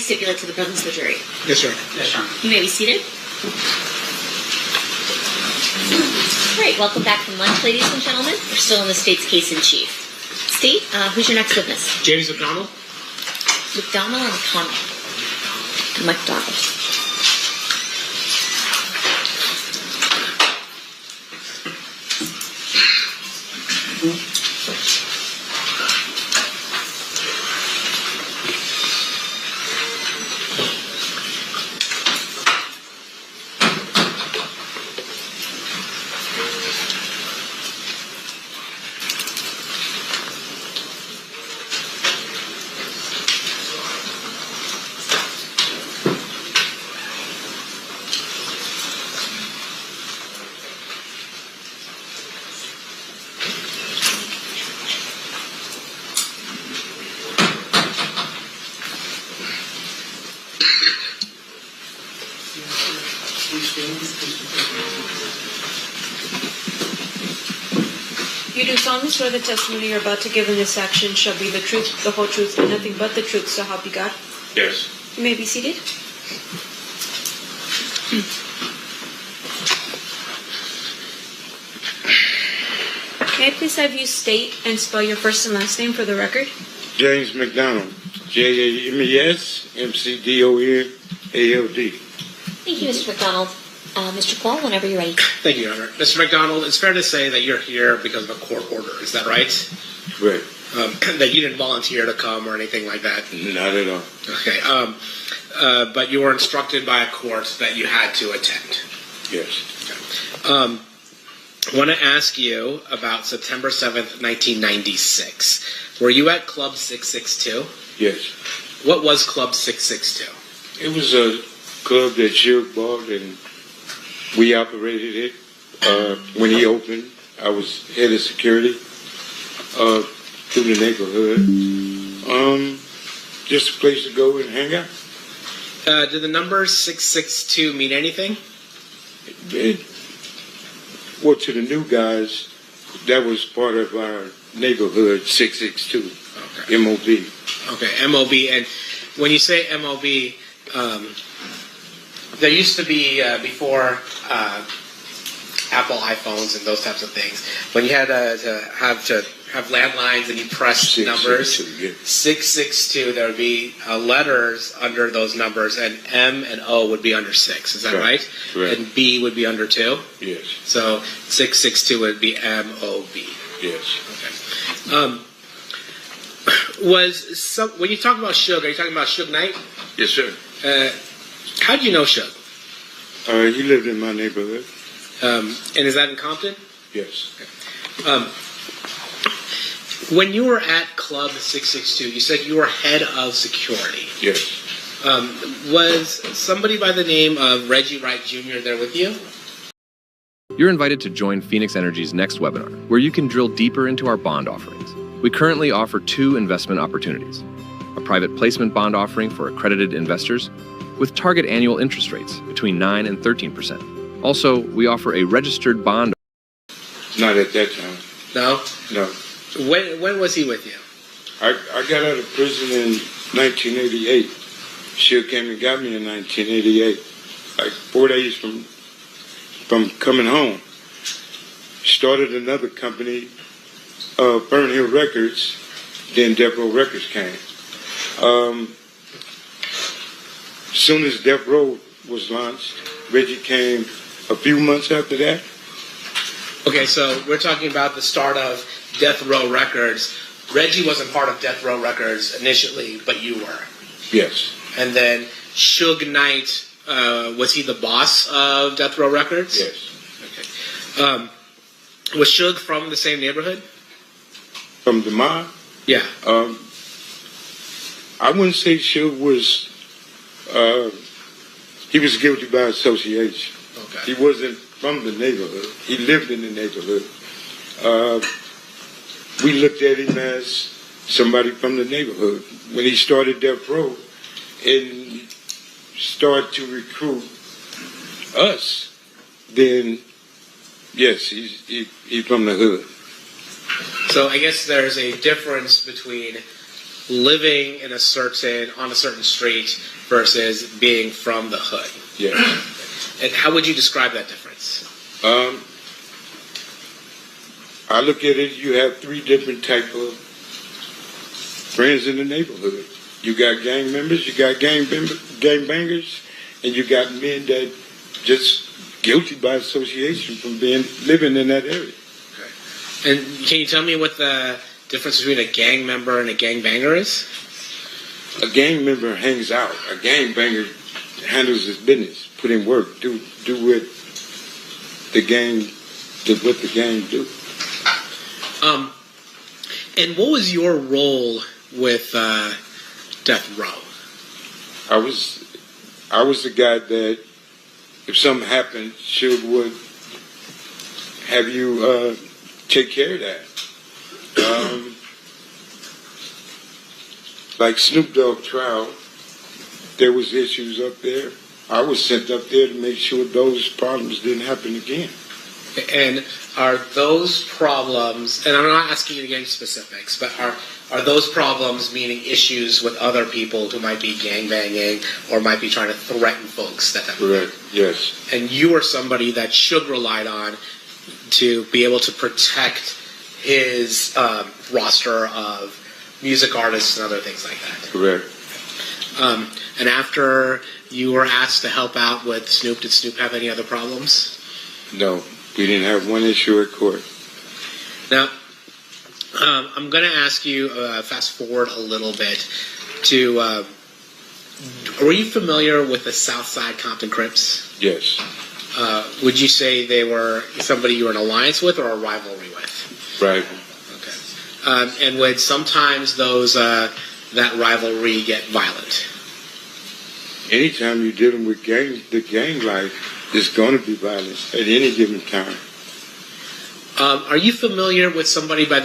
stipulate to the presence of the jury? Yes, sir. Yes, Your Honor. You may be seated. All right, welcome back from lunch, ladies and gentlemen. We're still in the state's case in chief. State, who's your next witness? James McDonald. McDonald or McConnell? McDonald. You do solemnly swear the testimony you're about to give in this action shall be the truth, the whole truth, and nothing but the truth, so help you God? Yes. You may be seated. May I please have you state and spell your first and last name for the record? James McDonald. JAMES-McDonald. Thank you, Mr. McDonald. Mr. Paul, whenever you're ready. Thank you, Your Honor. Mr. McDonald, it's fair to say that you're here because of a court order. Is that right? Right. That you didn't volunteer to come or anything like that? Not at all. Okay. But you were instructed by a court that you had to attend. Yes. Okay. I want to ask you about September 7th, 1996. Were you at Club 662? Yes. What was Club 662? It was a club that Suge bought, and we operated it. When he opened, I was head of security through the neighborhood. Just a place to go and hang out. Did the number 662 mean anything? Well, to the new guys, that was part of our neighborhood, 662, Okay. MOB. Okay, MOB. And when you say MOB, there used to be, before Apple iPhones and those types of things, when you had to have landlines and you pressed numbers, 662, there would be letters under those numbers, and M and O would be under 6. Is that right? Right. And B would be under 2? Yes. So 662 would be MOB. Yes. Okay. When you talk about Suge, are you talking about Suge Knight? Yes, sir. How do you know Suge? He lived in my neighborhood. And is that in Compton? Yes. When you were at Club 662, you said you were head of security. Yes. Was somebody by the name of Reggie Wright Jr. there with you? You're invited to join Phoenix Energy's next webinar, where you can drill deeper into our bond offerings. We currently offer 2 investment opportunities: a private placement bond offering for accredited investors with target annual interest rates between 9 and 13%. Also, we offer a registered bond. Not at that time. No? No. When was he with you? I got out of prison in 1988. Suge came and got me in 1988. Like 4 days from coming home. Started another company, Fernhill Records. Then Death Row Records came. Soon as Death Row was launched, Reggie came a few months after that. Okay, so we're talking about the start of Death Row Records. Reggie wasn't part of Death Row Records initially, but you were. Yes. And then Suge Knight, was he the boss of Death Row Records? Yes. Okay. Was Suge from the same neighborhood? From the mob? Yeah. I wouldn't say Suge was, he was guilty by association. Okay. He wasn't from the neighborhood. He lived in the neighborhood. We looked at him as somebody from the neighborhood. When he started Death Row and started to recruit us, then yes, he's from the hood. So I guess there's a difference between living in on a certain street versus being from the hood. Yeah. And how would you describe that difference? I look at it, you have three different type of friends in the neighborhood. You got gang members, you got gang bangers, and you got men that just guilty by association from living in that area. Okay. And can you tell me what the difference between a gang member and a gang banger is? A gang member hangs out. A gang banger handles his business, put in work, do what the gang do. And what was your role with Death Row? I was the guy that, if something happened, would have you take care of that. Like Snoop Dogg trial, there was issues up there. I was sent up there to make sure those problems didn't happen again. And are those problems, and I'm not asking you to get into specifics, but are those problems meaning issues with other people who might be gangbanging or might be trying to threaten folks? Correct, yes. And you were somebody that Suge relied on to be able to protect his roster of music artists and other things like that. Correct. And after you were asked to help out with Snoop, did Snoop have any other problems? No. We didn't have one issue at court. Now, I'm going to ask you, fast forward a little bit, to, were you familiar with the Southside Compton Crips? Yes. Would you say they were somebody you were in alliance with or a rivalry with? Rival. Okay. And would sometimes that rivalry get violent? Anytime you're dealing with the gang life, it's going to be violent at any given time. Are you familiar with somebody that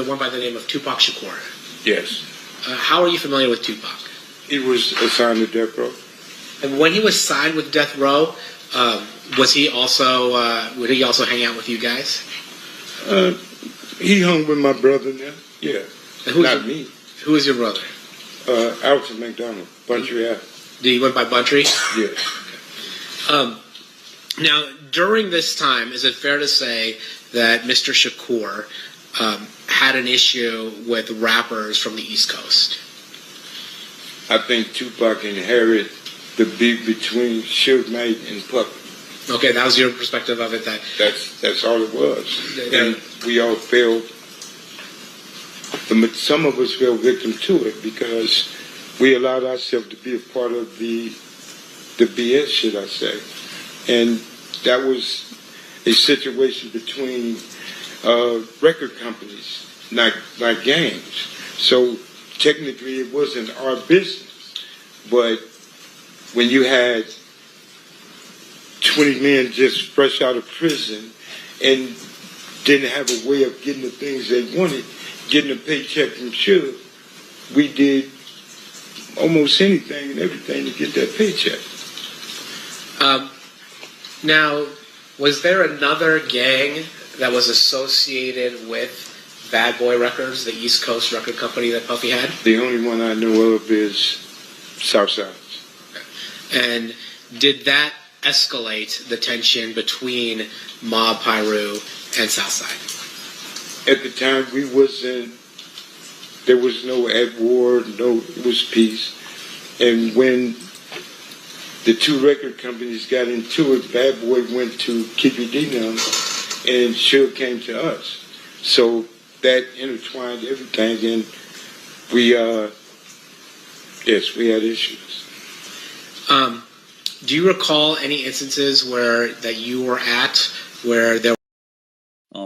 went by the name of Tupac Shakur? Yes. How are you familiar with Tupac? He was assigned to Death Row. And when he was signed with Death Row, would he also hang out with you guys? He hung with my brother now. Yeah. Not me. Who is your brother? Alton McDonald, Buntry Ave. He went by Buntry? Yes. Now, during this time, is it fair to say that Mr. Shakur had an issue with rappers from the East Coast? I think Tupac inherited the beef between Suge Knight and Puffy. Okay, that was your perspective of it. That's all it was. And we all fell. Some of us fell victim to it because we allowed ourselves to be a part of the BS, should I say. And that was a situation between record companies, not gangs. So technically it wasn't our business. But when you had 20 men just fresh out of prison and didn't have a way of getting the things they wanted, getting a paycheck from Suge, we did almost anything and everything to get that paycheck. Now, was there another gang that was associated with Bad Boy Records, the East Coast record company that Puffy had? The only one I know of is Southside. And did that escalate the tension between Mob Piru and Southside? At the time, there was no at war, it was peace. And when the two record companies got into it, Bad Boy went to Keepy D now, and Suge came to us. So that intertwined everything, and we had issues. Do you recall any instances that you were at where there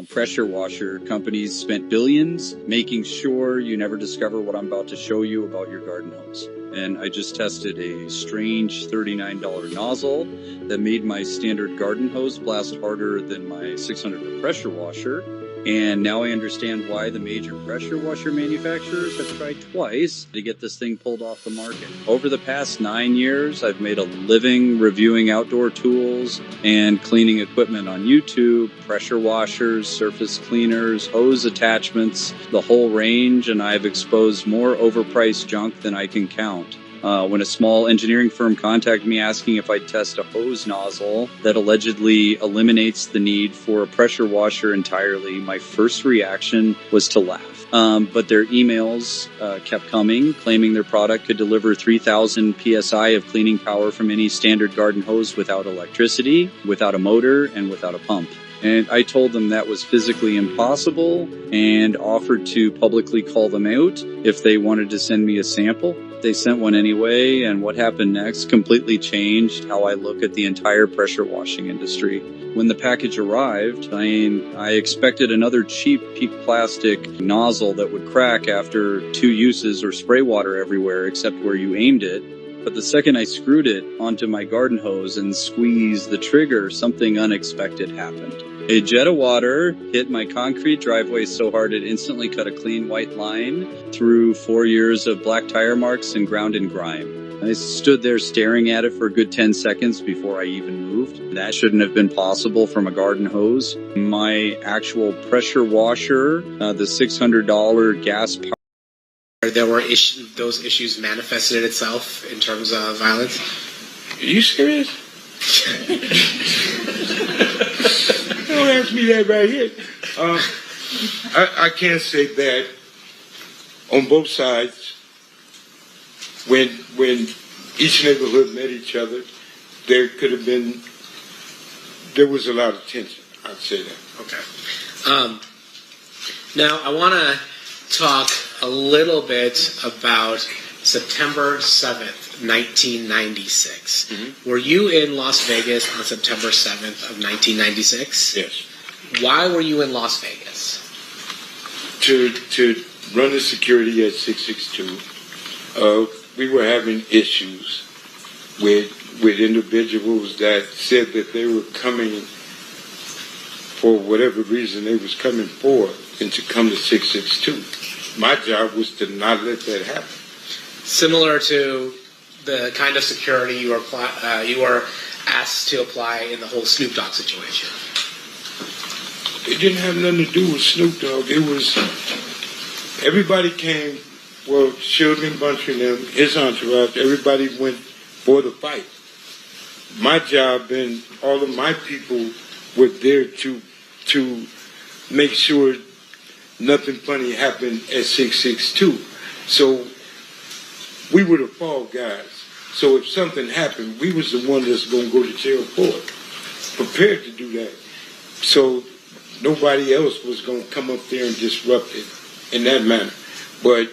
pressure washer companies spent billions making sure you never discover what I'm about to show you about your garden hose? And I just tested a strange $39 nozzle that made my standard garden hose blast harder than my $600 pressure washer. And now I understand why the major pressure washer manufacturers have tried twice to get this thing pulled off the market. Over the past 9 years, I've made a living reviewing outdoor tools and cleaning equipment on YouTube, pressure washers, surface cleaners, hose attachments, the whole range, and I've exposed more overpriced junk than I can count. When a small engineering firm contacted me asking if I'd test a hose nozzle that allegedly eliminates the need for a pressure washer entirely, my first reaction was to laugh. But their emails kept coming, claiming their product could deliver 3,000 psi of cleaning power from any standard garden hose without electricity, without a motor, and without a pump. And I told them that was physically impossible and offered to publicly call them out if they wanted to send me a sample. They sent one anyway, and what happened next completely changed how I look at the entire pressure washing industry. When the package arrived, I expected another cheap plastic nozzle that would crack after 2 uses or spray water everywhere except where you aimed it. But the second I screwed it onto my garden hose and squeezed the trigger, something unexpected happened. A jet of water hit my concrete driveway so hard it instantly cut a clean white line through 4 years of black tire marks and ground in grime. I stood there staring at it for a good 10 seconds before I even moved. That shouldn't have been possible from a garden hose. My actual pressure washer, the $600 gas power. There were those issues manifested itself in terms of violence. Are you serious? Don't ask me that right here. I can't say that on both sides. When each neighborhood met each other, there was a lot of tension. I'd say that. Okay. Now I want to talk a little bit about September 7th, 1996. Mm-hmm. Were you in Las Vegas on September 7th of 1996? Yes. Why were you in Las Vegas? To run the security at 662. We were having issues with individuals that said that they were coming for whatever reason they was coming for and to come to 662. My job was to not let that happen. Similar to the kind of security you were asked to apply in the whole Snoop Dogg situation. It didn't have nothing to do with Snoop Dogg. It was, everybody came, well, Suge and Bunch and them, his entourage, everybody went for the fight. My job and all of my people were there to make sure nothing funny happened at 662. So we were the fall guys. So if something happened, we was the one that's going to go to jail for it. Prepared to do that. So nobody else was going to come up there and disrupt it in that manner. But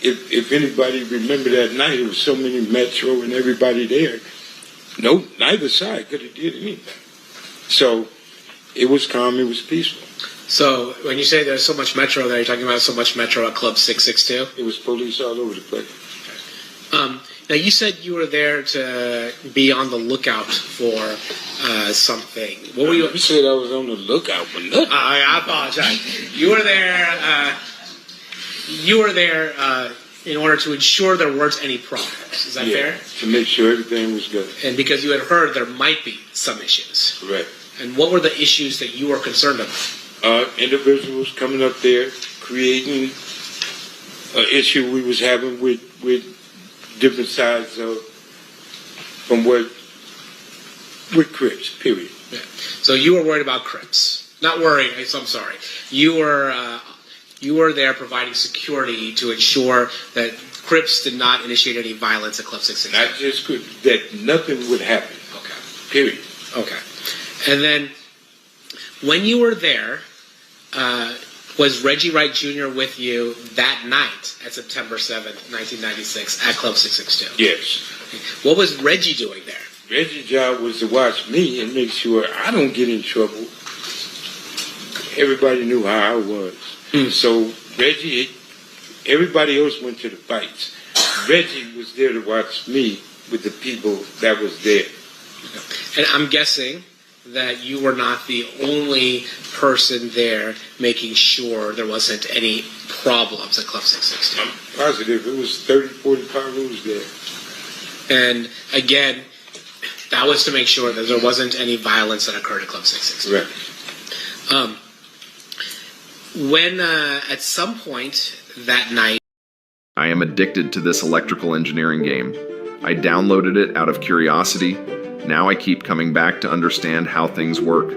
if anybody remember that night, there was so many Metro and everybody there. No, neither side could have did anything. So it was calm, it was peaceful. So when you say there's so much Metro there, you're talking about so much Metro at Club 662? It was police all over the place. Okay. Now you said you were there to be on the lookout for something. What were you? You said I was on the lookout for nothing. I apologize. You were there. You were there in order to ensure there weren't any problems. Is that fair? To make sure everything was good. And because you had heard there might be some issues. Correct. And what were the issues that you were concerned about? Individuals coming up there, creating an issue we was having with different sides of from with Crips, period. Yeah. So you were worried about Crips. Not worried, I'm sorry. You were there providing security to ensure that Crips did not initiate any violence at Club 662. Not just Crips, that nothing would happen. Okay. Period. Okay. And then when you were there, was Reggie Wright Jr. with you that night at September 7th, 1996 at Club 662? Yes. What was Reggie doing there? Reggie's job was to watch me and make sure I don't get in trouble. Everybody knew how I was. So Reggie, everybody else went to the fights. Reggie was there to watch me with the people that was there. And I'm guessing that you were not the only person there making sure there wasn't any problems at Club 662. I'm positive it was 30, 40 Pyrus there. And again, that was to make sure that there wasn't any violence that occurred at Club 662. Right. When at some point that night, I am addicted to this electrical engineering game. I downloaded it out of curiosity. Now I keep coming back to understand how things work,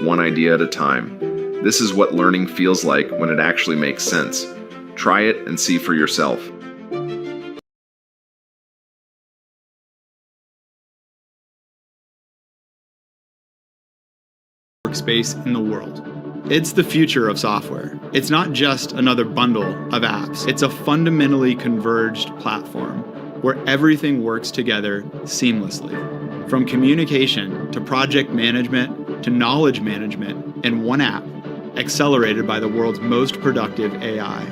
one idea at a time. This is what learning feels like when it actually makes sense. Try it and see for yourself. Workspace in the world. It's the future of software. It's not just another bundle of apps. It's a fundamentally converged platform where everything works together seamlessly. From communication to project management to knowledge management in one app, accelerated by the world's most productive AI.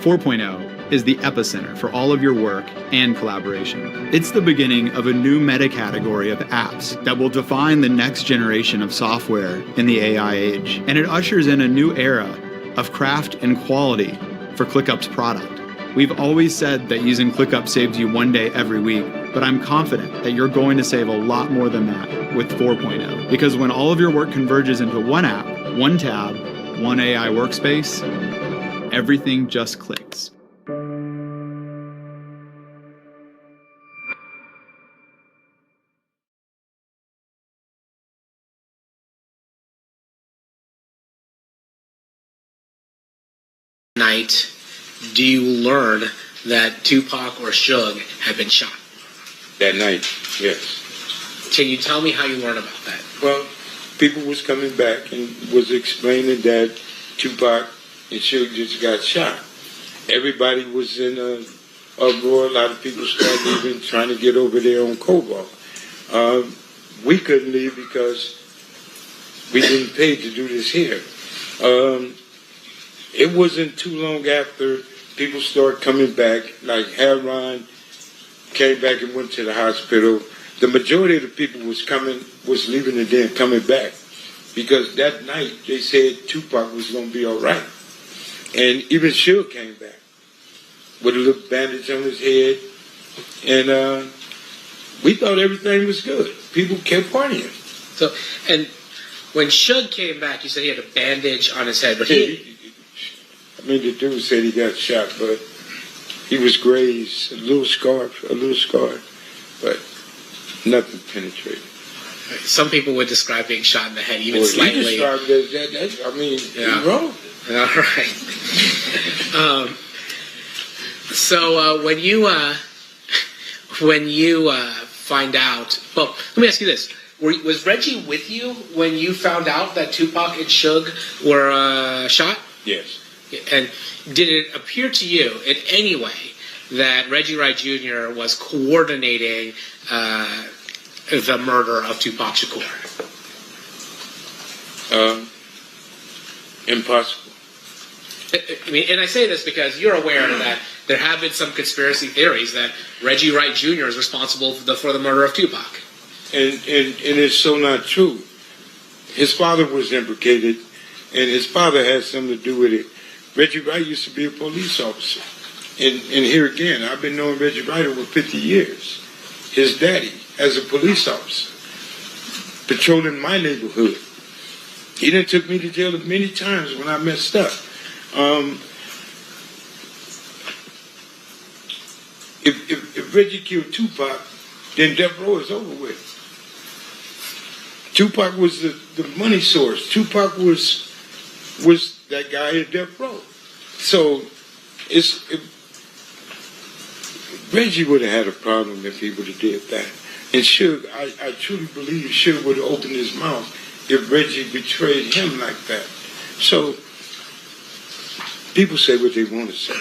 4.0 is the epicenter for all of your work and collaboration. It's the beginning of a new meta-category of apps that will define the next generation of software in the AI age. And it ushers in a new era of craft and quality for ClickUp's product. We've always said that using ClickUp saves you one day every week, but I'm confident that you're going to save a lot more than that with 4.0. Because when all of your work converges into one app, one tab, one AI workspace, everything just clicks. night do you learn that Tupac or Suge had been shot? That night, yes. Can you tell me how you learned about that? Well, people was coming back and was explaining that Tupac and Suge just got shot. Everybody was in a uproar. A lot of people started even trying to get over there on Cobalt. We couldn't leave because we didn't pay to do this here. It wasn't too long after people started coming back, like Haron came back and went to the hospital. The majority of the people was leaving and then coming back because that night they said Tupac was going to be all right. And even Suge came back with a little bandage on his head. And we thought everything was good. People kept partying. So, and when Suge came back, you said he had a bandage on his head, but the dude said he got shot, but he was grazed, a little scar, but nothing penetrated. Some people would describe being shot in the head, even slightly. He described it as that. He's wrong. All right. So when you find out, well, let me ask you this: was Reggie with you when you found out that Tupac and Suge were shot? Yes. And did it appear to you in any way that Reggie Wright Jr. was coordinating the murder of Tupac Shakur? Impossible. I mean, and I say this because you're aware that there have been some conspiracy theories that Reggie Wright Jr. is responsible for the murder of Tupac. And it's so not true. His father was implicated, and his father had something to do with it. Reggie Wright used to be a police officer. And here again, I've been knowing Reggie Wright over 50 years. His daddy, as a police officer, patrolling my neighborhood. He done took me to jail many times when I messed up. If Reggie killed Tupac, then death row is over with. Tupac was the money source. Tupac was that guy at death row. So Reggie would have had a problem if he would have did that. And Suge, I truly believe Suge would have opened his mouth if Reggie betrayed him like that. So people say what they want to say.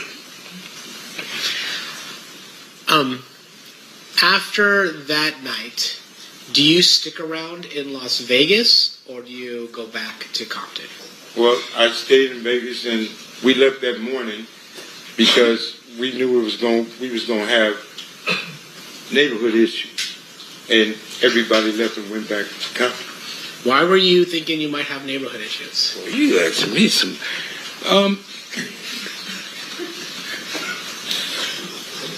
After that night, do you stick around in Las Vegas or do you go back to Compton? Well, I stayed in Vegas and we left that morning because we knew we was going to have neighborhood issues, and everybody left and went back to Compton. Why were you thinking you might have neighborhood issues? Well, you asking me some.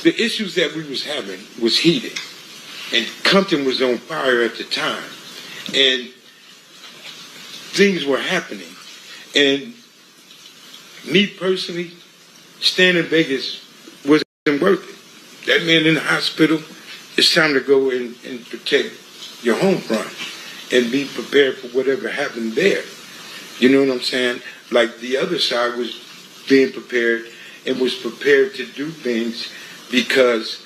The issues that we was having was heated, and Compton was on fire at the time, and things were happening. And me personally, staying in Vegas wasn't worth it. That man in the hospital, it's time to go and protect your home front and be prepared for whatever happened there. You know what I'm saying? Like the other side was being prepared and was prepared to do things because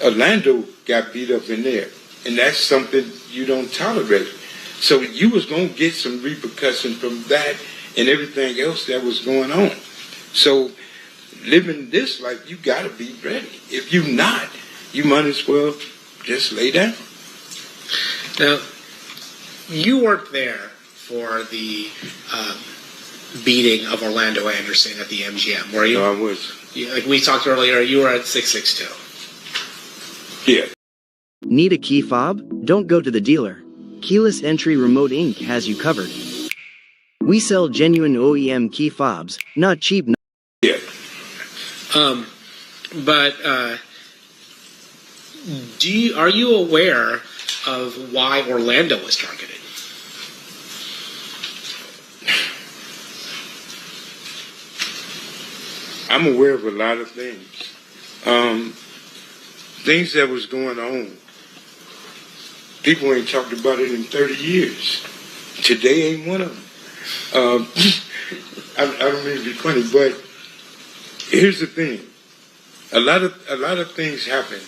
Orlando got beat up in there. And that's something you don't tolerate. So you was going to get some repercussion from that and everything else that was going on. So living this life, you got to be ready. If you're not, you might as well just lay down. Now, you weren't there for the beating of Orlando Anderson at the MGM, were you? No, I was. Like we talked earlier, you were at 662. Yeah. Need a key fob? Don't go to the dealer. Keyless Entry Remote Inc. has you covered. We sell genuine OEM key fobs, not cheap. Yeah. Are you aware of why Orlando was targeted? I'm aware of a lot of things. Things that was going on. People ain't talked about it in 30 years. Today ain't one of them. I don't mean to be funny, but here's the thing. A lot of things happened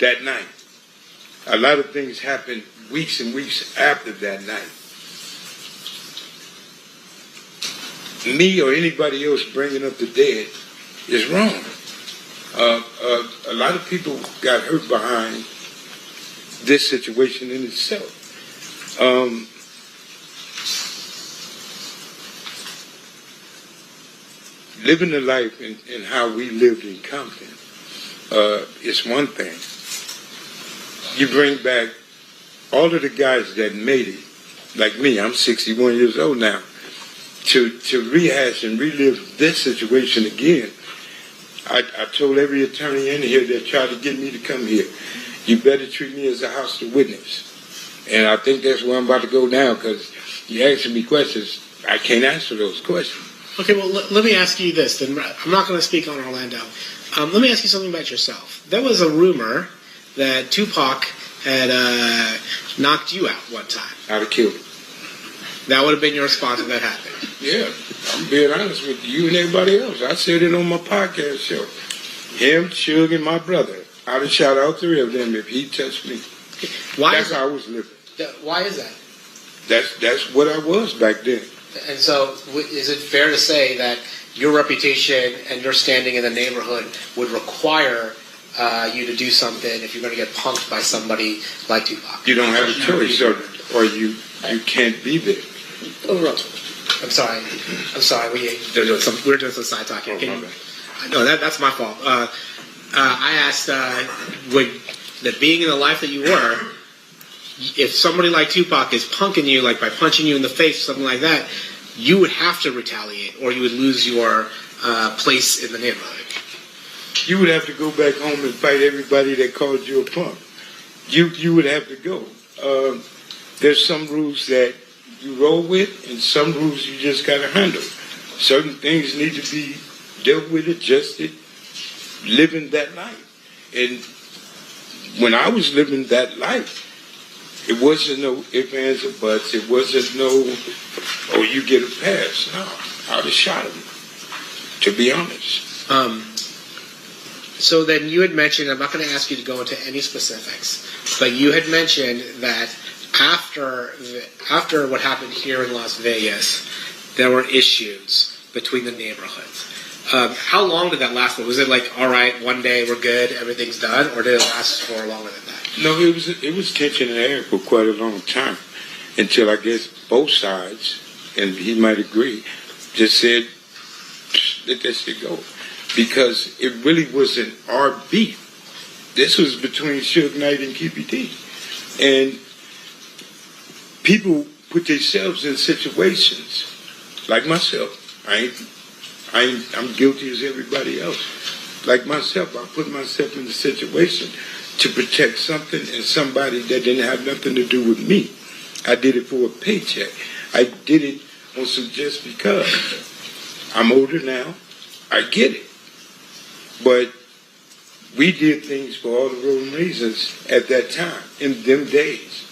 that night. A lot of things happened weeks and weeks after that night. Me or anybody else bringing up the dead is wrong. A lot of people got hurt behind this situation in itself. Living the life and how we lived in Compton is one thing. You bring back all of the guys that made it, like me, I'm 61 years old now, to rehash and relive this situation again. I told every attorney in here that tried to get me to come here, you better treat me as a hostile witness. And I think that's where I'm about to go now, because you're asking me questions. I can't answer those questions. Okay, well, let me ask you this. Then I'm not going to speak on Orlando. Let me ask you something about yourself. There was a rumor that Tupac had knocked you out one time. I'd have killed him. That would have been your response if that happened. Yeah, I'm being honest with you and everybody else. I said it on my podcast show. Him, Suge, and my brother. I'd have shot all three of them if he touched me. That's how I was living. Why is that? That's what I was back then. And so, is it fair to say that your reputation and your standing in the neighborhood would require you to do something if you're going to get punked by somebody like Tupac? You don't have a choice, or you can't be there. I'm sorry. We're doing some side talk here. No, that's my fault. I asked, that being in the life that you were, if somebody like Tupac is punking you, like by punching you in the face or something like that, you would have to retaliate, or you would lose your place in the neighborhood. You would have to go back home and fight everybody that called you a punk. You would have to go. There's some rules that you roll with, and some rules you just got to handle. Certain things need to be dealt with, adjusted, living that life. And when I was living that life, it wasn't no ifs, ands, or buts. It wasn't no, oh, you get a pass. No, I'd have shot him, to be honest. So then you had mentioned, I'm not going to ask you to go into any specifics, but you had mentioned that after what happened here in Las Vegas, there were issues between the neighborhoods. How long did that last? Was it like, all right, one day we're good, everything's done, or did it last for longer than that? No, it was tension in the air for quite a long time, until I guess both sides, and he might agree, just said, let that shit go. Because it really wasn't our beef. This was between Suge Knight and QPD. And people put themselves in situations like myself. I'm guilty as everybody else. Like myself, I put myself in a situation to protect something and somebody that didn't have nothing to do with me. I did it for a paycheck. I did it on some just because. I'm older now. I get it. But we did things for all the wrong reasons at that time, in them days.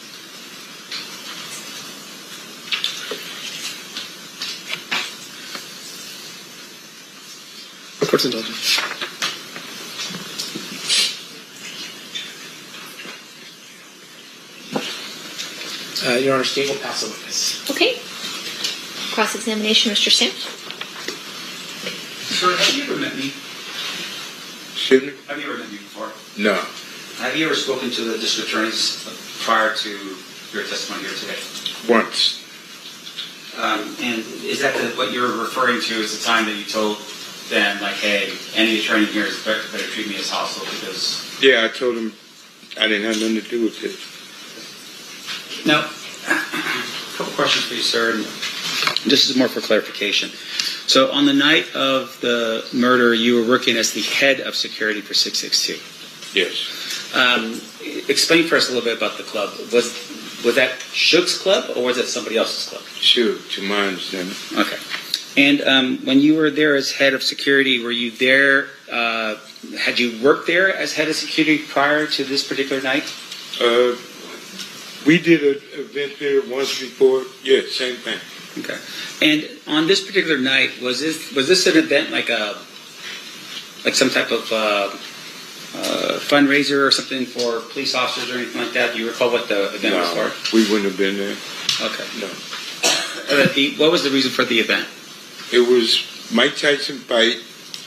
Court's indulgence. Your Honor, Steve will pass the witness. Okay. Cross-examination, Mr. Sam. Sir, have you ever met me? Excuse me? Have you ever met me before? No. Have you ever spoken to the district attorneys prior to your testimony here today? Once. And is that what you're referring to as the time that you told them, like, hey, any attorney here is better treat me as hostile because... Yeah, I told him I didn't have nothing to do with it. Now, a couple questions for you, sir. And this is more for clarification. So on the night of the murder, you were working as the head of security for 662. Yes. Explain for us a little bit about the club. Was that Shook's club or was it somebody else's club? Sure, to my understanding. Okay. And when you were there as head of security, were you there, had you worked there as head of security prior to this particular night? We did an event there once before. Yeah, same thing. Okay. And on this particular night, was this an event like some type of fundraiser or something for police officers or anything like that? Do you recall what the event was for? We wouldn't have been there. Okay. No. What was the reason for the event? It was Mike Tyson fight.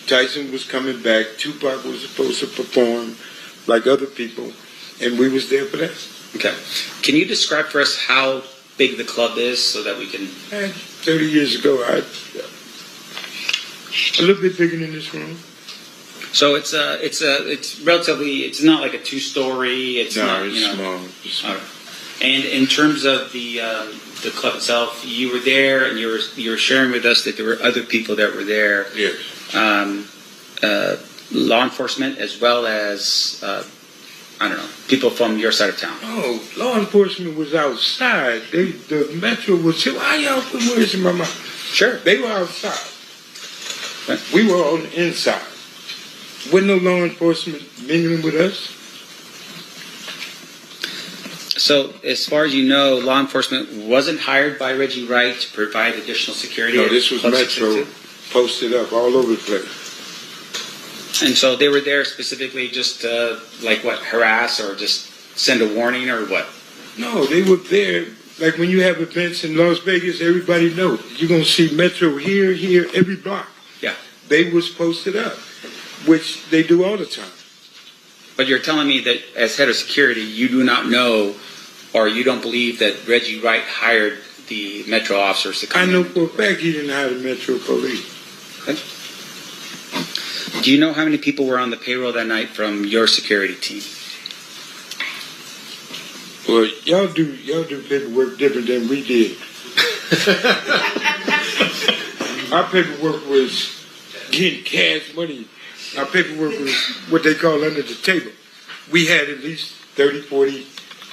Tyson was coming back. Tupac was supposed to perform like other people, and we was there for that. Okay. Can you describe for us how big the club is so that we can... 30 years ago, a little bit bigger than this room. So it's relatively, it's not like a two-story. It's small. It's small. Okay. And in terms of the club itself, you were there and you were sharing with us that there were other people that were there. Yes. Law enforcement as well as people from your side of town. Oh, law enforcement was outside. The Metro was here. Why y'all put words in my mouth? Sure. They were outside. Right. We were on the inside. Wasn't no law enforcement mingling with us. So, as far as you know, law enforcement wasn't hired by Reggie Wright to provide additional security? No, this was Metro posted up all over the place. And so they were there specifically just to, harass or just send a warning or what? No, they were there. Like when you have events in Las Vegas, everybody knows. You're going to see Metro here, every block. Yeah. They was posted up, which they do all the time. But you're telling me that as head of security, you do not know or you don't believe that Reggie Wright hired the Metro officers to come in? I know for a fact he didn't hire the Metro police. Okay. Do you know how many people were on the payroll that night from your security team? Well, y'all do paperwork different than we did. Our paperwork was getting cash money. Our paperwork was what they call under the table. We had at least 30, 40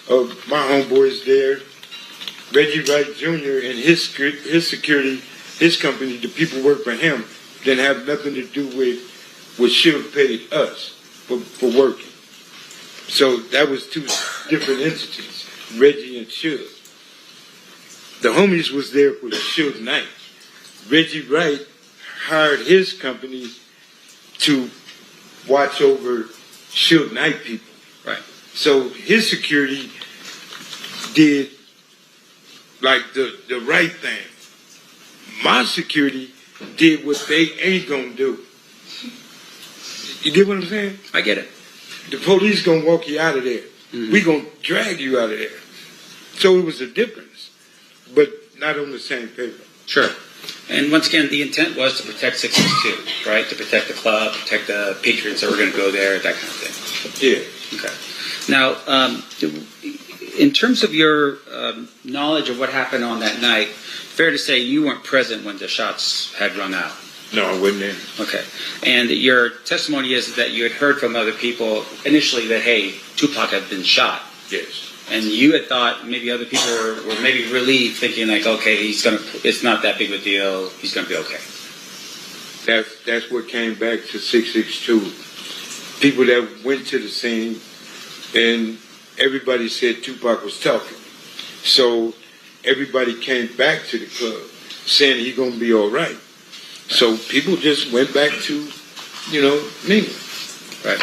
of my homeboys there. Reggie Wright Jr. and his security, his company, the people work for him, didn't have nothing to do with what Shield paid us for working. So that was two different entities, Reggie and Shield. The homies was there for the Shield night. Reggie Wright hired his company to watch over Shield night people. Right. So his security did like the right thing. My security did what they ain't gonna do. You get what I'm saying? I get it. The police gonna walk you out of there. Mm-hmm. We gonna drag you out of there. So it was a difference, but not on the same paper. Sure. And once again, the intent was to protect 662, right? To protect the club, protect the patrons that were going to go there, that kind of thing. Yeah. Okay. Now, in terms of your knowledge of what happened on that night, fair to say you weren't present when the shots had rung out. No, I wasn't there. Okay. And your testimony is that you had heard from other people initially that, hey, Tupac had been shot. Yes. And you had thought maybe other people were maybe relieved, thinking like, okay, it's not that big of a deal. He's going to be okay. That's what came back to 662. People that went to the scene, and everybody said Tupac was talking. So everybody came back to the club saying he's going to be all right. So people just went back to, me. Right.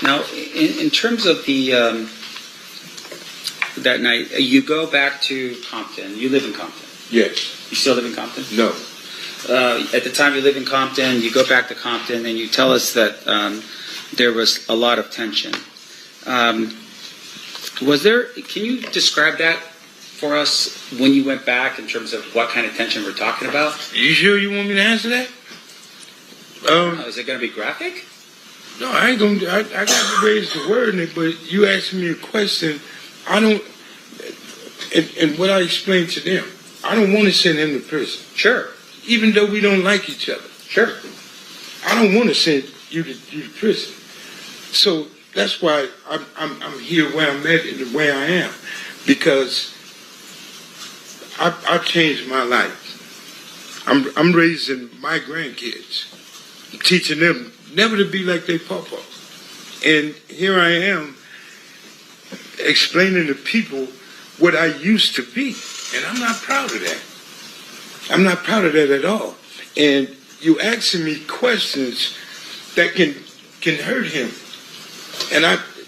Now, in terms of the that night, you go back to Compton. You live in Compton. Yes. You still live in Compton? No. At the time you live in Compton, you go back to Compton, and you tell us that there was a lot of tension. Can you describe that for us when you went back in terms of what kind of tension we're talking about? You sure you want me to answer that? Is it going to be graphic? No, I ain't gonna. I got to raise the word in it, but you asked me a question. I don't. And what I explained to them, I don't want to send him to prison. Sure. Even though we don't like each other. Sure. I don't want to send you to prison. So that's why I'm here where I'm at and the way I am, because I changed my life. I'm raising my grandkids, teaching them never to be like their papa. And here I am explaining to people what I used to be. And I'm not proud of that. I'm not proud of that at all. And you asking me questions that can hurt him. And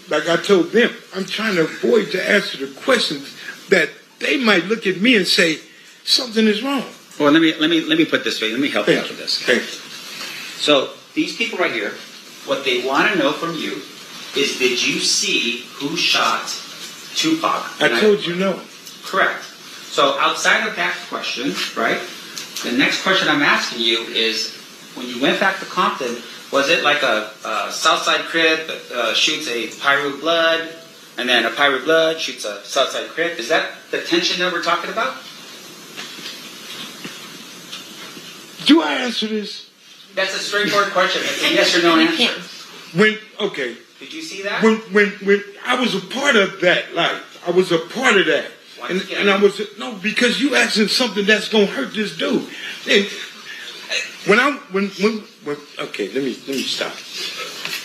like I told them, I'm trying to avoid to answer the questions that they might look at me and say, something is wrong. Well, let me put it this way. Let me help you out with this. Thank you. So these people right here, what they want to know from you is, did you see who shot Tupac? I told you no. Correct. So outside of that question, right, the next question I'm asking you is, when you went back to Compton, was it like a Southside Crip that shoots a Pyro Blood, and then a Pyro Blood shoots a Southside Crip? Is that the tension that we're talking about? Do I answer this? That's a straightforward question. It's a yes or no answer. Okay. Did you see that? When I was a part of that life, I was a part of that. And I was, no, because you asking something that's going to hurt this dude. And okay, let me stop.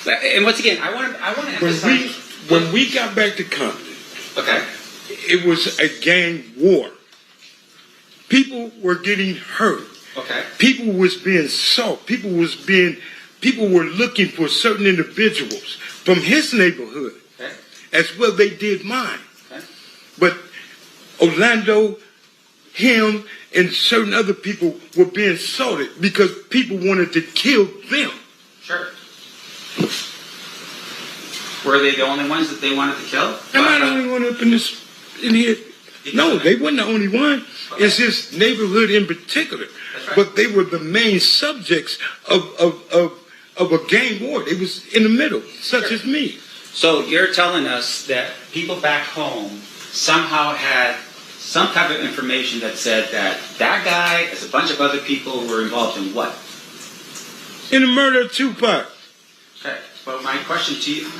And once again, I want to emphasize. When we got back to Compton, okay, it was a gang war. People were getting hurt. Okay. People was being sought. People were looking for certain individuals from his neighborhood, okay, as well they did mine. Okay. But Orlando, him, and certain other people were being assaulted because people wanted to kill them. Sure. Were they the only ones that they wanted to kill? Am I the only one up in here? No, they weren't the only one. Okay. It's his neighborhood in particular. That's right. But they were the main subjects of a gang war. They was in the middle, such as me. So you're telling us that people back home somehow had some type of information that said that guy, as a bunch of other people, were involved in what? In the murder of Tupac. Okay. But my question to you.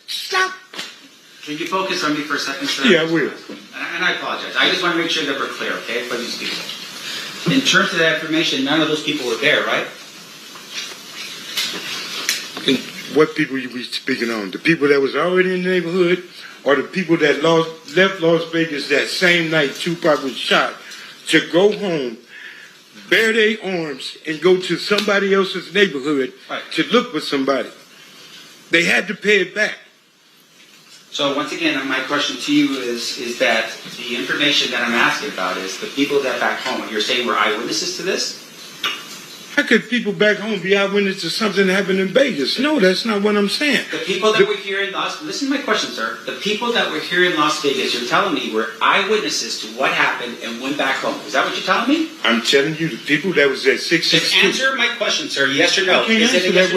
Stop. Can you focus on me for a second, sir? Yeah, I will. And I apologize. I just want to make sure that we're clear, okay, for these people. In terms of that information, none of those people were there, right? And what people you be speaking on? The people that was already in the neighborhood, or the people that left Las Vegas that same night Tupac was shot to go home, bear their arms, and go to somebody else's neighborhood to look for somebody? They had to pay it back. So once again, my question to you is that the information that I'm asking about is the people that back home, you're saying were eyewitnesses to this? How could people back home be eyewitnesses to something that happened in Vegas? No, that's not what I'm saying. The people that were here in listen to my question, sir. The people that were here in Las Vegas, you're telling me, were eyewitnesses to what happened and went back home. Is that what you're telling me? I'm telling you, the people that was at 662. Just answer my question, sir. Yes or no? I can't answer that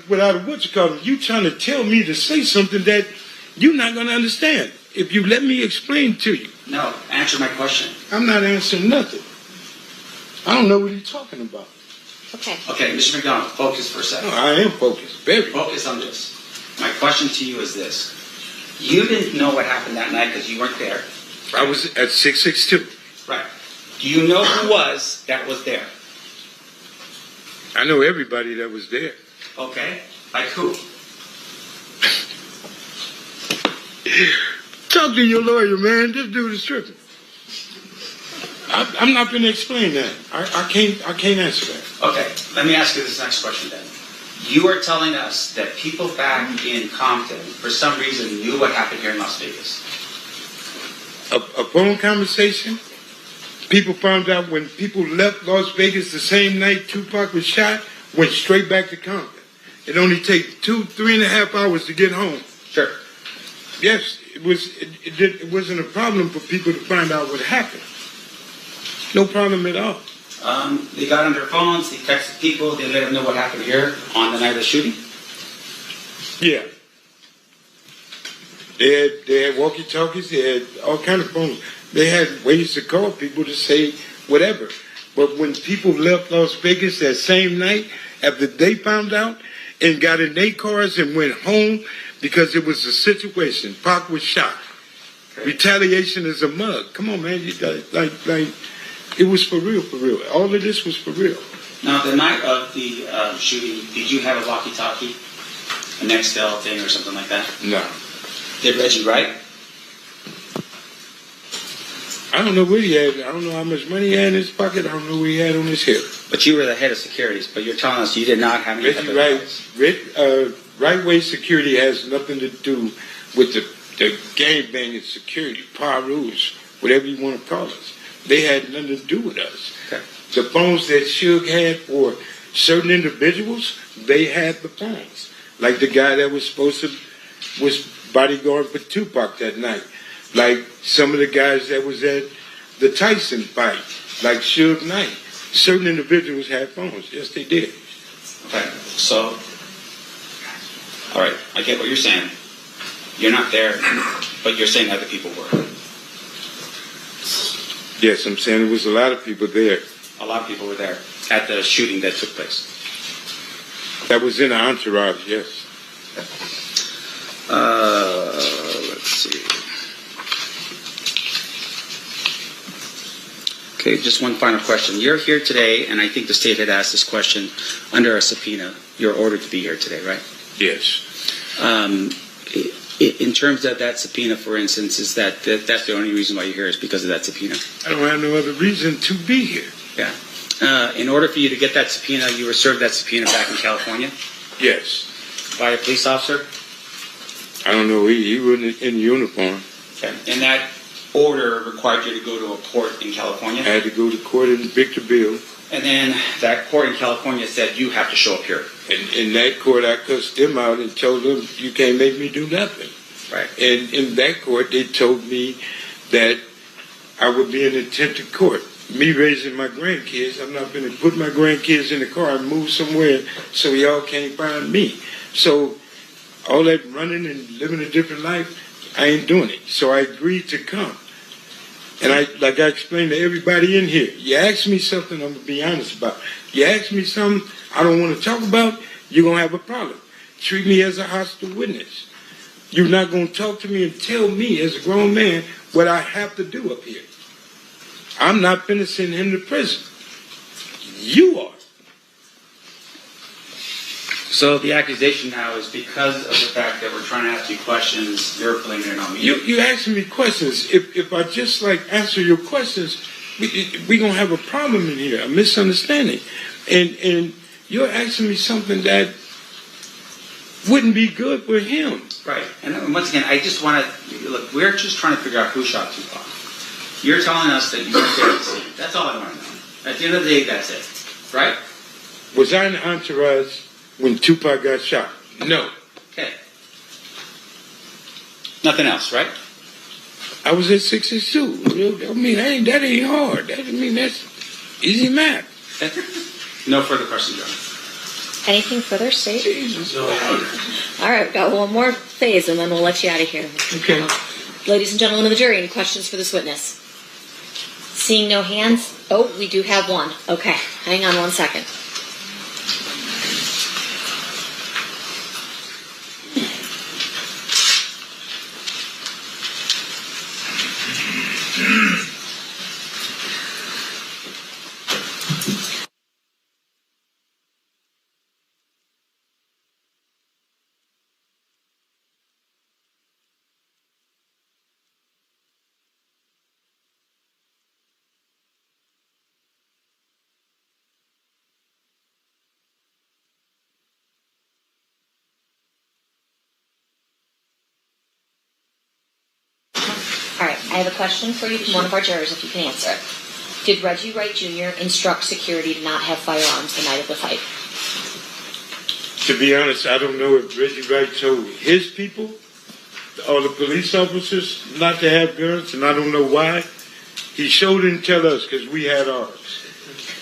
without a what you call it. You trying to tell me to say something that You're not going to understand if you let me explain to you. No, answer my question. I'm not answering nothing. I don't know what you're talking about. Okay. Okay, Mr. McDonald, focus for a second. No, I am focused. Very. Focus on this. My question to you is this. You didn't know what happened that night because you weren't there. I was at 662. Right. Do you know who was that was there? I know everybody that was there. Okay. Like who? Talk to your lawyer, man. This dude is tripping. I'm not going to explain that. I can't answer that. Okay. Let me ask you this next question then. You are telling us that people back in Compton, for some reason, knew what happened here in Las Vegas. A phone conversation. People found out when people left Las Vegas the same night Tupac was shot, went straight back to Compton. It only takes 3.5 hours to get home. Sure. Yes, it wasn't a problem for people to find out what happened. No problem at all. They got on their phones, they texted people, they let them know what happened here on the night of the shooting? Yeah. They had walkie-talkies, they had all kind of phones. They had ways to call people to say whatever. But when people left Las Vegas that same night, after they found out and got in their cars and went home because it was a situation, Pac was shot. Okay. Retaliation is a mug. Come on, man. It was for real, for real. All of this was for real. Now, the night of the shooting, did you have a walkie-talkie, a Nextel thing or something like that? No. Did Reggie Wright? I don't know what he had. I don't know how much money he had in his pocket. I don't know what he had on his hip. But you were the head of securities, but you're telling us you did not have any Reggie Wright, right-way security has nothing to do with the gang-banging security, Parus, whatever you want to call us. They had nothing to do with us. Okay. The phones that Suge had for certain individuals, they had the phones. Like the guy that was bodyguard for Tupac that night. Like some of the guys that was at the Tyson fight, like Suge Knight. Certain individuals had phones. Yes, they did. Okay, so, all right, I get what you're saying. You're not there, but you're saying other people were. Yes, I'm saying there was a lot of people there. A lot of people were there at the shooting that took place. That was in the entourage, yes. Let's see. Okay, just one final question. You're here today, and I think the state had asked this question under a subpoena. You're ordered to be here today, right? Yes. In terms of that subpoena, for instance, is that's the only reason why you're here is because of that subpoena? I don't have no other reason to be here. Yeah. In order for you to get that subpoena, you were served that subpoena back in California? Yes. By a police officer? I don't know. He wasn't in uniform. Okay. And that order required you to go to a court in California? I had to go to court in Victorville. And then that court in California said you have to show up here. And in that court, I cussed them out and told them, you can't make me do nothing. Right. And in that court, they told me that I would be in attempted court. Me raising my grandkids, I'm not going to put my grandkids in the car and move somewhere so y'all can't find me. So all that running and living a different life, I ain't doing it. So I agreed to come. And like I explained to everybody in here, you ask me something, I'm going to be honest about. You ask me something I don't want to talk about, you're going to have a problem. Treat me as a hostile witness. You're not going to talk to me and tell me as a grown man what I have to do up here. I'm not finna send him to prison. You are. So the accusation now is because of the fact that we're trying to ask you questions, you're blaming it on me. You asking me questions. If I just answer your questions, we gonna have a problem in here, a misunderstanding. And you're asking me something that wouldn't be good for him. Right. And once again, I just want to look. We're just trying to figure out who shot Tupac. You're telling us that you weren't there to see. That's all I want to know. At the end of the day, that's it. Right? Was I in the entourage when Tupac got shot? No. Okay. Nothing else, right? I was at 62. I mean, that ain't hard. That's easy math. No further questions, John. Anything further, State? All right, we've got one more phase, and then we'll let you out of here. Okay. Ladies and gentlemen of the jury, any questions for this witness? Seeing no hands? Oh, we do have one. Okay, hang on one second. All right, I have a question for you from one of our jurors, if you can answer it. Did Reggie Wright Jr. instruct security to not have firearms the night of the fight? To be honest, I don't know if Reggie Wright told his people or the police officers not to have guns, and I don't know why. He sure didn't tell us because we had ours.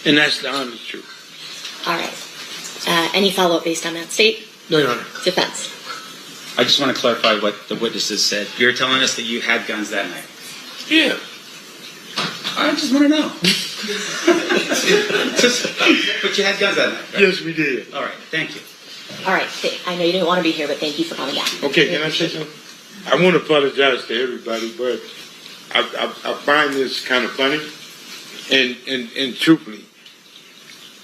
And that's the honest truth. All right. Any follow-up based on that, State? No, Your Honor. Defense. I just want to clarify what the witnesses said. You're telling us that you had guns that night. Yeah. I just want to know. But you had guns that night, right? Yes, we did. All right, thank you. All right, State. I know you didn't want to be here, but thank you for coming back. Okay, can I say something? I want to apologize to everybody, but I find this kind of funny. And truthfully,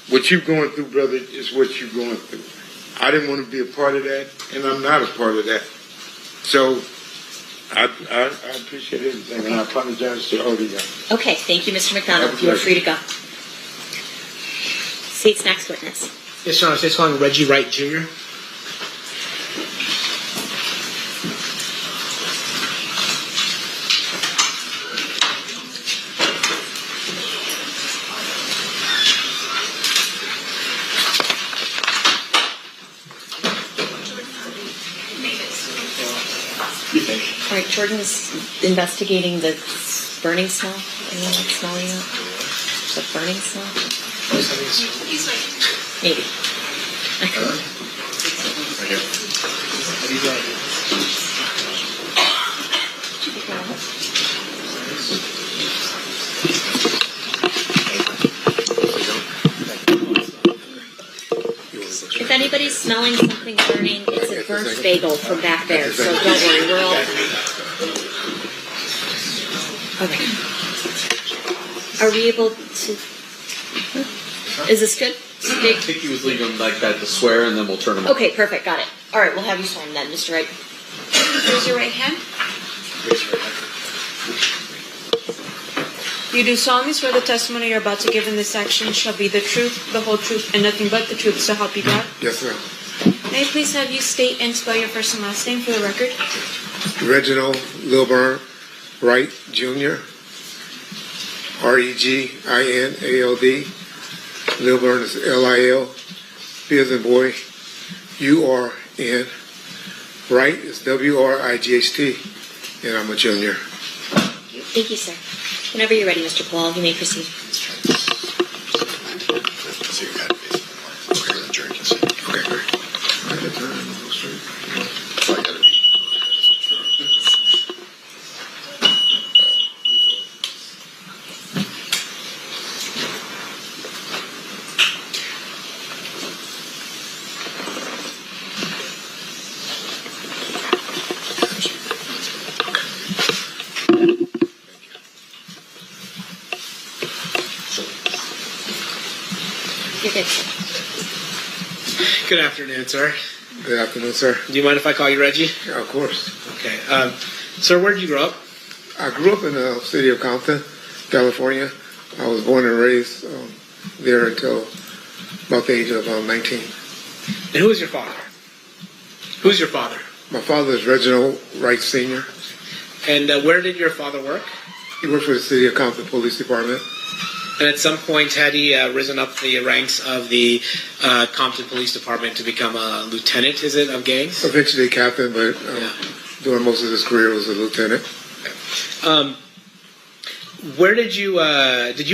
what you're going through, brother, is what you're going through. I didn't want to be a part of that, and I'm not a part of that. So I appreciate everything, and I apologize to all of you. Okay, thank you, Mr. McDonald. You are free to go. State's next witness. Yes, Your Honor. State's calling Reggie Wright Jr. All right, Jordan is investigating the burning smell. Anyone like smelling that? Is that burning smell? Maybe. If anybody's smelling something burning, it's a burnt bagel from back there, so don't worry, we're all... Okay. Are we able to... Is this good? I think he was leaving like that to swear, and then we'll turn him Okay, perfect, got it. All right, we'll have you sworn then, Mr. Wright. Raise your right hand. You do solemnly swear the testimony you're about to give in this action shall be the truth, the whole truth, and nothing but the truth, so help you God? Yes, sir. May I please have you state and spell your first and last name for the record? Reginald Lilburn Wright Jr. Reginald. Lilburn is Lil. B as in boy. URN. Wright is WRIGHT. And I'm a junior. Thank you, sir. Whenever you're ready, Mr. Paul, you may proceed. So you got it basically. The jury can see. Okay, great. I got time. Go straight. I got it. You're good. Good afternoon, sir. Good afternoon, sir. Do you mind if I call you Reggie? Yeah, of course. Okay. Sir, where did you grow up? I grew up in the city of Compton, California. I was born and raised there until about the age of 19. And who is your father? Who's your father? My father is Reginald Wright Sr. And where did your father work? He worked for the city of Compton Police Department. And at some point, had he risen up the ranks of the Compton Police Department to become a lieutenant, is it, of gangs? Eventually captain, but during most of his career was a lieutenant. Where did you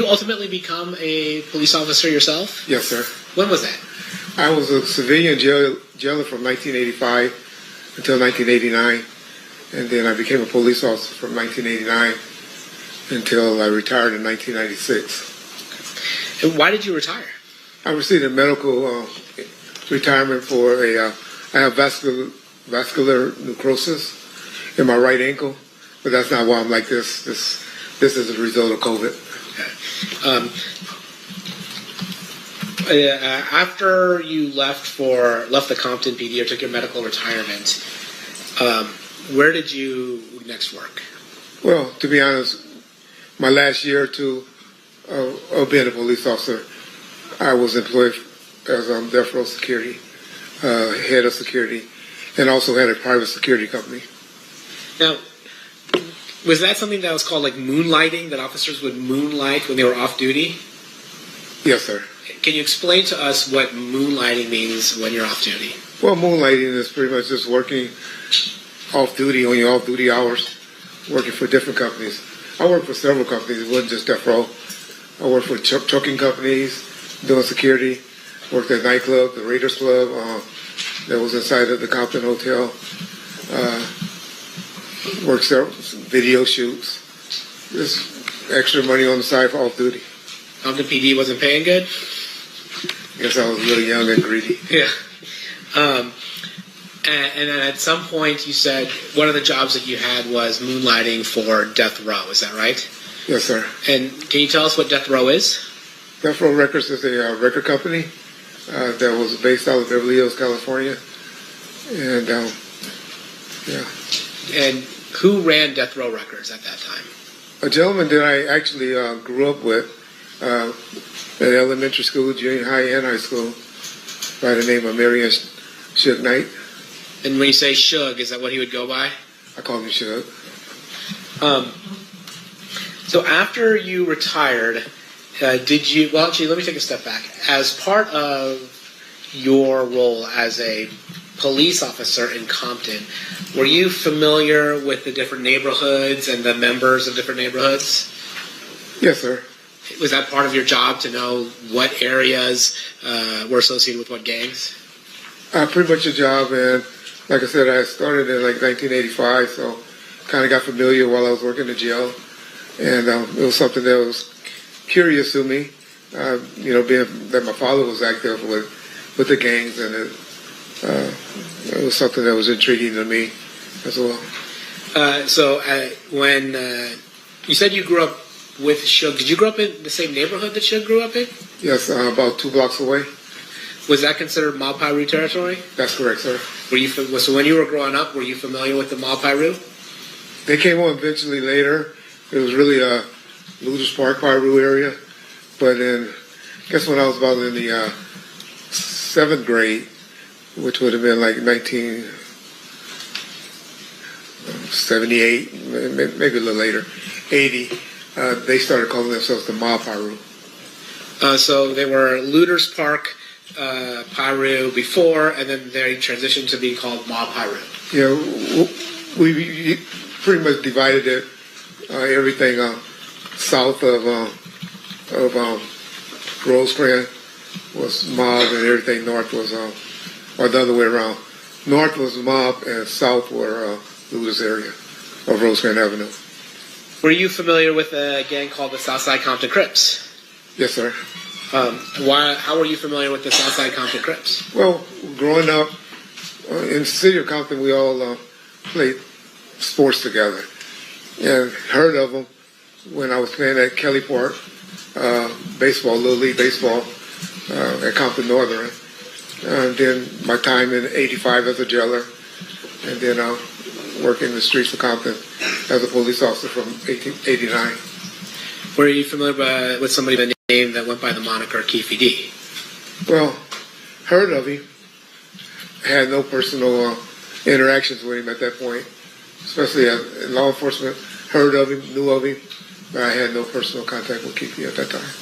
ultimately become a police officer yourself? Yes, sir. When was that? I was a civilian jailer from 1985 until 1989, and then I became a police officer from 1989 until I retired in 1996. And why did you retire? I received a medical retirement for I have vascular necrosis in my right ankle, but that's not why I'm like this. This is a result of COVID. After you left the Compton PD or took your medical retirement, where did you next work? Well, to be honest, my last year or two of being a police officer, I was employed as death row security, head of security, and also had a private security company. Now, was that something that was called like moonlighting, that officers would moonlight when they were off duty? Yes, sir. Can you explain to us what moonlighting means when you're off duty? Well, moonlighting is pretty much just working off duty on your off duty hours, working for different companies. I worked for several companies. It wasn't just death row. I worked for trucking companies, doing security. Worked at a nightclub, the Raiders Club, that was inside of the Compton Hotel. Worked several video shoots. Just extra money on the side for off duty. Compton PD wasn't paying good? Guess I was really young and greedy. Yeah. And then at some point you said one of the jobs that you had was moonlighting for death row. Is that right? Yes, sir. And can you tell us what death row is? Death Row Records is a record company that was based out of Beverly Hills, California. And, yeah. And who ran Death Row Records at that time? A gentleman that I actually grew up with at elementary school, junior high, and high school by the name of Marion Suge Knight. And when you say Suge, is that what he would go by? I call him Suge. So after you retired, did you, well, actually, let me take a step back. As part of your role as a police officer in Compton, were you familiar with the different neighborhoods and the members of different neighborhoods? Yes, sir. Was that part of your job to know what areas were associated with what gangs? Pretty much a job, and like I said, I started in like 1985, so kind of got familiar while I was working in jail, and it was something that was curious to me, being that my father was active with the gangs, and it was something that was intriguing to me as well. So when you said you grew up with Suge, did you grow up in the same neighborhood that Suge grew up in? Yes, about 2 blocks away. Was that considered Mob Piru territory? That's correct, sir. So when you were growing up, were you familiar with the Mob Piru? They came on eventually later. It was really a Looters Park, Piru area. But then, I guess when I was about in the 7th grade, which would have been like 1978, maybe a little later, 80, they started calling themselves the Mob Piru. So they were Looters Park, Piru before, and then they transitioned to being called Mob Piru. Yeah, we pretty much divided it, everything south of Rosecrans was mob, and everything north was, or the other way around. North was mob, and south were Looters area of Rosecrans Avenue. Were you familiar with a gang called the Southside Compton Crips? Yes, sir. How were you familiar with the Southside Compton Crips? Well, growing up in the city of Compton, we all played sports together, and heard of them when I was playing at Kelly Park, baseball, Little League baseball, at Compton Northern. Then my time in '85 as a jailer, and then working in the streets of Compton as a police officer from 1989. Were you familiar with somebody by name that went by the moniker Keefy D? Well, heard of him. Had no personal interactions with him at that point, especially in law enforcement. Heard of him, knew of him, but I had no personal contact with Keefy at that time.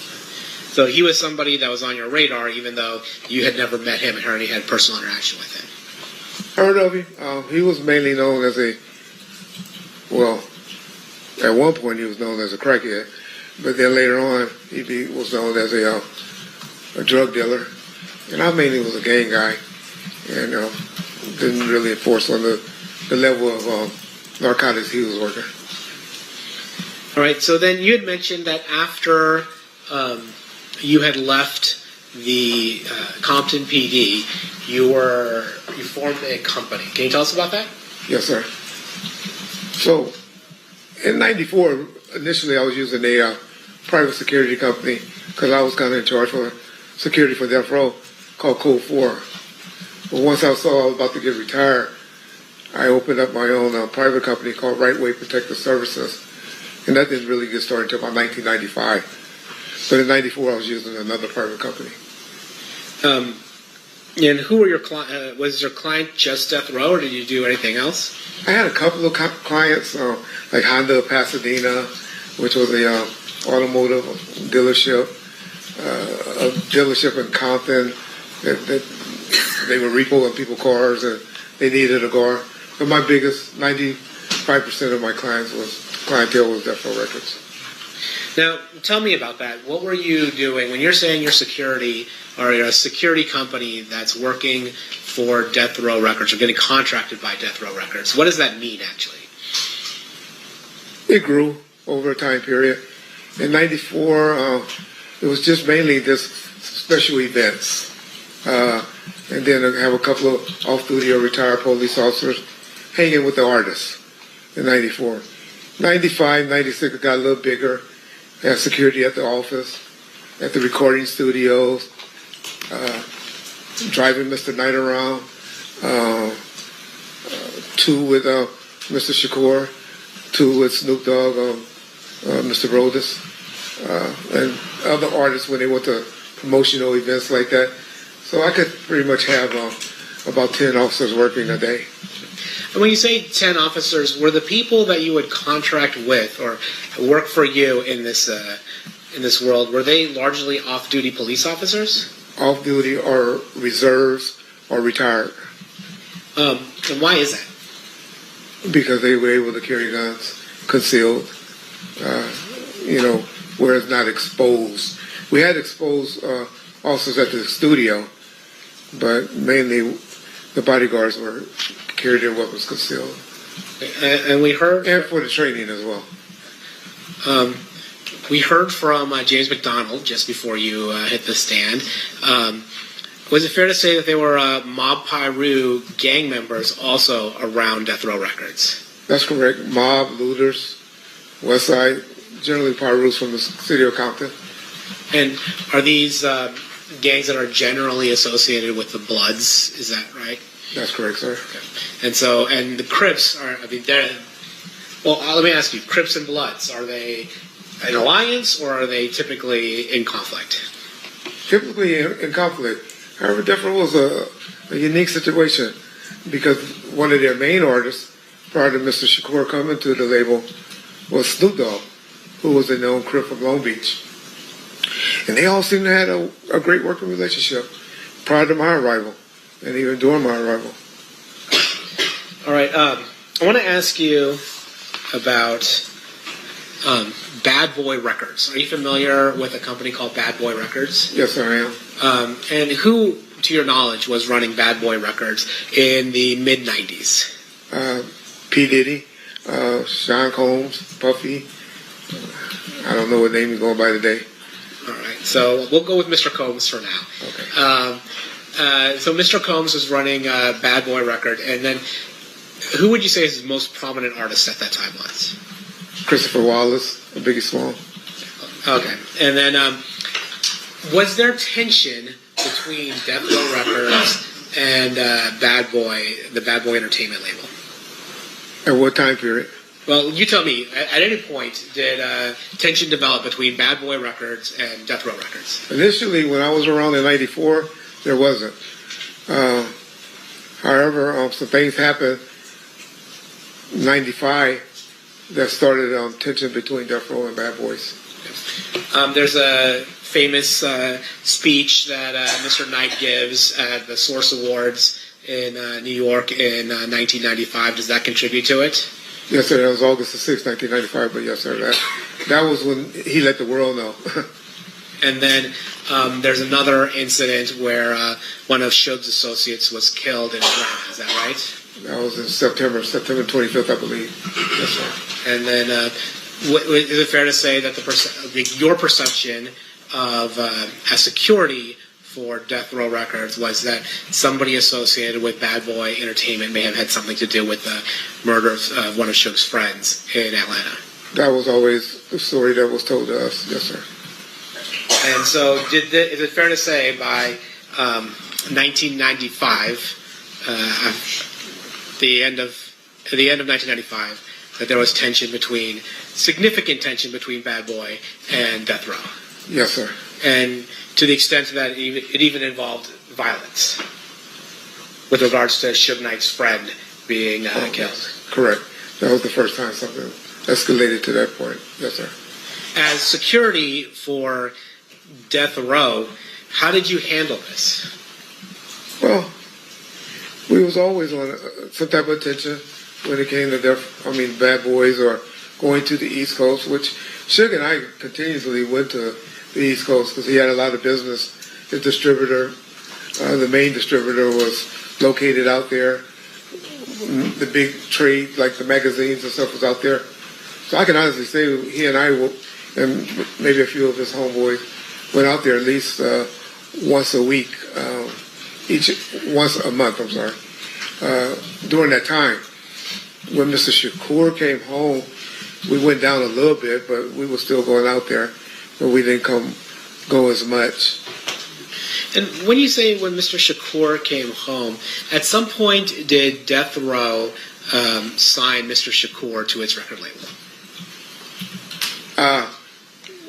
So he was somebody that was on your radar, even though you had never met him and already had personal interaction with him. Heard of him. He was mainly known as at one point he was known as a crackhead, but then later on he was known as a drug dealer. And I mainly was a gang guy, and didn't really enforce on the level of narcotics he was working. All right, so then you had mentioned that after you had left the Compton PD, you formed a company. Can you tell us about that? Yes, sir. So, in '94, initially I was using a private security company because I was kind of in charge for security for death row called Code 4. But once I saw I was about to get retired, I opened up my own private company called Right Way Protective Services. And that didn't really get started until about 1995. But in '94, I was using another private company. And who were your clients? Was your client just death row, or did you do anything else? I had a couple of clients, like Honda of Pasadena, which was a automotive dealership, a dealership in Compton that they were repoing people's cars and they needed a car. But my biggest, 95% of my clientele was Death Row Records. Now, tell me about that. What were you doing when you're saying you're security, or you're a security company that's working for Death Row Records or getting contracted by Death Row Records? What does that mean, actually? It grew over a time period. In '94, it was just mainly just special events. And then I have a couple of off-duty or retired police officers hanging with the artists in '94. '95, '96, it got a little bigger. I had security at the office, at the recording studios, driving Mr. Knight around, two with Mr. Shakur, two with Snoop Dogg, Mr. Brodus, and other artists when they went to promotional events like that. So I could pretty much have about 10 officers working a day. And when you say 10 officers, were the people that you would contract with or work for you in this world, were they largely off-duty police officers? Off-duty or reserves or retired. And why is that? Because they were able to carry guns concealed, where it's not exposed. We had exposed officers at the studio, but mainly the bodyguards were carried their weapons concealed. And we heard... And for the training as well. We heard from James McDonald just before you hit the stand. Was it fair to say that there were Mob Piru gang members also around Death Row Records? That's correct. Mob, looters, West Side, generally Pirus from the city of Compton. And are these gangs that are generally associated with the Bloods? Is that right? That's correct, sir. Okay. And the Crips are, let me ask you, Crips and Bloods, are they an alliance or are they typically in conflict? Typically in conflict. However, Death Row was a unique situation because one of their main artists, prior to Mr. Shakur coming to the label, was Snoop Dogg, who was a known Crip from Long Beach. And they all seemed to have a great working relationship prior to my arrival and even during my arrival. All right. I want to ask you about Bad Boy Records. Are you familiar with a company called Bad Boy Records? Yes, I am. And who, to your knowledge, was running Bad Boy Records in the mid-'90s? P. Diddy, Sean Combs, Puffy. I don't know what name he's going by today. All right. So we'll go with Mr. Combs for now. Okay. So Mr. Combs was running Bad Boy Record, and then who would you say is his most prominent artist at that time was? Christopher Wallace, Biggie Small. Okay. And then was there tension between Death Row Records and Bad Boy, the Bad Boy Entertainment label? At what time period? Well, you tell me. At any point, did tension develop between Bad Boy Records and Death Row Records? Initially, when I was around in '94, there wasn't. However, some things happened in '95 that started tension between Death Row and Bad Boys. There's a famous speech that Mr. Knight gives at the Source Awards in New York in 1995. Does that contribute to it? Yes, sir. That was August the 6th, 1995. But yes, sir. That was when he let the world know. And then there's another incident where one of Suge's associates was killed in Atlanta. Is that right? That was in September 25th, I believe. Yes, sir. And then is it fair to say that your perception of as security for Death Row Records was that somebody associated with Bad Boy Entertainment may have had something to do with the murder of one of Suge's friends in Atlanta? That was always the story that was told to us. Yes, sir. And so, is it fair to say by 1995, the end of 1995, that there was significant tension between Bad Boy and Death Row? Yes, sir. And to the extent that it even involved violence with regards to Suge Knight's friend being killed. Yes, correct. That was the first time something escalated to that point. Yes, sir. As security for Death Row, how did you handle this? Well, we was always on some type of attention when it came to Bad Boys or going to the East Coast, which Suge and I continuously went to the East Coast because he had a lot of business. His distributor, the main distributor, was located out there. The big trade, like the magazines and stuff, was out there. So I can honestly say he and I, and maybe a few of his homeboys, went out there at least once a week, once a month, I'm sorry, during that time. When Mr. Shakur came home, we went down a little bit, but we were still going out there, but we didn't go as much. And when you say when Mr. Shakur came home, at some point did Death Row sign Mr. Shakur to its record label?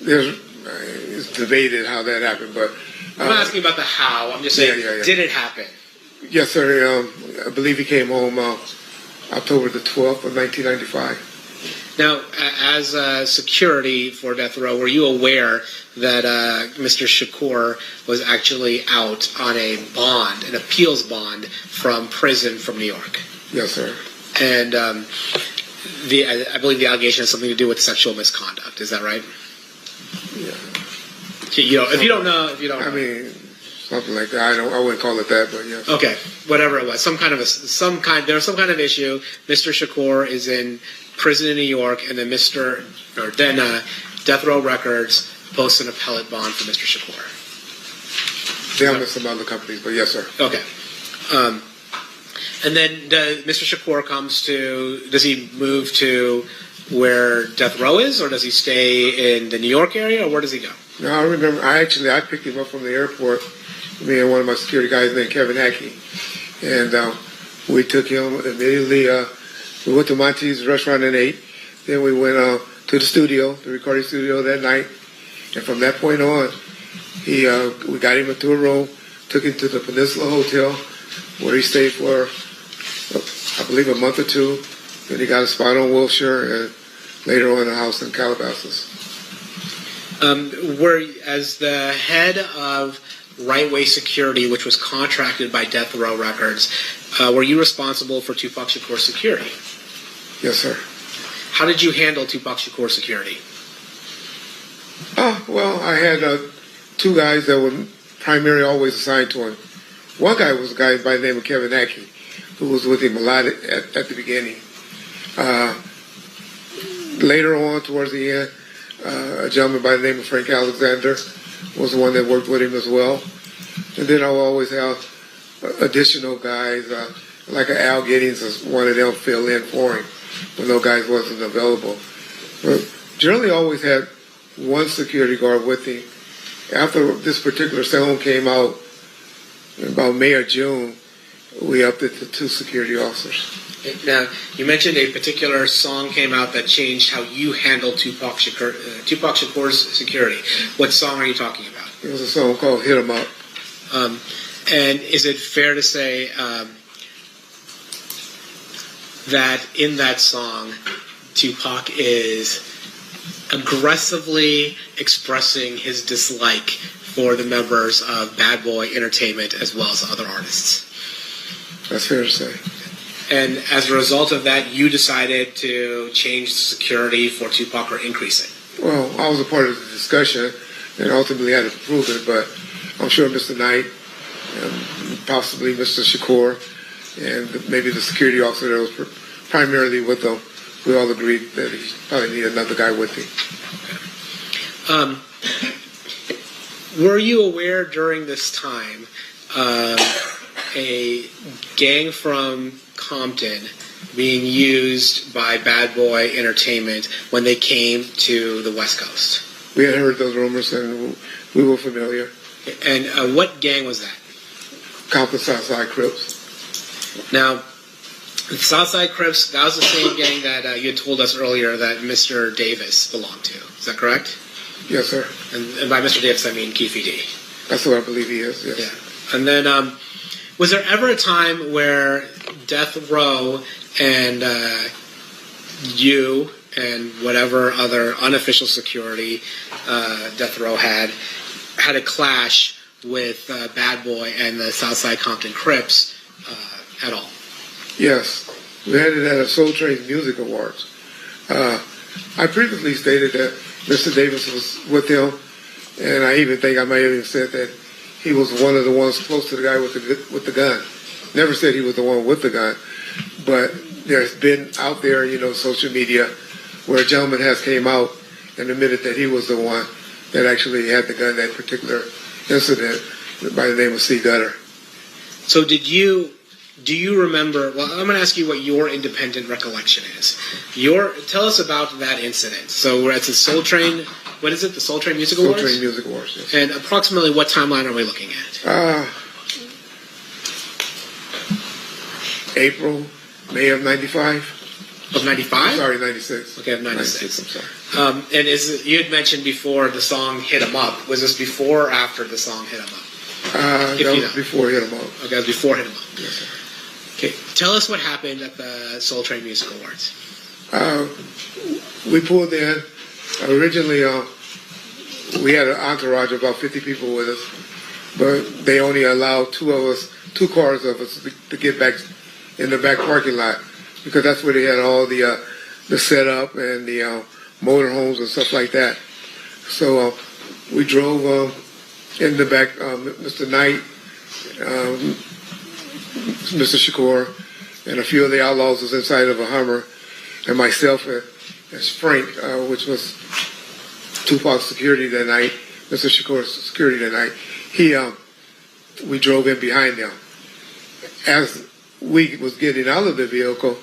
It's debated how that happened, but I'm not asking about the how. I'm just saying, did it happen? Yes, sir. I believe he came home October the 12th of 1995. Now, as security for Death Row, were you aware that Mr. Shakur was actually out on a bond, an appeals bond from prison from New York? Yes, sir. And I believe the allegation has something to do with sexual misconduct. Is that right? Yeah. If you don't know. I mean, something like that. I wouldn't call it that, but yes. Okay, whatever it was, there was some kind of issue. Mr. Shakur is in prison in New York, and then Death Row Records posts an appellate bond for Mr. Shakur. They have some other companies, but yes, sir. Okay. And then Mr. Shakur does he move to where Death Row is, or does he stay in the New York area, or where does he go? No, I remember, I picked him up from the airport, me and one of my security guys named Kevin Hackey, and we took him immediately, we went to Monty's restaurant and ate, then we went to the studio, the recording studio that night, and from that point on, we got him into a room, took him to the Peninsula Hotel, where he stayed for, I believe, a month or two. Then he got a spot on Wilshire, and later on a house in Calabasas. As the head of Right Way Security, which was contracted by Death Row Records, were you responsible for Tupac Shakur's security? Yes, sir. How did you handle Tupac Shakur's security? Well, I had two guys that were primarily always assigned to him. One guy was a guy by the name of Kevin Hackey, who was with him a lot at the beginning. Later on, towards the end, a gentleman by the name of Frank Alexander was the one that worked with him as well. And then I will always have additional guys, like Al Giddings, as one of them fill in for him when those guys wasn't available. But generally always had one security guard with him. After this particular song came out, in about May or June, we upped it to 2 security officers. Now, you mentioned a particular song came out that changed how you handled Tupac Shakur's security. What song are you talking about? It was a song called Hit 'Em Up. And is it fair to say that in that song, Tupac is aggressively expressing his dislike for the members of Bad Boy Entertainment as well as other artists? That's fair to say. And as a result of that, you decided to change the security for Tupac or increase it? Well, I was a part of the discussion, and ultimately had to prove it. But I'm sure Mr. Knight, possibly Mr. Shakur, and maybe the security officer that was primarily with them, we all agreed that he probably needed another guy with him. Were you aware during this time a gang from Compton being used by Bad Boy Entertainment when they came to the West Coast? We had heard those rumors, and we were familiar. And what gang was that? Compton Southside Crips. Now, the Southside Crips, that was the same gang that you had told us earlier that Mr. Davis belonged to. Is that correct? Yes, sir. And by Mr. Davis, I mean Keefe D. That's what I believe he is, yes. Yeah. And then, was there ever a time where Death Row and you and whatever other unofficial security Death Row had a clash with Bad Boy and the Southside Compton Crips at all? Yes. We had it at a Soul Train Music Awards. I previously stated that Mr. Davis was with him, and I even think I might have even said that he was one of the ones close to the guy with the gun. Never said he was the one with the gun, but there's been out there, social media, where a gentleman has came out and admitted that he was the one that actually had the gun that particular incident by the name of C. Gutter. So do you remember, well, I'm going to ask you what your independent recollection is. Tell us about that incident. So we're at the Soul Train, what is it, the Soul Train Music Awards? Soul Train Music Awards, yes. And approximately what timeline are we looking at? April, May of 95. Of 95? Sorry, 96. Okay, of 96. I'm sorry. And you had mentioned before the song Hit 'Em Up. Was this before or after the song Hit 'Em Up? That was before Hit 'Em Up. Okay, that was before Hit 'Em Up. Yes, sir. Okay, tell us what happened at the Soul Train Music Awards. We pulled in. Originally, we had an entourage of about 50 people with us, but they only allowed two cars of us to get back in the back parking lot, because that's where they had all the setup and the motorhomes and stuff like that. So we drove in the back. Mr. Knight, Mr. Shakur, and a few of the outlaws was inside of a Hummer, and myself as Frank, which was Tupac's security that night, Mr. Shakur's security that night. We drove in behind them. As we was getting out of the vehicle,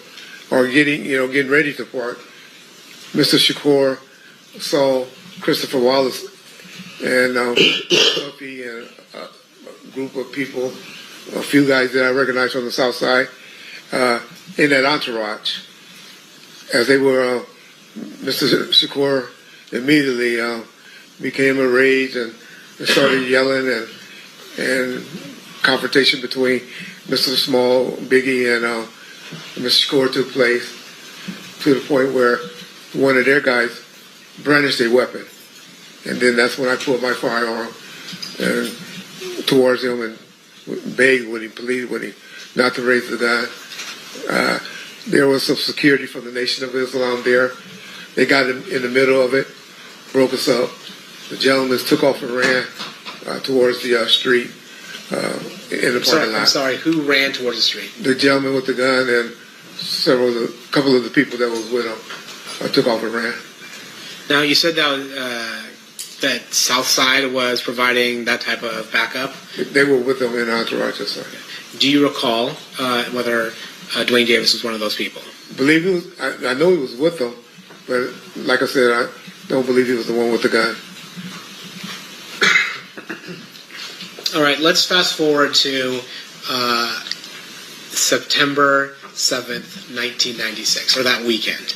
or getting ready to park, Mr. Shakur saw Christopher Wallace and Puffy and a group of people, a few guys that I recognized from the South Side, in that entourage. As they were, Mr. Shakur immediately became enraged and started yelling, and confrontation between Mr. Small, Biggie, and Mr. Shakur took place, to the point where one of their guys brandished a weapon. And then that's when I pulled my firearm towards him and begged with him, pleaded with him not to raise the gun. There was some security from the Nation of Islam there. They got in the middle of it, broke us up. The gentlemen took off and ran towards the street in the parking lot. I'm sorry, who ran towards the street? The gentleman with the gun and a couple of the people that was with him took off and ran. Now, you said that Southside was providing that type of backup? They were with them in entourage, yes, sir. Do you recall whether Dwayne Davis was one of those people? Believe he was. I know he was with them, but like I said, I don't believe he was the one with the gun. All right, let's fast forward to September 7th, 1996, or that weekend.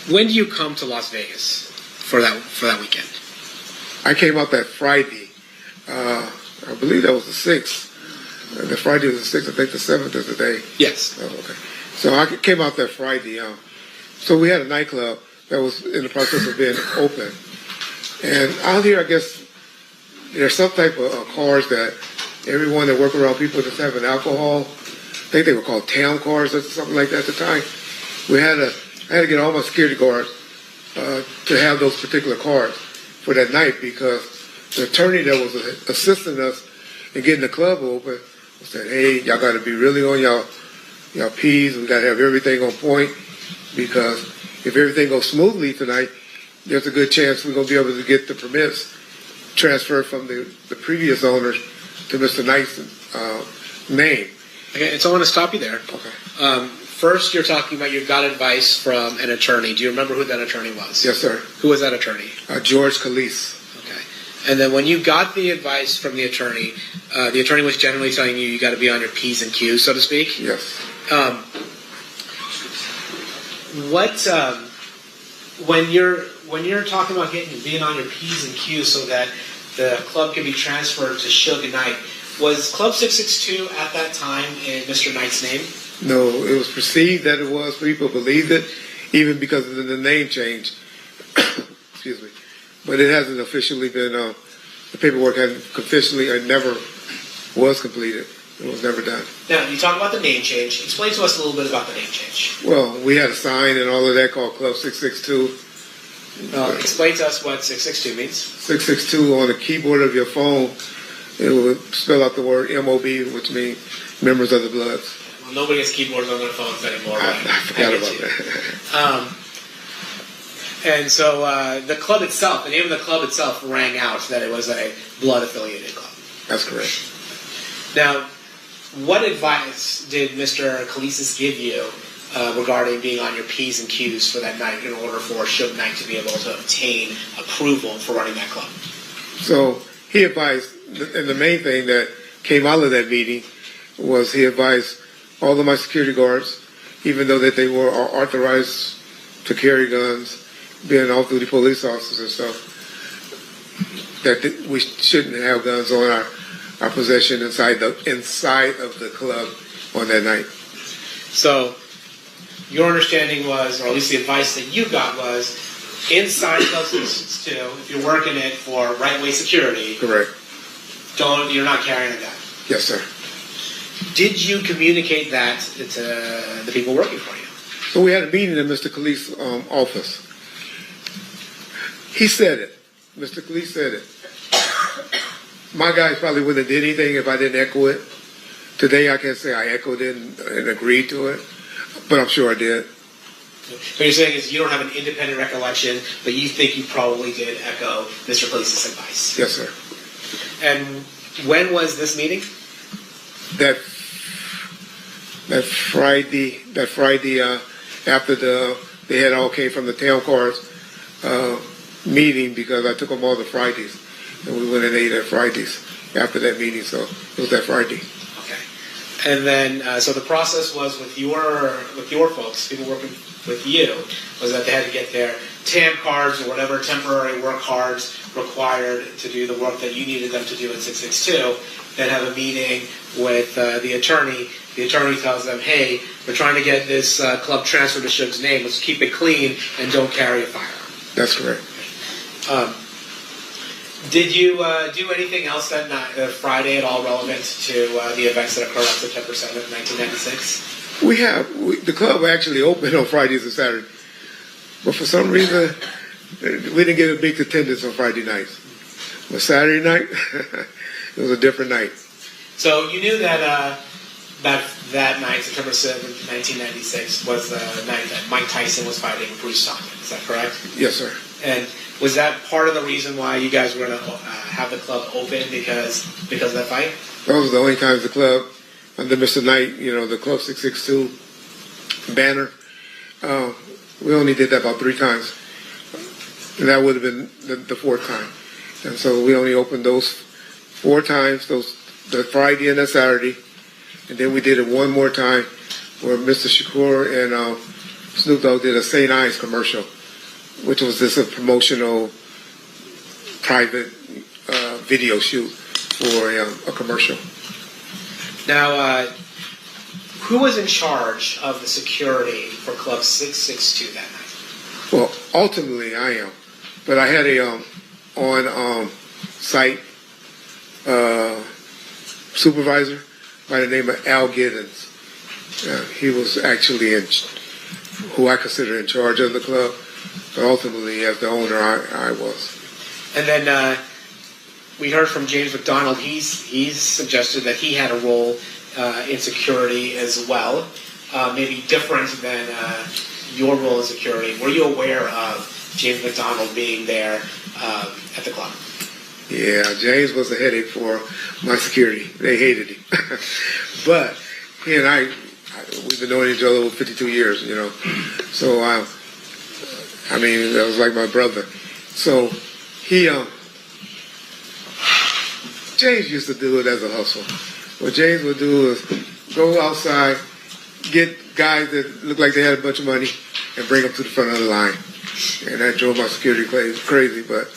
When do you come to Las Vegas for that weekend? I came out that Friday. I believe that was the 6th. The Friday was the 6th. I think the 7th is the day. Yes. Oh, okay. So I came out that Friday. So we had a nightclub that was in the process of being open. And out here, I guess, there's some type of cars that everyone that work around people that's having alcohol, I think they were called town cars or something like that at the time. I had to get all my security guards to have those particular cards for that night, because the attorney that was assisting us in getting the club open said, hey, y'all got to be really on y'all P's. We got to have everything on point, because if everything goes smoothly tonight, there's a good chance we're going to be able to get the permits transferred from the previous owners to Mr. Knight's name. Okay, and so I want to stop you there. Okay. First, you're talking about you got advice from an attorney. Do you remember who that attorney was? Yes, sir. Who was that attorney? George Calise. Okay. And then when you got the advice from the attorney was generally telling you got to be on your P's and Q's, so to speak? Yes. When you're talking about being on your P's and Q's so that the club can be transferred to Suge Knight, was Club 662 at that time in Mr. Knight's name? No, it was perceived that it was. People believed it, even because of the name change. Excuse me. But it hasn't officially been, the paperwork hasn't officially, it never was completed. It was never done. Now, you talk about the name change. Explain to us a little bit about the name change. Well, we had a sign and all of that called Club 662. Explain to us what 662 means. 662 on the keyboard of your phone, it would spell out the word MOB, which means members of the Bloods. Well, nobody has keyboards on their phones anymore. I forgot about that. And so the club itself, the name of the club itself rang out that it was a blood-affiliated club. That's correct. Now, what advice did Mr. Kalisis give you regarding being on your P's and Q's for that night in order for Suge Knight to be able to obtain approval for running that club? So he advised, and the main thing that came out of that meeting was he advised all of my security guards, even though that they were authorized to carry guns, being off-duty police officers and stuff, that we shouldn't have guns on our possession inside of the club on that night. So your understanding was, or at least the advice that you got was, inside Club 662, if you're working it for right-way security, correct, you're not carrying a gun. Yes, sir. Did you communicate that to the people working for you? So we had a meeting in Mr. Kali's office. He said it. Mr. Kali said it. My guys probably wouldn't have did anything if I didn't echo it. Today I can't say I echoed it and agreed to it, but I'm sure I did. What you're saying is you don't have an independent recollection, but you think you probably did echo Mr. Kali's advice. Yes, sir. And when was this meeting? That Friday after they had all came from the town cars meeting, because I took them all to Fridays, and we went and ate at Fridays after that meeting. So it was that Friday. Okay. And then so the process was with your folks, people working with you, was that they had to get their TAM cards or whatever temporary work cards required to do the work that you needed them to do in 662. Then have a meeting with the attorney. The attorney tells them, hey, we're trying to get this club transferred to Suge's name. Let's keep it clean and don't carry a firearm. That's correct. Did you do anything else that night, Friday at all relevant to the events that occurred on September 7th, 1996? The club actually opened on Fridays and Saturdays. But for some reason, we didn't get a big attendance on Friday nights. But Saturday night, it was a different night. So you knew that that night, September 7th, 1996, was the night that Mike Tyson was fighting Bruce Stockton. Is that correct? Yes, sir. And was that part of the reason why you guys were going to have the club open because of that fight? Those were the only times the club, under Mr. Knight, the Club 662 banner, we only did that about 3 times. And that would have been the 4th time. And so we only opened those 4 times, the Friday and the Saturday. And then we did it one more time where Mr. Shakur and Snoop Dogg did a St. Ives commercial, which was just a promotional private video shoot for a commercial. Now, who was in charge of the security for Club 662 that night? Well, ultimately I am. But I had a on-site supervisor by the name of Al Giddens. He was actually who I consider in charge of the club. but ultimately, as the owner, I was. And then we heard from James McDonald. He's suggested that he had a role in security as well, maybe different than your role in security. Were you aware of James McDonald being there at the club? Yeah, James was a headache for my security. They hated him. But he and I, we've been knowing each other over 52 years, you know. So, I mean, that was like my brother. So, he, James used to do it as a hustle. What James would do is go outside, get guys that looked like they had a bunch of money, and bring them to the front of the line. And that drove my security crazy, but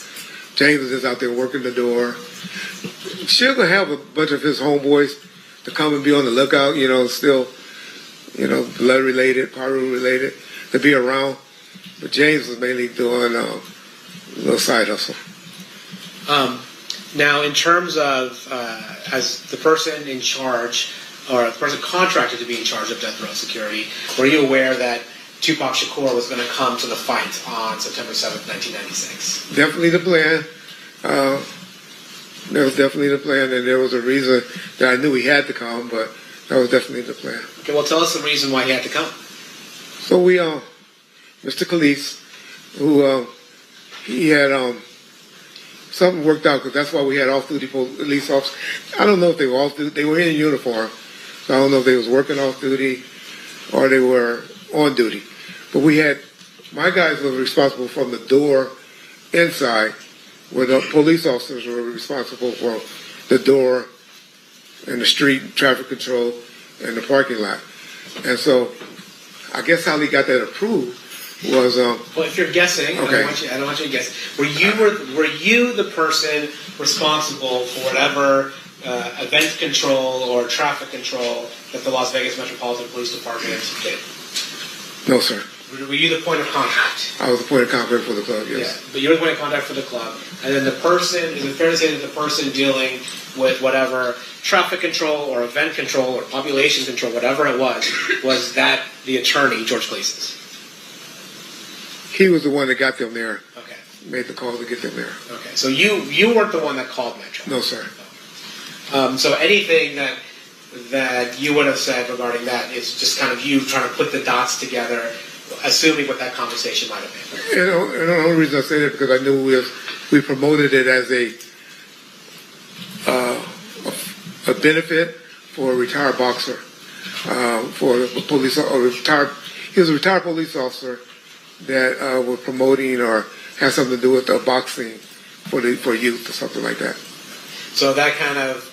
James was just out there working the door. Sugar have a bunch of his homeboys to come and be on the lookout, you know, still, you know, blood related, Paru related, to be around. But James was mainly doing a little side hustle. Now, in terms of as the person in charge, or the person contracted to be in charge of death row security, were you aware that Tupac Shakur was going to come to the fight on September 7th, 1996? Definitely the plan. That was definitely the plan, and there was a reason that I knew he had to come, but that was definitely the plan. Okay, well, tell us the reason why he had to come. So we, Mr. Khalees, who he had something worked out, because that's why we had off-duty police officers. I don't know if they were off-duty. They were in uniform, so I don't know if they was working off-duty or they were on duty. But we had, my guys were responsible from the door inside, where the police officers were responsible for the door and the street, traffic control, and the parking lot. And so I guess how he got that approved was... well, if you're guessing, okay. I don't want you to guess. Were you the person responsible for whatever event control or traffic control that the Las Vegas Metropolitan Police Department did? No, sir. Were you the point of contact? I was the point of contact for the club, yes. Yeah, but you were the point of contact for the club. And then the person, is it fair to say that the person dealing with whatever traffic control or event control or population control, whatever it was that the attorney, George Cleeses? He was the one that got them there. Okay. Made the call to get them there. Okay, so you weren't the one that called Metro? No, sir. So anything that you would have said regarding that is just kind of you trying to put the dots together, assuming what that conversation might have been. And the only reason I say that because I knew we promoted it as a benefit for a retired boxer, for a police or he was a retired police officer that were promoting or had something to do with boxing for youth or something like that. So that kind of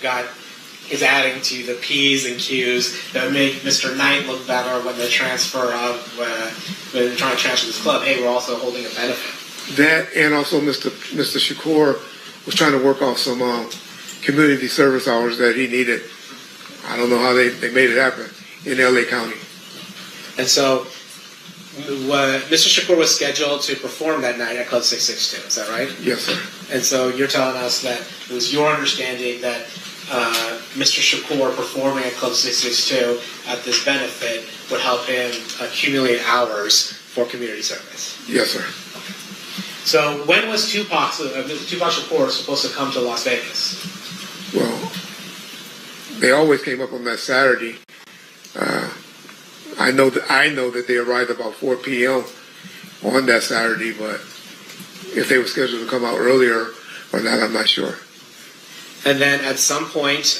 is adding to the P's and Q's that make Mr. Knight look better when they transfer when they're trying to transfer this club. Hey, we're also holding a benefit. That and also Mr. Shakur was trying to work off some community service hours that he needed. I don't know how they made it happen in L.A. County. And so Mr. Shakur was scheduled to perform that night at Club 662. Is that right? Yes, sir. And so you're telling us that it was your understanding that Mr. Shakur performing at Club 662 at this benefit would help him accumulate hours for community service. Yes, sir. Okay. So when was Tupac Shakur supposed to come to Las Vegas? Well, they always came up on that Saturday. I know that they arrived about 4 p.m. on that Saturday, but if they were scheduled to come out earlier or not, I'm not sure. And then at some point,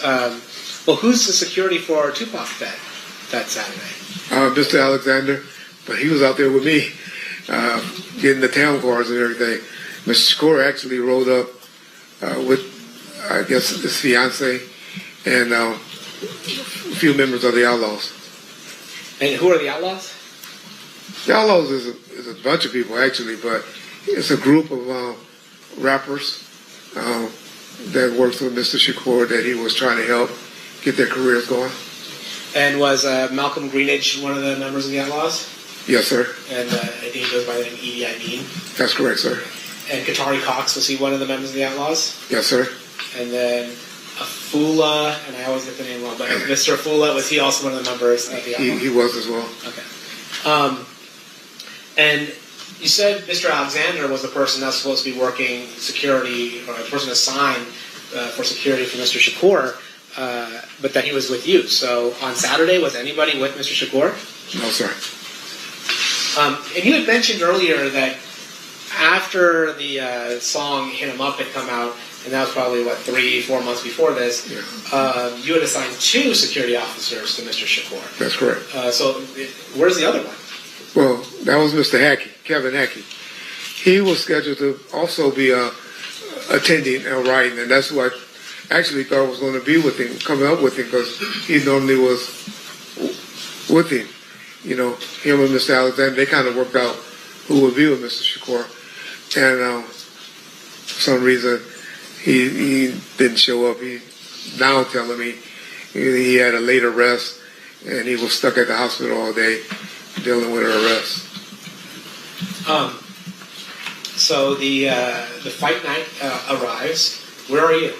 who's the security for Tupac that Saturday? Mr. Alexander, but he was out there with me, getting the town cars and everything. Mr. Shakur actually rode up with, I guess, his fiance and a few members of the Outlaws. And who are the Outlaws? The Outlaws is a bunch of people, actually, but it's a group of rappers that works with Mr. Shakur that he was trying to help get their careers going. And was Malcolm Greenidge one of the members of the Outlaws? Yes, sir. And I think he goes by the name Edie Amin. That's correct, sir. And Qatari Cox, was he one of the members of the Outlaws? Yes, sir. And then Afula, and I always get the name wrong, but Mr. Afula, was he also one of the members of the Outlaws? He was as well. Okay. And you said Mr. Alexander was the person that's supposed to be working security, or the person assigned for security for Mr. Shakur, but that he was with you. So on Saturday, was anybody with Mr. Shakur? No, sir. And you had mentioned earlier that after the song "Hit 'Em Up" had come out, and that was probably, 3-4 months before this, you had assigned 2 security officers to Mr. Shakur. That's correct. So where's the other one? Well, that was Mr. Hackey, Kevin Hackey. He was scheduled to also be attending and writing, and that's who I actually thought was going to be with him, coming up with him, because he normally was with him. You know, him and Mr. Alexander, they kind of worked out who would be with Mr. Shakur. And for some reason, he didn't show up. He now telling me he had a late arrest, and he was stuck at the hospital all day dealing with her arrest. So the fight night arrives. Where are you?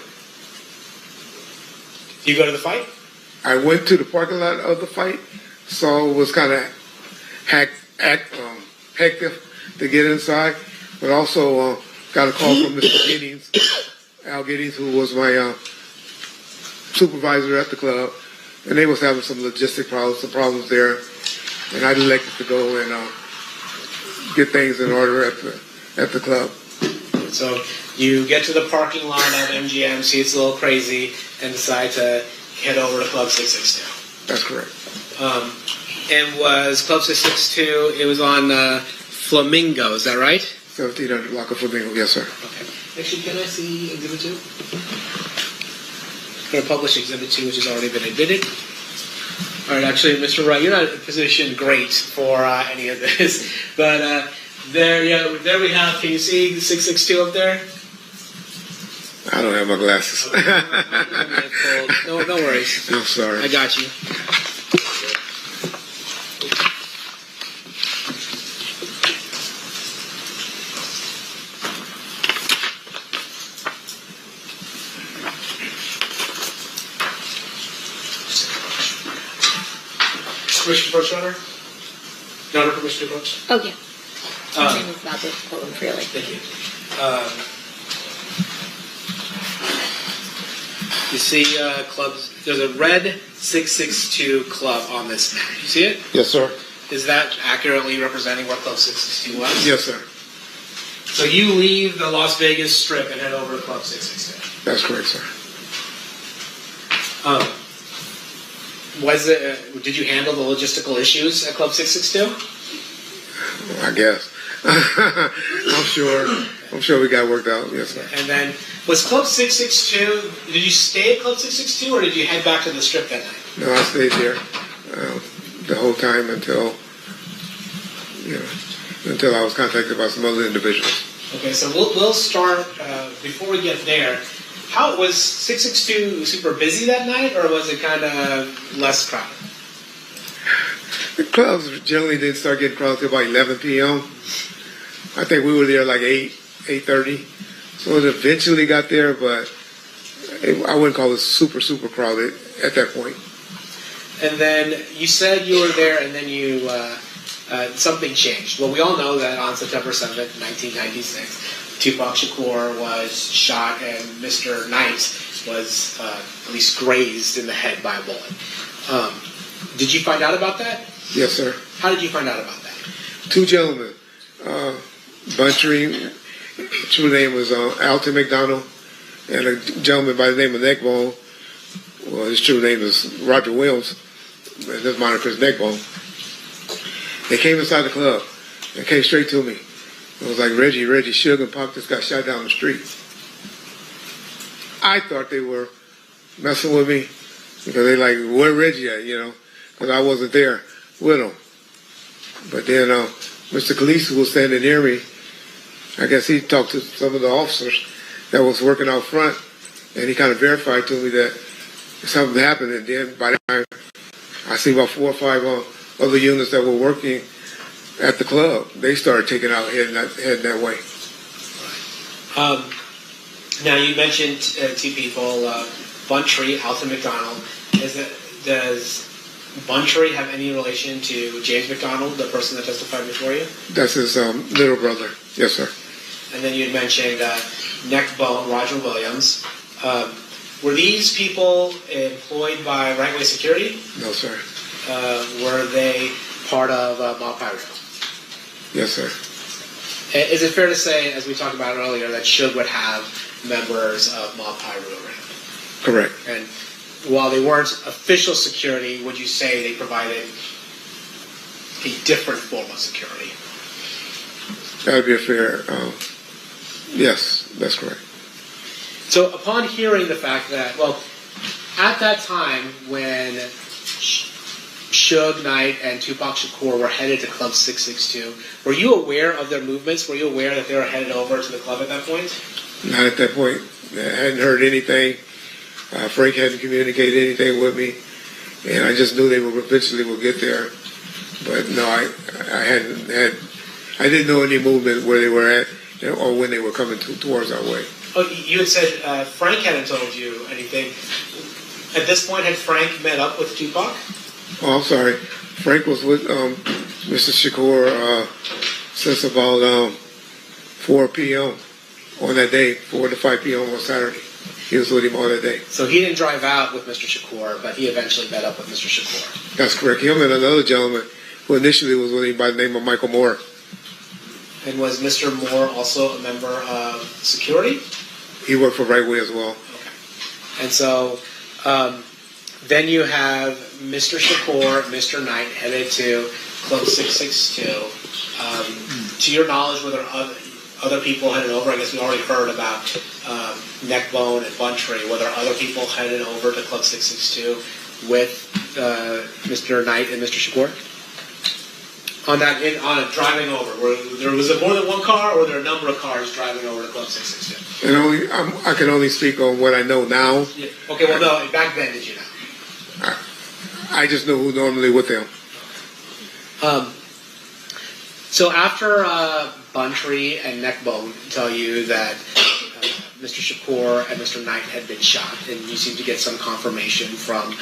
You go to the fight? I went to the parking lot of the fight, so it was kind of hectic to get inside, but also got a call from Mr. Giddings, Al Giddings, who was my supervisor at the club, and they was having some logistic problems there, and I elected to go and get things in order at the club. So you get to the parking lot at MGM, see it's a little crazy, and decide to head over to Club 662. That's correct. And was Club 662, it was on Flamingo, is that right? 1700 block of Flamingo, yes, sir. Okay. Actually, can I see Exhibit 2? I'm going to publish Exhibit 2, which has already been admitted. All right, actually, Mr. Wright, you're not positioned great for any of this, but there we have. Can you see 662 up there? I don't have my glasses. No worries. I'm sorry. I got you. Permission to approach, Your Honor? Your Honor, permission to approach? Oh, yeah. My name is about to pull him freely. Thank you. You see clubs, there's a red 662 club on this map. You see it? Yes, sir. Is that accurately representing what Club 662 was? Yes, sir. So you leave the Las Vegas Strip and head over to Club 662? That's correct, sir. Did you handle the logistical issues at Club 662? I guess. I'm sure we got worked out. Yes, sir. And then, was Club 662, did you stay at Club 662 or did you head back to the Strip that night? No, I stayed there the whole time until I was contacted by some other individuals. Okay, so we'll start, before we get there, how was 662 super busy that night, or was it kind of less crowded? The clubs generally didn't start getting crowded until about 11 p.m. I think we were there like 8:30. So it eventually got there, but I wouldn't call it super crowded at that point. And then you said you were there, and then you something changed. Well, we all know that on September 7th, 1996, Tupac Shakur was shot, and Mr. Knight was at least grazed in the head by a bullet. Did you find out about that? Yes, sir. How did you find out about that? 2 gentlemen, Buntry, true name was Alton McDonald, and a gentleman by the name of Neckbone. Well, his true name is Roger Williams, and his moniker is Neckbone. They came inside the club and came straight to me. It was like, Reggie, Sugar and Pop just got shot down the street. I thought they were messing with me because they like, where Reggie at, because I wasn't there with him. But then Mr. Khaleesi, who was standing near me, I guess he talked to some of the officers that was working out front, and he kind of verified to me that something happened. And then by the time I see about 4 or 5 other units that were working at the club, they started taking out heading that way. Now you mentioned 2 people, Buntry, Alton McDonald. Buntry have any relation to James McDonald, the person that testified before you? That's his little brother. Yes, sir. And then you had mentioned Neckbone, Roger Williams. Were these people employed by Right Way Security? No, sir. Were they part of Mob Pyro? Yes, sir. Is it fair to say, as we talked about earlier, that Suge would have members of Mob Pyro around? Correct. And while they weren't official security, would you say they provided a different form of security? That would be a fair. Yes, that's correct. So upon hearing the fact that, well, at that time when Suge Knight and Tupac Shakur were headed to Club 662, were you aware of their movements? Were you aware that they were headed over to the club at that point? Not at that point. I hadn't heard anything. Frank hadn't communicated anything with me, and I just knew they would eventually will get there. But no, I didn't know any movement where they were at or when they were coming towards our way. Oh, you had said Frank hadn't told you anything. At this point, had Frank met up with Tupac? Oh, I'm sorry. Frank was with Mr. Shakur since about 4 p.m. on that day, 4 to 5 p.m. on Saturday. He was with him all that day. So he didn't drive out with Mr. Shakur, but he eventually met up with Mr. Shakur. That's correct. Him and another gentleman who initially was with him by the name of Michael Moore. And was Mr. Moore also a member of security? He worked for Right Way as well. Okay. And so then you have Mr. Shakur, Mr. Knight headed to Club 662. To your knowledge, were there other people headed over? I guess we already heard about Neckbone and Buntry. Were there other people headed over to Club 662 with Mr. Knight and Mr. Shakur? On driving over, was it more than one car, or were there a number of cars driving over to Club 662? And I can only speak on what I know now. Yeah. Okay, well, no, back then, did you know? I just know who normally with them. So after Buntry and Neckbone tell you that Mr. Shakur and Mr. Knight had been shot, and you seem to get some confirmation from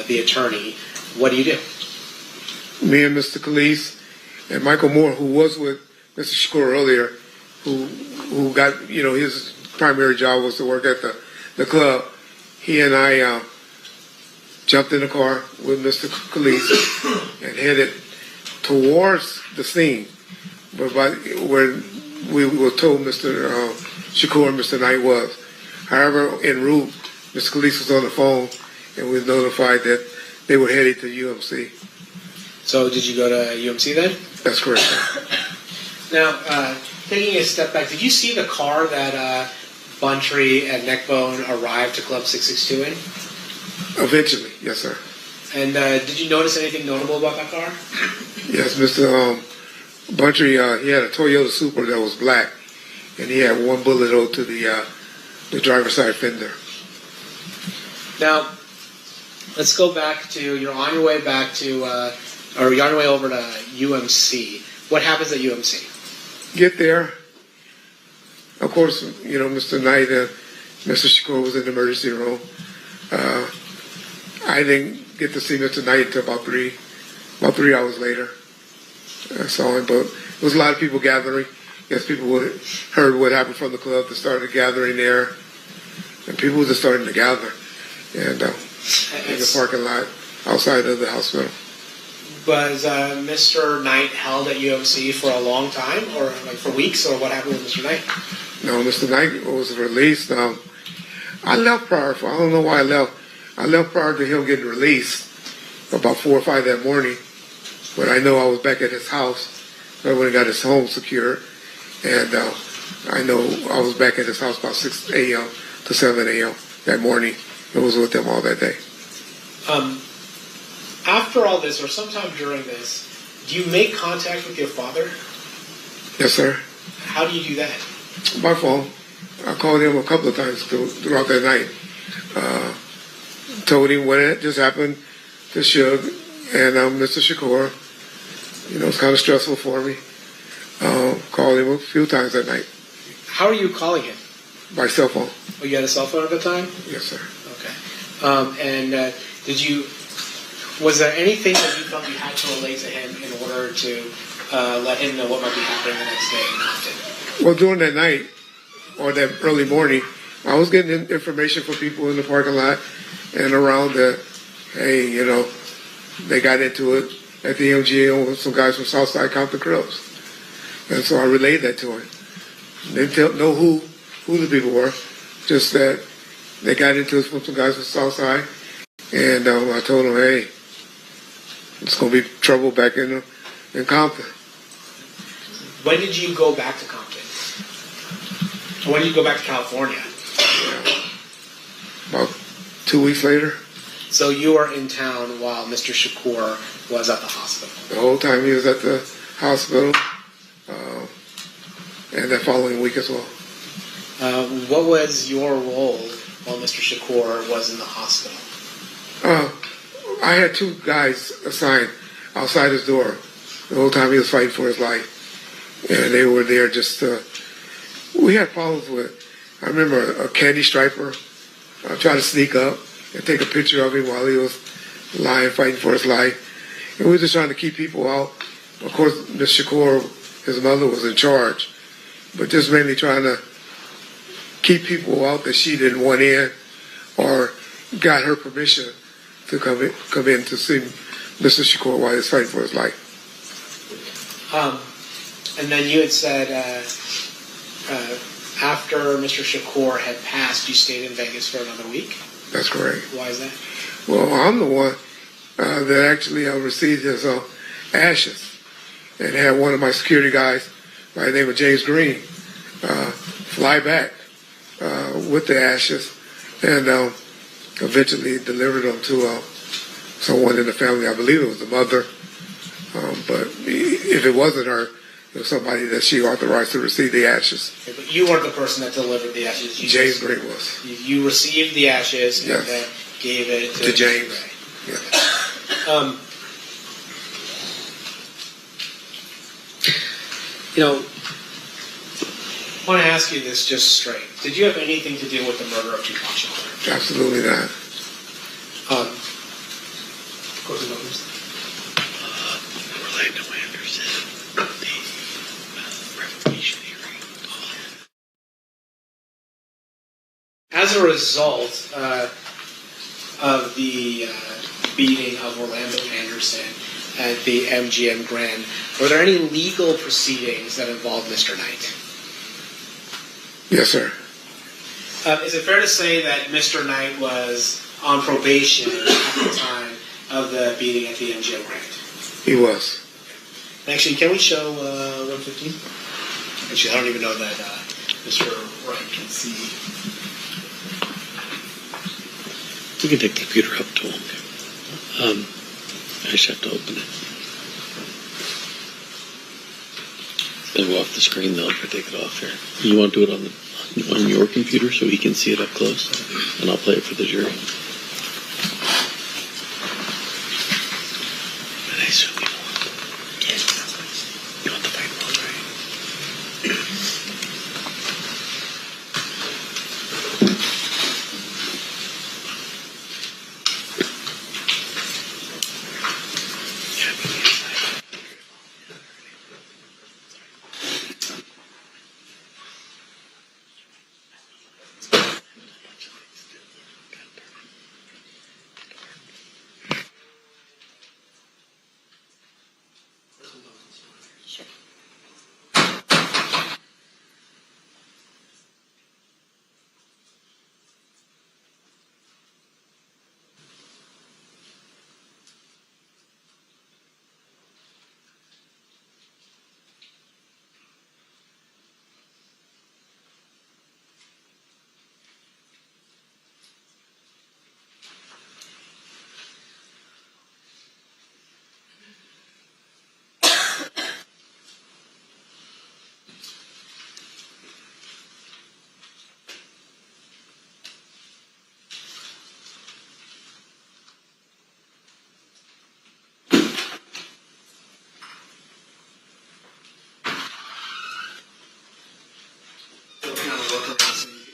the attorney, what do you do? Me and Mr. Khalees and Michael Moore, who was with Mr. Shakur earlier, who got, his primary job was to work at the club. He and I jumped in the car with Mr. Khalees and headed towards the scene, where we were told Mr. Shakur and Mr. Knight was. However, en route, Mr. Khalees was on the phone, and we were notified that they were headed to UMC. So did you go to UMC then? That's correct. Now, taking a step back, did you see the car that Buntry and Neckbone arrived to Club 662 in? Eventually, yes, sir. And did you notice anything notable about that car? Yes, Mr. Buntry, he had a Toyota Supra that was black, and he had one bullet hole to the driver's side fender. Now, let's go back to, you're on your way back to, or you're on your way over to UMC. What happens at UMC? Get there. Of course, Mr. Knight and Mr. Shakur was in the emergency room. I didn't get to see Mr. Knight until about 3 hours later. I saw him, but there was a lot of people gathering. Yes, people heard what happened from the club. They started gathering there, and people were just starting to gather, and in the parking lot outside of the hospital. Was Mr. Knight held at UMC for a long time, or like for weeks, or what happened with Mr. Knight? No, Mr. Knight was released. I left prior. I don't know why I left. I left prior to him getting released about 4 or 5 that morning. But I know I was back at his house. So I went and got his home secured. And I know I was back at his house about 6 a.m. to 7 a.m. that morning. I was with them all that day. After all this, or sometime during this, do you make contact with your father? Yes, sir. How do you do that? By phone. I called him a couple of times throughout that night. Told him what had just happened to Suge and Mr. Shakur. It's kind of stressful for me. Called him a few times that night. How are you calling him? By cell phone. Oh, you had a cell phone at the time? Yes, sir. Okay. And did you... Was there anything that you felt you had to relate to him in order to let him know what might be happening the next day in Compton? Well, during that night or that early morning, I was getting information from people in the parking lot and around that, hey, you know, they got into it at the MGM with some guys from Southside Compton Clubs. And so I relayed that to him. They didn't know who the people were, just that they got into it with some guys from Southside. And I told them, hey, it's going to be trouble back in Compton. When did you go back to Compton? When did you go back to California? About 2 weeks later. So you were in town while Mr. Shakur was at the hospital? The whole time he was at the hospital, and that following week as well. What was your role while Mr. Shakur was in the hospital? I had 2 guys assigned outside his door the whole time he was fighting for his life. And they were there just we had problems with, I remember a candy striper tried to sneak up and take a picture of him while he was lying, fighting for his life. And we were just trying to keep people out. Of course, Ms. Shakur, his mother, was in charge, but just mainly trying to keep people out that she didn't want in or got her permission to come in to see Mr. Shakur while he was fighting for his life. And then you had said after Mr. Shakur had passed, you stayed in Vegas for another week? That's correct. Why is that? Well, I'm the one that actually received his ashes and had one of my security guys by the name of James Green fly back with the ashes and eventually delivered them to someone in the family. I believe it was the mother, but if it wasn't her, it was somebody that she authorized to receive the ashes. Okay, but you weren't the person that delivered the ashes. James Green was. You received the ashes and Yes. then gave it To James. Yes. You know, I want to ask you this just straight. Did you have anything to do with the murder of Tupac Shakur? Absolutely not. Related to my understanding, the revocation hearing. As a result of the beating of Orlando Anderson at the MGM Grand, were there any legal proceedings that involved Mr. Knight? Yes, sir. Is it fair to say that Mr. Knight was on probation at the time of the beating at the MGM Grand? He was. Actually, can we show 115? Actually, I don't even know that Mr. Wright can see. We can take the computer up to him. I just have to open it. It's gonna go off the screen though if I take it off here. You want to do it on your computer so he can see it up close, and I'll play it for the jury. And I assume you want the fight one, right?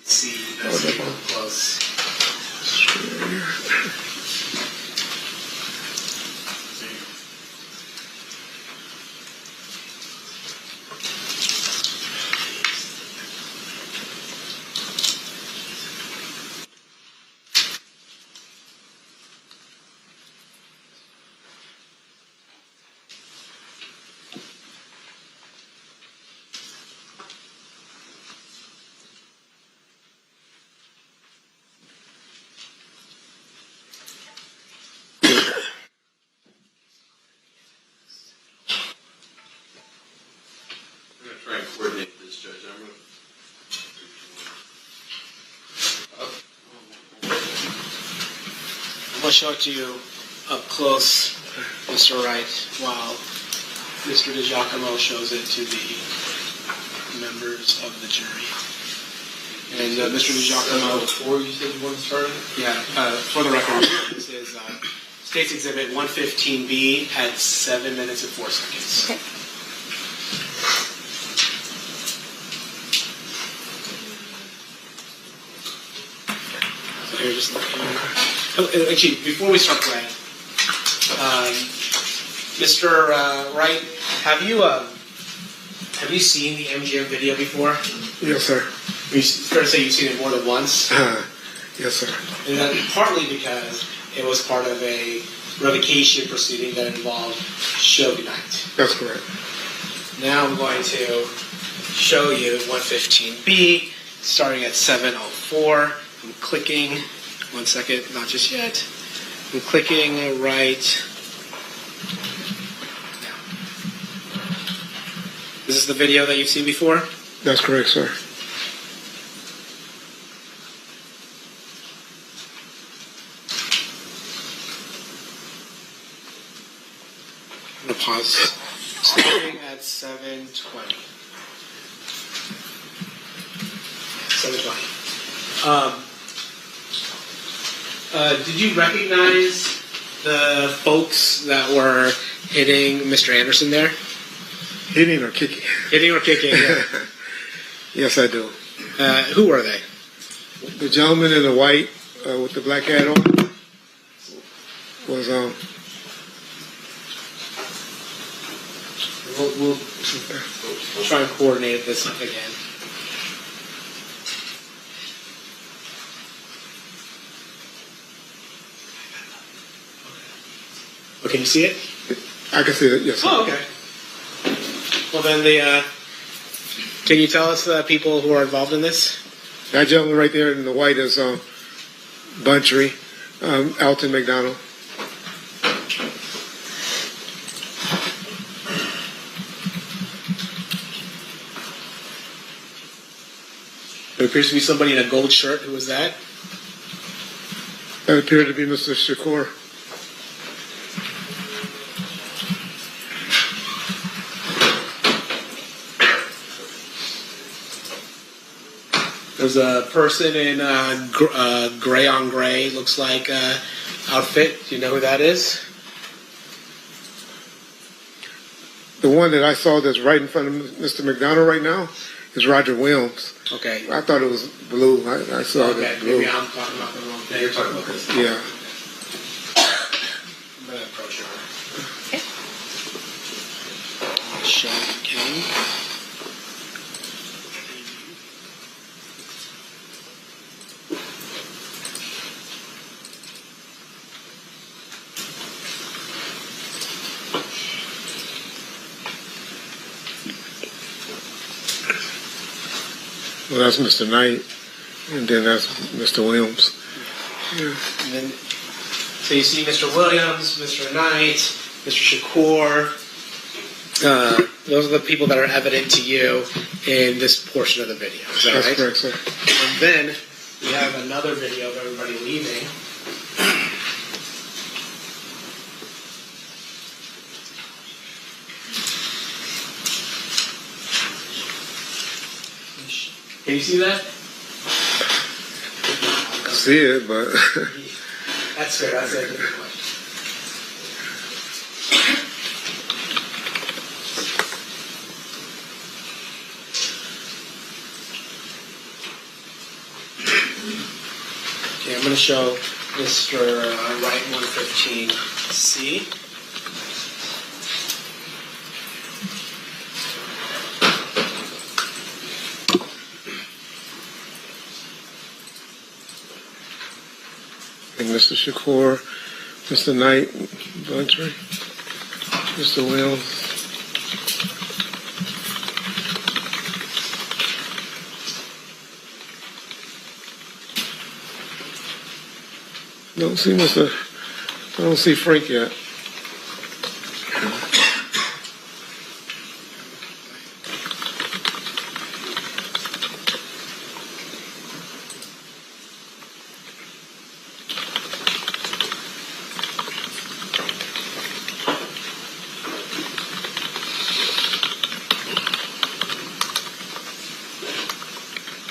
See as you come close. coordinate this, Judge. I'm going to show it to you up close, Mr. Wright, while Mr. DiGiacomo shows it to the members of the jury. And Mr. DiGiacomo, before you said you want to start it? yeah, for the record, this is State's Exhibit 115B at 7 minutes and 4 seconds. Okay. So here, just look here. Oh, actually, before we start playing, Mr. Wright, have you seen the MGM video before? Yes, sir. It's fair to say you've seen it more than once. Yes, sir. And that partly because it was part of a revocation proceeding that involved Suge Knight. That's correct. Now I'm going to show you 115B, starting at 7:04. I'm clicking. 1 second, not just yet. I'm clicking right now. Is this the video that you've seen before? That's correct, sir. I'm going to pause. Starting at 7:20. 7:20. Did you recognize the folks that were hitting Mr. Anderson there? Hitting or kicking? Hitting or kicking, yeah. Yes, I do. Who were they? The gentleman in the white with the black hat on was We'll try and coordinate this again. Oh, can you see it? I can see it. Yes, sir. Oh, okay. Well, then can you tell us the people who are involved in this? That gentleman right there in the white is Buntry, Alton McDonald. There appears to be somebody in a gold shirt. Who was that? That appeared to be Mr. Shakur. There's a person in gray on gray, looks like outfit. Do you know who that is? The one that I saw that's right in front of Mr. McDonald right now is Roger Williams. Okay. I thought it was blue. I saw it as blue. Maybe I'm talking about the wrong thing. You're talking about this. Yeah. I'm going to approach her. Show again. Well, that's Mr. Knight, and then that's Mr. Williams. Yeah. And then, so you see Mr. Williams, Mr. Knight, Mr. Shakur. Those are the people that are evident to you in this portion of the video. Is that That's right? correct, sir. And then we have another video of everybody leaving. Can you see that? I see it, but That's good. That's a good question. Okay, I'm going to show Mr. Wright 115C. and Mr. Shakur, Mr. Knight, Buntry, Mr. Williams. I don't see Frank yet.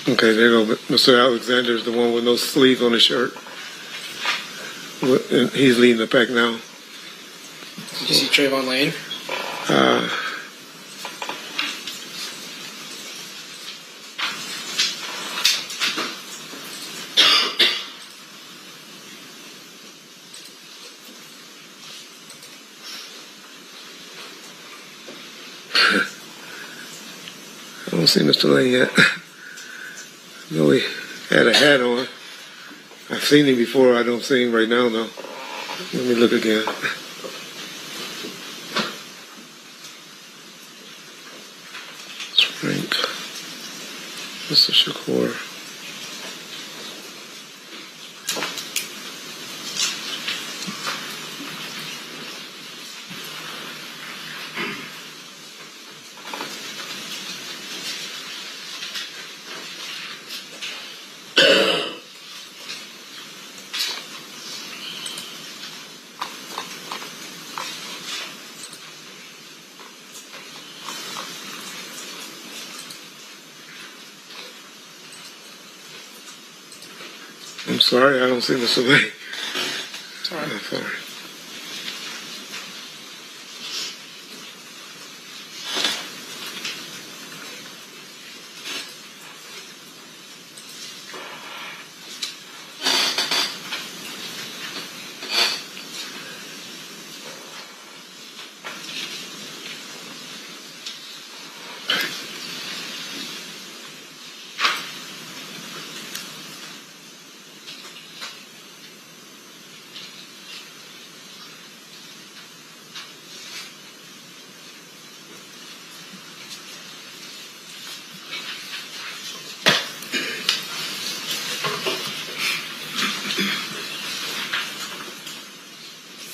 Okay, there you go. Mr. Alexander is the one with no sleeve on his shirt. And he's leading the pack now. Did you see Trayvon Lane? I don't see Mr. Lane yet. I know he had a hat on. I've seen him before. I don't see him right now, though. Let me look again. Frank. Mr. Shakur. I'm sorry, I don't see Mr. Lane. It's all right. I'm sorry.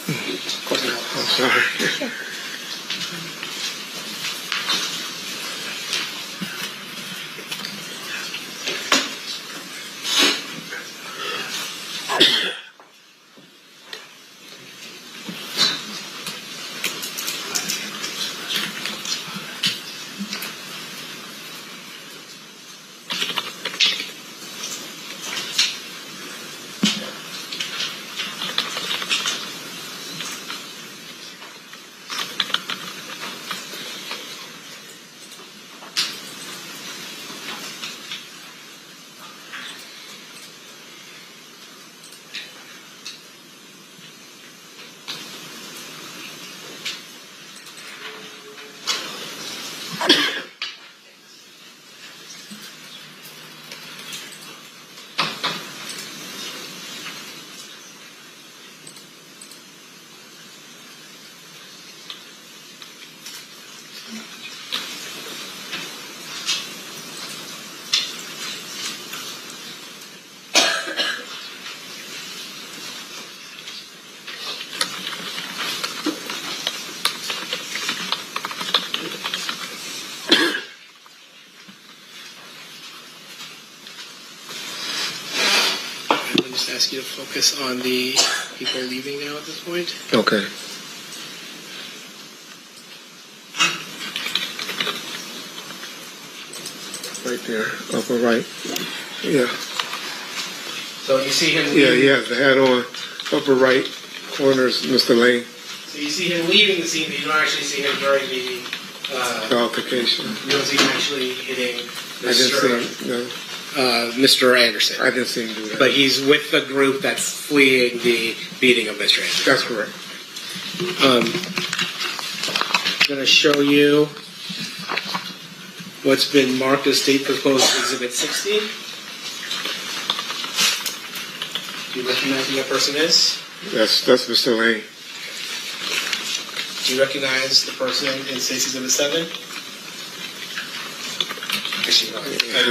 I'm sorry. Just ask you to focus on the people leaving now at this point. Okay. Right there, upper right. Yeah. So you see him Yeah, leaving. he has the hat on. Upper right corner is Mr. Lane. So you see him leaving the scene, but you don't actually see him during the Altercation. you don't see him actually hitting I didn't see him. No, Mr. Anderson. I didn't see him do that. But he's with the group that's fleeing the beating of Mr. Anderson. That's correct. I'm going to show you what's been marked as State Proposed Exhibit 16. Do you recognize who that person is? That's Mr. Lane. Do you recognize the person in State's Exhibit 7? Actually, no, I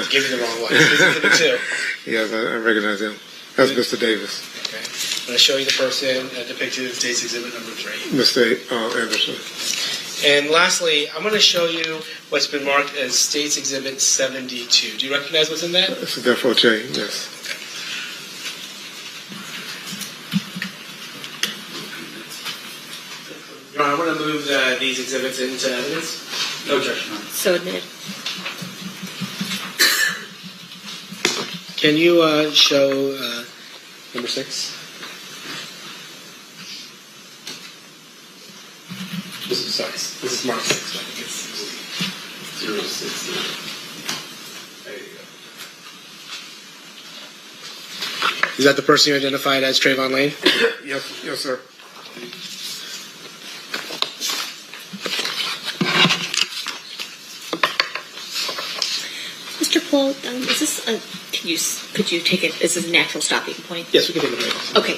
gave you the wrong one. It's Exhibit 2. Yes, I recognize him. That's Mr. Davis. Okay. I'm going to show you the person depicted in State's Exhibit number 3. Mr. Anderson. And lastly, I'm going to show you what's been marked as State's Exhibit 72. Do you recognize what's in that? It's a defo chain, yes. Your Honor, I'm going to move these exhibits into evidence. No objection. So admitted. Can you show number 6? This is Mark 6. I think it's 060. There you go. Is that the person you identified as Trayvon Lane? Yes, sir. Mr. Pohl, is this could you take it? Is this a natural stopping point? Yes, we can take a break. Okay,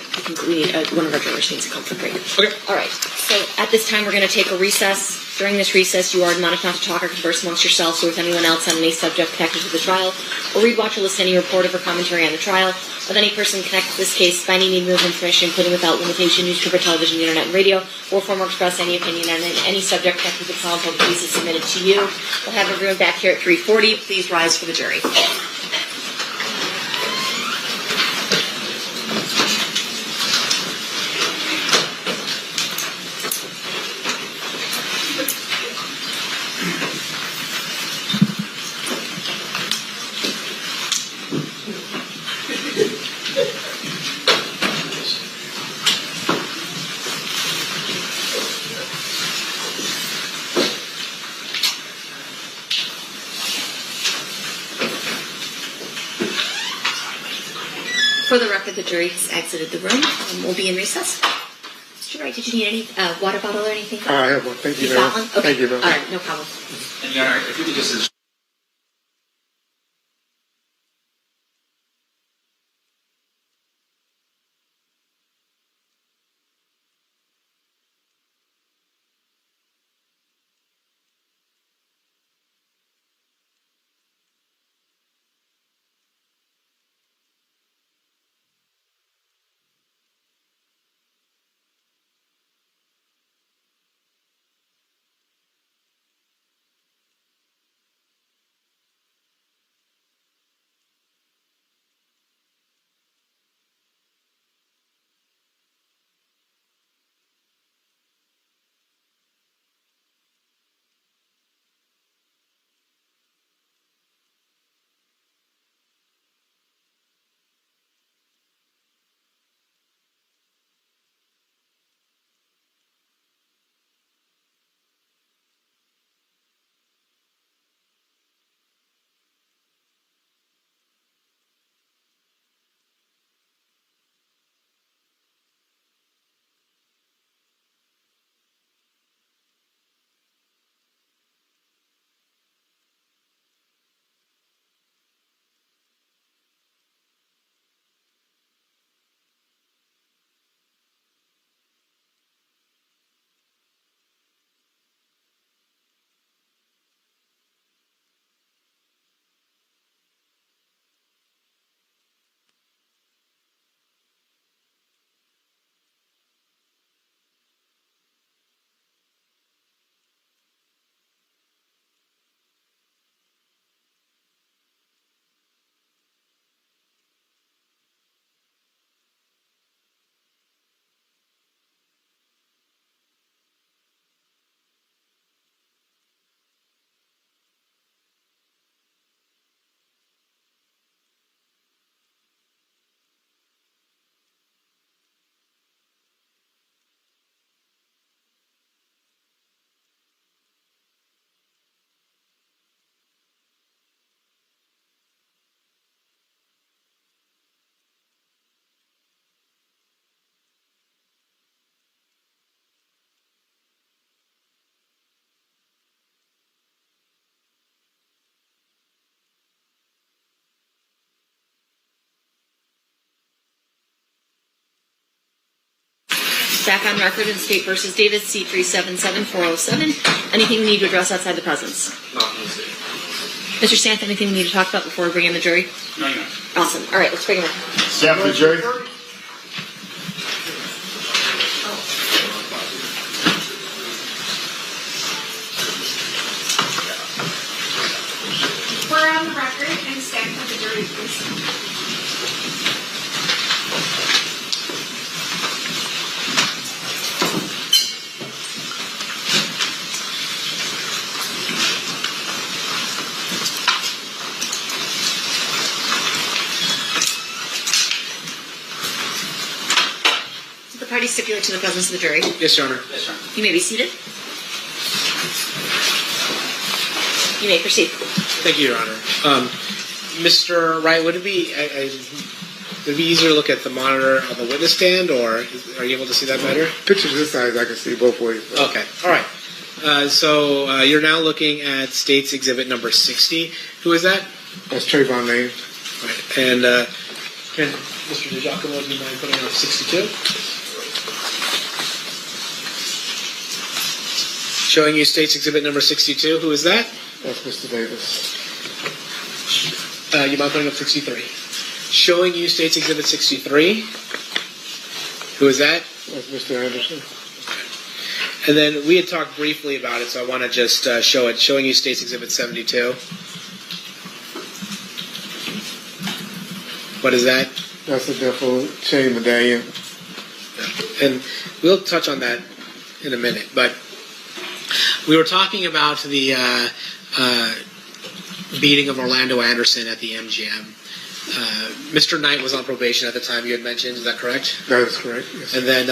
one of our jurors needs to come for break. Okay. All right. So at this time, we're going to take a recess. During this recess, you are admonished not to talk or converse amongst yourselves or with anyone else on any subject connected to the trial, or read, watch, or listen to any reportive or commentary on the trial of any person connected to this case by any medium of information, including without limitation, newspaper, television, internet, and radio, or form or express any opinion on any subject connected to the trial until the case is submitted to you. We'll have everyone back here at 3:40. Please rise for the jury. For the record, the jury has exited the room. We'll be in recess. Mr. Wright, did you need any water bottle or anything? I have one. Thank you You very got much. one? Okay. Thank you very much. All right, no problem. And Your Honor, if you could just Back on record in State versus Davis, C377407. Anything we need to address outside the presence? Mr. Santh, anything we need to talk about before we bring in the jury? No, you're not. Awesome. All right, let's bring him in. Stand for the jury. We're on the record and stand for the jury, please. party stipulate to the presence of the jury? Yes, Your Honor. Yes, Your Honor. You may be seated. You may proceed. Thank you, Your Honor. Mr. Wright, would it be easier to look at the monitor on the witness stand, or are you able to see that better? Pictures this size, I can see both ways. Okay, all right. So you're now looking at State's Exhibit number 60. Who is that? That's Trayvon Lane. Right. And can Mr. DiGiacomo, do you mind putting up 62? Showing you State's Exhibit number 62. Who is that? That's Mr. Davis. You mind putting up 63? Showing you State's Exhibit 63. Who is that? That's Mr. Anderson. And then we had talked briefly about it, so I want to just show it. Showing you State's Exhibit 72. What is that? That's a duffel chain medallion. And we'll touch on that in a minute. But we were talking about the beating of Orlando Anderson at the MGM. Mr. Knight was on probation at the time you had mentioned. Is that correct? That is correct, yes. And then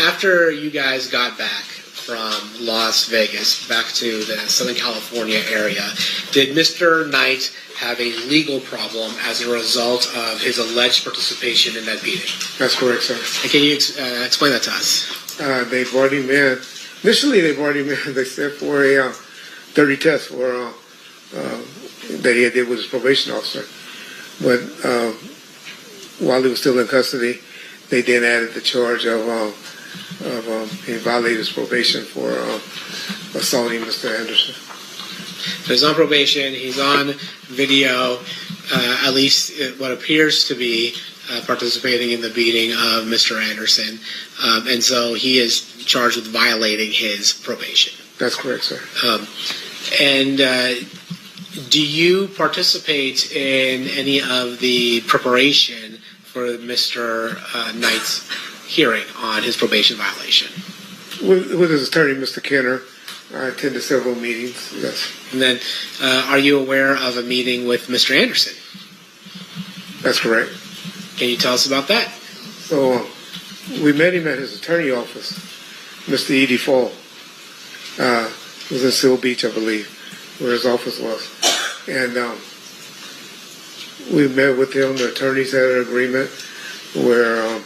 after you guys got back from Las Vegas back to the Southern California area, did Mr. Knight have a legal problem as a result of his alleged participation in that beating? That's correct, sir. And can you explain that to us? They brought him in. Initially, they brought him in, they said, for a dirty test that he did with his probation officer. But while he was still in custody, they then added the charge of he violated his probation for assaulting Mr. Anderson. So he's on probation. He's on video, at least what appears to be participating in the beating of Mr. Anderson. And so he is charged with violating his probation. That's correct, sir. Do you participate in any of the preparation for Mr. Knight's hearing on his probation violation? With his attorney, Mr. Kenner, I attended several meetings, yes. And then, are you aware of a meeting with Mr. Anderson? That's correct. Can you tell us about that? So, we met him at his attorney office, Mr. E.D. Fall. It was in Seal Beach, I believe, where his office was. And we met with him. The attorneys had an agreement where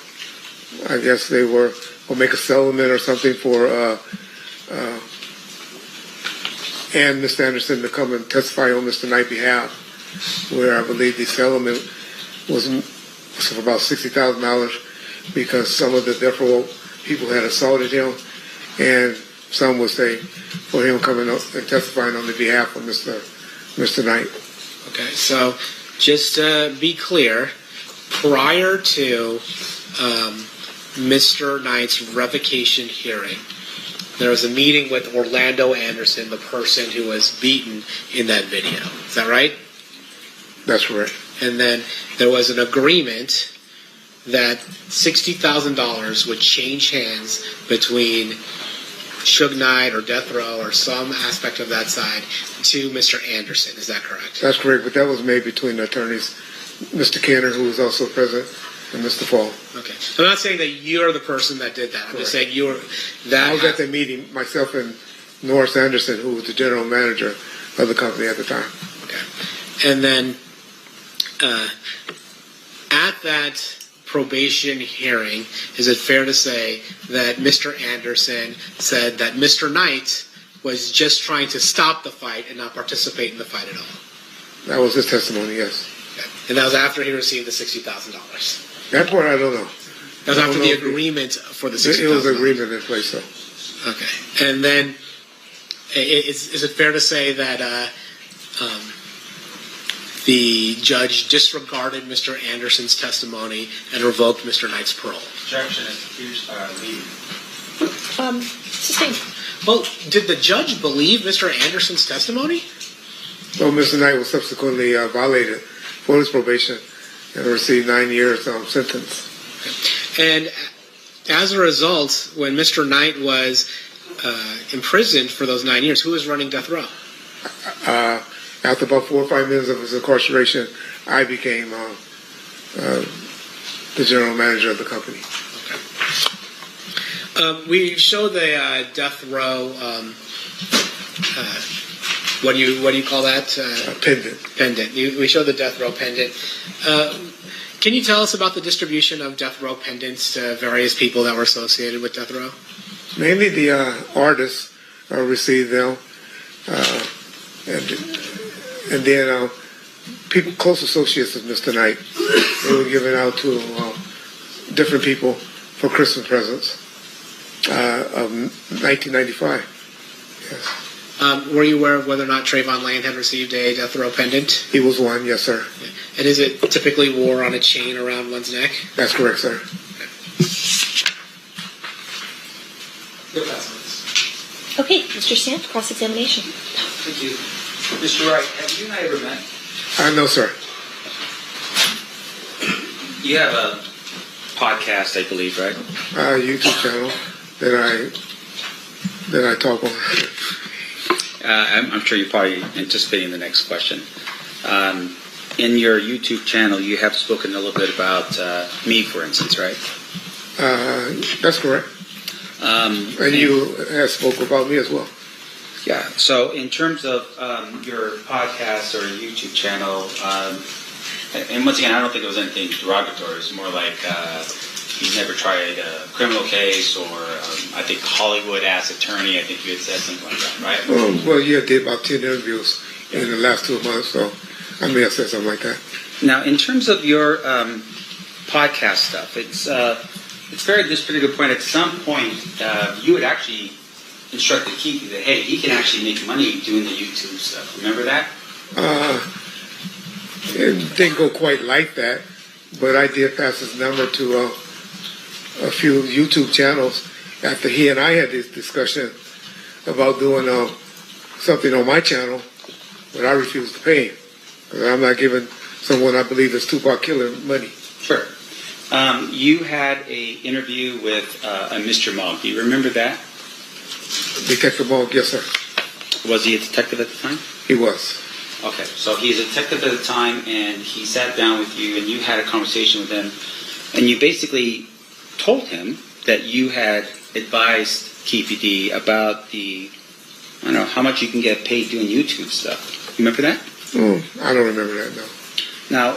I guess they will make a settlement or something for and Mr. Anderson to come and testify on Mr. Knight's behalf, where I believe the settlement was for about $60,000 because some of the death row people had assaulted him, and some would say for him coming up and testifying on the behalf of Mr. Knight. Okay, so just to be clear, prior to Mr. Knight's revocation hearing, there was a meeting with Orlando Anderson, the person who was beaten in that video. Is that right? That's correct. And then there was an agreement that $60,000 would change hands between Suge Knight or Death Row or some aspect of that side to Mr. Anderson. Is that correct? That's correct, but that was made between the attorneys, Mr. Kenner, who was also present, and Mr. Fall. Okay. I'm not saying that you're the person that did that. I'm just saying you were that. I was at the meeting, myself and Norris Anderson, who was the general manager of the company at the time. Okay. And then at that probation hearing, is it fair to say that Mr. Anderson said that Mr. Knight was just trying to stop the fight and not participate in the fight at all? That was his testimony, yes. Okay. And that was after he received the $60,000? That part I don't know. That was after the agreement for the $60,000? It was an agreement in place, so. Okay. And then is it fair to say that the judge disregarded Mr. Anderson's testimony and revoked Mr. Knight's parole? Objection is leading. Sustained. Well, did the judge believe Mr. Anderson's testimony? Well, Mr. Knight was subsequently violated for his probation and received 9 years sentence. And as a result, when Mr. Knight was imprisoned for those 9 years, who was running Death Row? After about 4 or 5 minutes of his incarceration, I became the general manager of the company. Okay. We show the death row. What do you call that? Pendant. Pendant. We show the death row pendant. Can you tell us about the distribution of death row pendants to various people that were associated with death row? Mainly the artists received them, and then people, close associates of Mr. Knight, they were given out to different people for Christmas presents of 1995. Yes. Were you aware of whether or not Trayvon Lane had received a death row pendant? He was one, yes, sir. And is it typically wore on a chain around one's neck? That's correct, sir. Okay, Mr. Stamp, cross-examination. Thank you. Mr. Wright, have you and I ever met? No, sir. You have a podcast, I believe, right? YouTube channel that I talk on. I'm sure you're probably anticipating the next question. In your YouTube channel, you have spoken a little bit about me, for instance, right? That's correct. And you have spoke about me as well. Yeah. So in terms of your podcast or YouTube channel, and once again, I don't think it was anything derogatory. It's more like you never tried a criminal case, or I think Hollywood-ass attorney. I think you had said something like that, right? Well, yeah, I did about 10 interviews in the last 2 months, so I may have said something like that. Now, in terms of your podcast stuff, it's fair at this particular point. At some point, you had actually instructed Keith that, hey, he can actually make money doing the YouTube stuff. Remember that? It didn't go quite like that, but I did pass his number to a few YouTube channels after he and I had this discussion about doing something on my channel, but I refused to pay him because I'm not giving someone I believe is Tupac Killer money. Sure. You had a interview with a Mr. Mogg. Do you remember that? Detective Mogg, yes, sir. Was he a detective at the time? He was. Okay, so he's a detective at the time, and he sat down with you, and you had a conversation with him, and you basically told him that you had advised KPD about the, I don't know, how much you can get paid doing YouTube stuff. You remember that? I don't remember that, no. Now,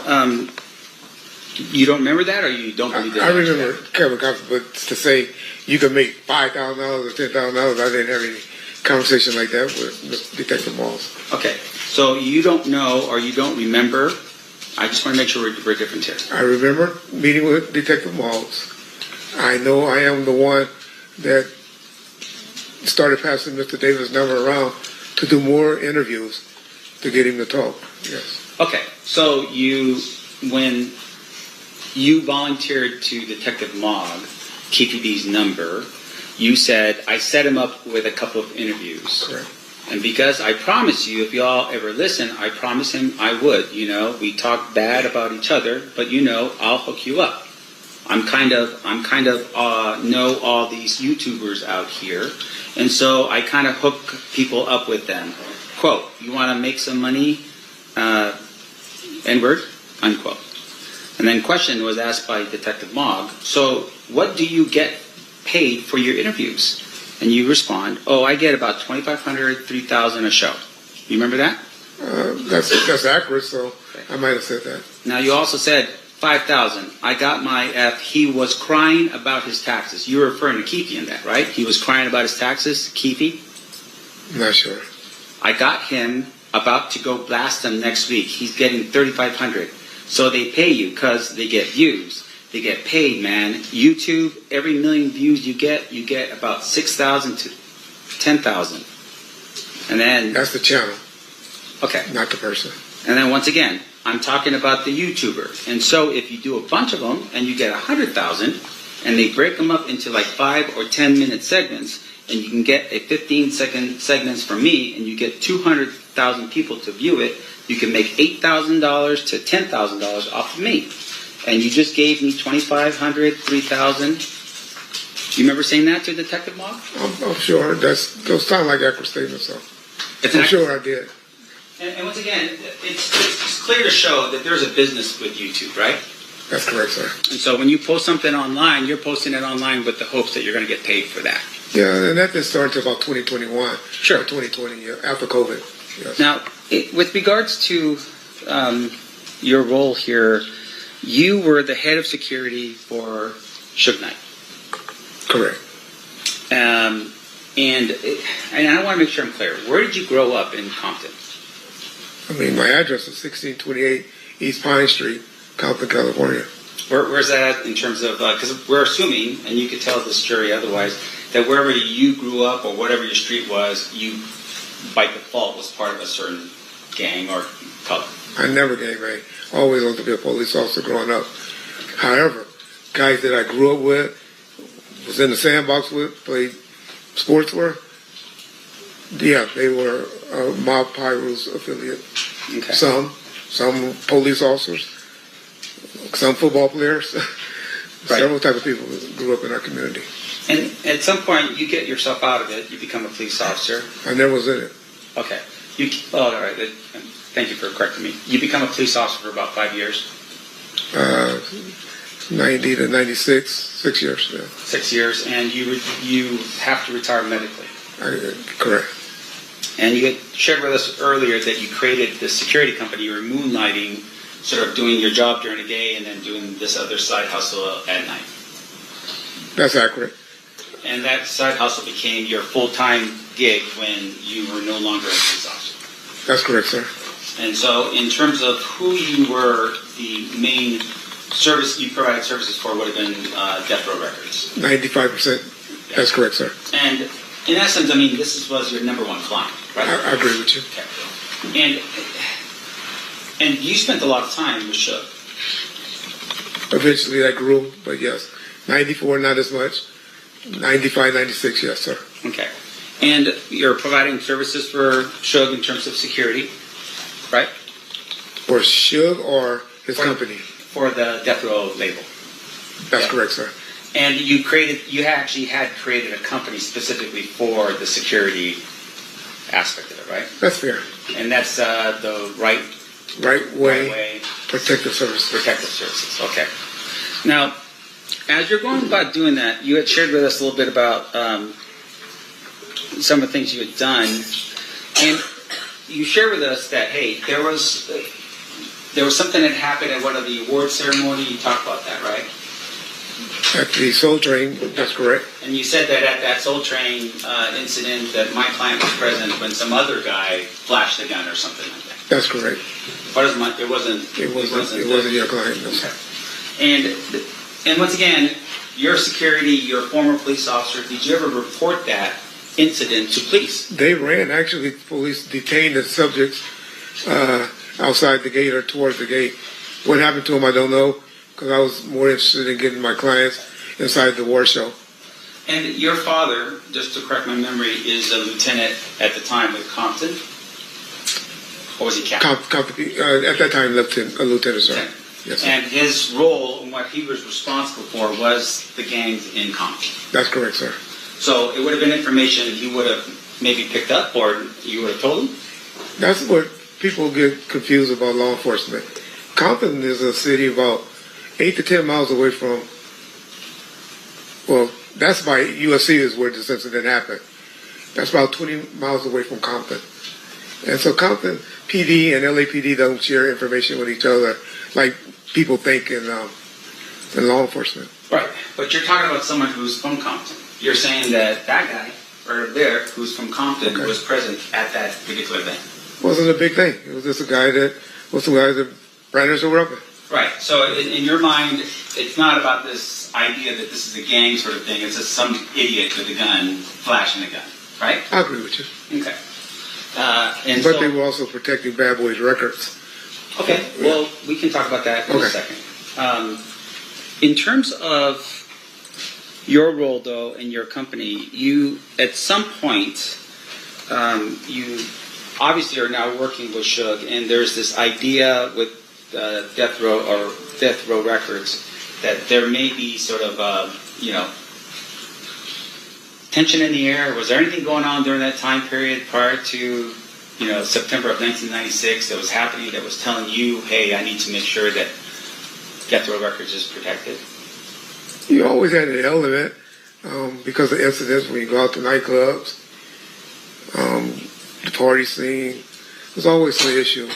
you don't remember that, or you don't believe that? I remember Kevin Compton, but to say you can make $5,000 or $10,000, I didn't have any conversation like that with Detective Mogg. Okay, so you don't know or you don't remember. I just want to make sure we're different here. I remember meeting with Detective Mogg. I know I am the one that started passing Mr. Davis' number around to do more interviews to get him to talk. Yes. Okay, so when you volunteered to Detective Mogg, KPD's number, you said, I set him up with a couple of interviews. Correct. And because I promised you, if y'all ever listen, I promised him I would. You know, we talk bad about each other, but you know, I'll hook you up. I'm kind of know all these YouTubers out here, and so I kind of hook people up with them. Quote, you want to make some money, N-word, unquote. And then question was asked by Detective Mogg, so what do you get paid for your interviews? And you respond, oh, I get about $2,500, $3,000 a show. You remember that? That's accurate, so I might have said that. Now, you also said $5,000. I got my F. He was crying about his taxes. You were referring to Keefe in that, right? He was crying about his taxes, Keefe? Not sure. I got him about to go blast him next week. He's getting $3,500. So they pay you because they get views. They get paid, man. YouTube, every million views you get about 6,000 to 10,000. And then... That's the channel. Okay. Not the person. And then once again, I'm talking about the YouTuber. And so if you do a bunch of them and you get 100,000 and they break them up into like 5 or 10 minute segments and you can get a 15-second segments from me and you get 200,000 people to view it, you can make $8,000 to $10,000 off of me. And you just gave me $2,500, $3,000. You remember saying that to Detective Mogg? I'm sure. Those sound like accurate statements, so I'm sure I did. And once again, it's clear to show that there's a business with YouTube, right? That's correct, sir. And so when you post something online, you're posting it online with the hopes that you're going to get paid for that. Yeah, and that didn't start until about 2021. Sure. Or 2020, yeah, after COVID. Yes. Now, with regards to your role here, you were the head of security for Suge Knight. Correct. And I want to make sure I'm clear. Where did you grow up in Compton? I mean, my address is 1628 East Pine Street, Compton, California. Where's that at in terms of, because we're assuming, and you could tell this jury otherwise, that wherever you grew up or whatever your street was, you, by default, was part of a certain gang or color. I never gangbanged. Always wanted to be a police officer growing up. However, guys that I grew up with, was in the sandbox with, played sports for, yeah, they were Mob Pyro's affiliate. Okay. Some police officers, some football players, Right. several type of people grew up in our community. And at some point, you get yourself out of it. You become a police officer. I never was in it. Okay. All right. Thank you for correcting me. You become a police officer for about 5 years. 90 to 96, 6 years. Yeah. 6 years, and you have to retire medically. Correct. And you had shared with us earlier that you created this security company. You were moonlighting, sort of doing your job during the day and then doing this other side hustle at night. That's accurate. And that side hustle became your full-time gig when you were no longer a police officer. That's correct, sir. And so in terms of who you were, the main service you provided services for would have been Death Row Records. 95%. Yeah. That's correct, sir. And in essence, I mean, this was your number one client, right? I agree with you. Okay. And you spent a lot of time with Suge. Eventually that grew, but yes. 94, not as much. 95, 96, yes, sir. Okay. And you're providing services for Suge in terms of security, right? For Suge or his company? For the Death Row label. That's correct, sir. And you actually had created a company specifically for the security aspect of it, right? That's fair. And that's the Right Way Protective Services. Protective Services, okay. Now, as you're going about doing that, you had shared with us a little bit about some of the things you had done, and you shared with us that, hey, there was something that happened at one of the award ceremony. You talked about that, right? At the Soul Train, that's correct. And you said that at that Soul Train incident that my client was present when some other guy flashed a gun or something like that. That's correct. It wasn't your client. No. Okay. And once again, your security, you're a former police officer. Did you ever report that incident to police? They ran. Actually, police detained the subjects outside the gate or towards the gate. What happened to them, I don't know, because I was more interested in getting my clients inside the war show. And your father, just to correct my memory, is a lieutenant at the time with Compton? Or was he captain? At that time, a lieutenant, sir. Okay. Yes, sir. And his role and what he was responsible for was the gangs in Compton. That's correct, sir. So it would have been information that he would have maybe picked up or you would have told him? That's what people get confused about law enforcement. Compton is a city about 8 to 10 miles away from, well, that's by USC is where this incident happened. That's about 20 miles away from Compton. And so Compton PD and LAPD don't share information with each other like people think in law enforcement. Right. But you're talking about someone who's from Compton. You're saying that guy right there who's from Compton was present at that particular event. Wasn't a big thing. It was just a guy that was some guys that brandished a weapon. Right. So in your mind, it's not about this idea that this is a gang sort of thing. It's just some idiot with a gun flashing a gun. Right? I agree with you. Okay. But they were also protecting Bad Boys Records. Okay. Well, we can talk about that in a second. In terms of your role, though, in your company, you, at some point, you obviously are now working with Suge, and there's this idea with Death Row Records that there may be sort of, tension in the air. Was there anything going on during that time period prior to, September of 1996 that was happening that was telling you, hey, I need to make sure that death row records is protected? You always had an element because of incidents when you go out to nightclubs, the party scene. There's always an issue,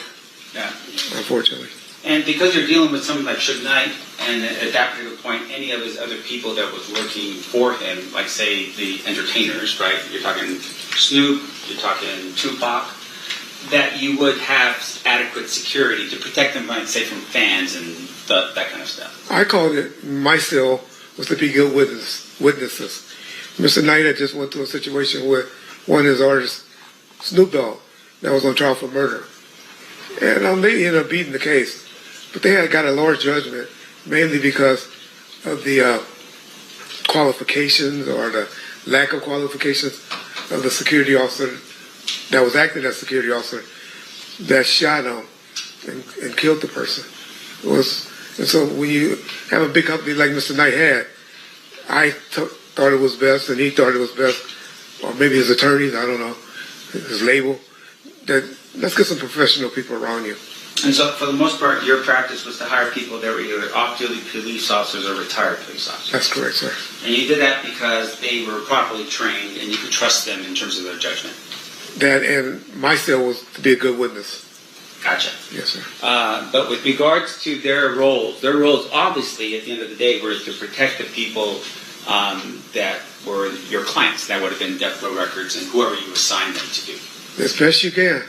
Yeah. unfortunately. And because you're dealing with someone like Suge Knight, and at that particular point, any of his other people that was working for him, like say the entertainers, right? You're talking Snoop, you're talking Tupac, that you would have adequate security to protect them, like say from fans and that kind of stuff. I called it, my cell was to be good witnesses. Mr. Knight had just went through a situation with one of his artists, Snoop Dogg, that was on trial for murder. And they ended up beating the case. But they had got a large judgment, mainly because of the qualifications or the lack of qualifications of the security officer that was acting as security officer that shot him and killed the person. And so when you have a big company like Mr. Knight had, I thought it was best, and he thought it was best, or maybe his attorneys, I don't know, his label, that let's get some professional people around you. And so, for the most part, your practice was to hire people that were either off-duty police officers or retired police officers. That's correct, sir. And you did that because they were properly trained and you could trust them in terms of their judgment. That and my cell was to be a good witness. Gotcha. Yes, sir. But with regards to their roles obviously, at the end of the day, were to protect the people that were your clients. That would have been death row records and whoever you assigned them to do. As best you can.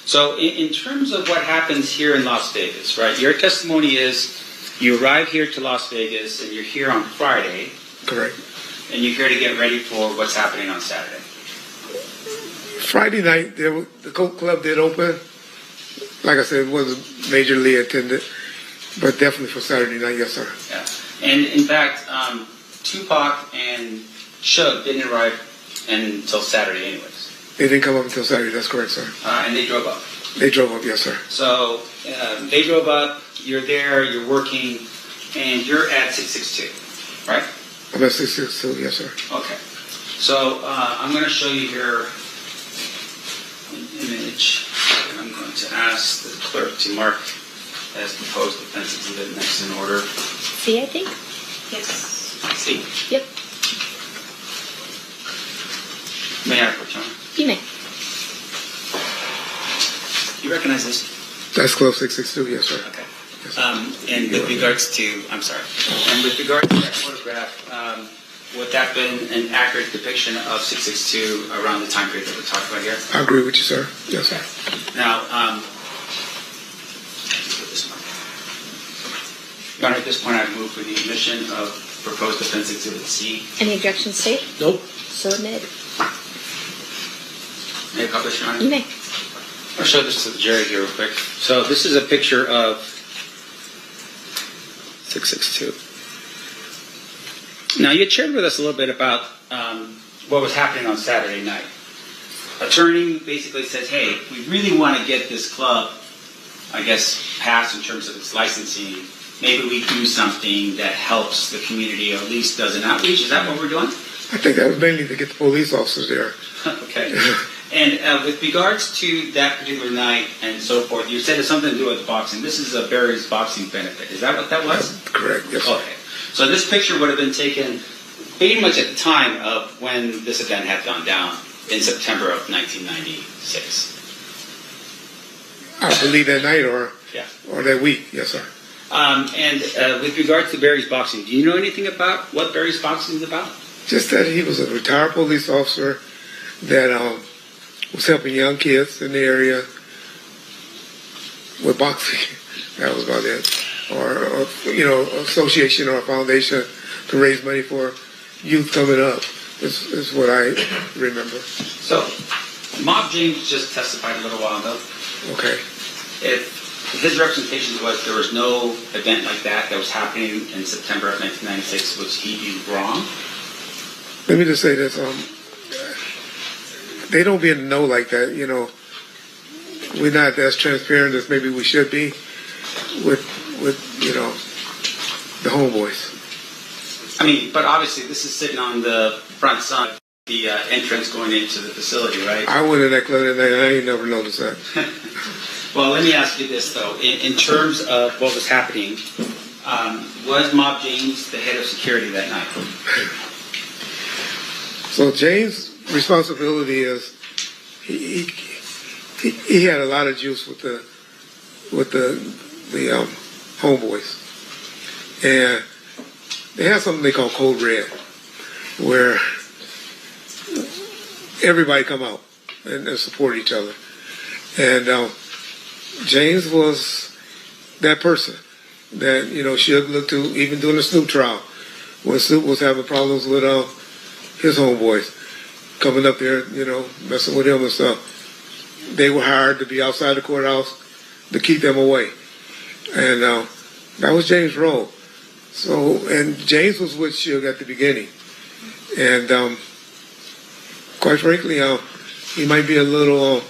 So in terms of what happens here in Las Vegas, right, your testimony is you arrive here to Las Vegas and you're here on Friday. Correct. And you're here to get ready for what's happening on Saturday. Friday night, the Coke Club did open. Like I said, it wasn't majorly attended, but definitely for Saturday night, yes, sir. Yeah. And in fact, Tupac and Suge didn't arrive until Saturday anyways. They didn't come up until Saturday, that's correct, sir. And they drove up. They drove up, yes, sir. So they drove up, you're there, you're working, and you're at 662, right? I'm at 662, yes, sir. Okay. So I'm going to show you here an image, and I'm going to ask the clerk to mark as proposed defense exhibit next in order. C, I think? Yes. C? Yep. May I approach, Your Honor? You may. You recognize this? That's Club 662, yes, sir. Okay. And with regards to, I'm sorry, and with regards to that photograph, would that been an accurate depiction of 662 around the time period that we're talking about here? I agree with you, sir. Yes, sir. Now, Your Honor, at this point, I move for the admission of proposed defense exhibit C. Any objections, State? Nope. So admitted. May I publish, Your Honor? You may. I'll show this to the jury here real quick. So this is a picture of 662. Now, you had shared with us a little bit about what was happening on Saturday night. Attorney basically says, hey, we really want to get this club, I guess, passed in terms of its licensing. Maybe we do something that helps the community or at least does an outreach. Is that what we're doing? I think that was mainly to get the police officers there. Okay. And with regards to that particular night and so forth, you said it's something to do with boxing. This is a Barry's boxing benefit. Is that what that was? That's correct, yes, sir. Okay. So this picture would have been taken pretty much at the time of when this event had gone down in September of 1996. I believe that night or that week, yes, sir. And with regards to Barry's boxing, do you know anything about what Barry's boxing is about? Just that he was a retired police officer that was helping young kids in the area with boxing. That was about it. Or association or a foundation to raise money for youth coming up is what I remember. So, Mob James just testified a little while ago. Okay. If his representation was there was no event like that was happening in September of 1996, would he be wrong? Let me just say this. They don't be in the know like that, We're not as transparent as maybe we should be with the homeboys. I mean, but obviously this is sitting on the front side of the entrance going into the facility, right? I went in that club that night and I ain't never noticed that. Well, let me ask you this, though. In terms of what was happening, Was Mob James the head of security that night? So James' responsibility is he had a lot of juice with the homeboys, and they had something they call Code Red, where everybody come out and support each other. And James was that person that, Suge looked to, even during the Snoop trial, when Snoop was having problems with his homeboys, coming up there, messing with him and stuff. They were hired to be outside the courthouse to keep them away. And that was James' role. So, and James was with Suge at the beginning. And quite frankly, he might be a little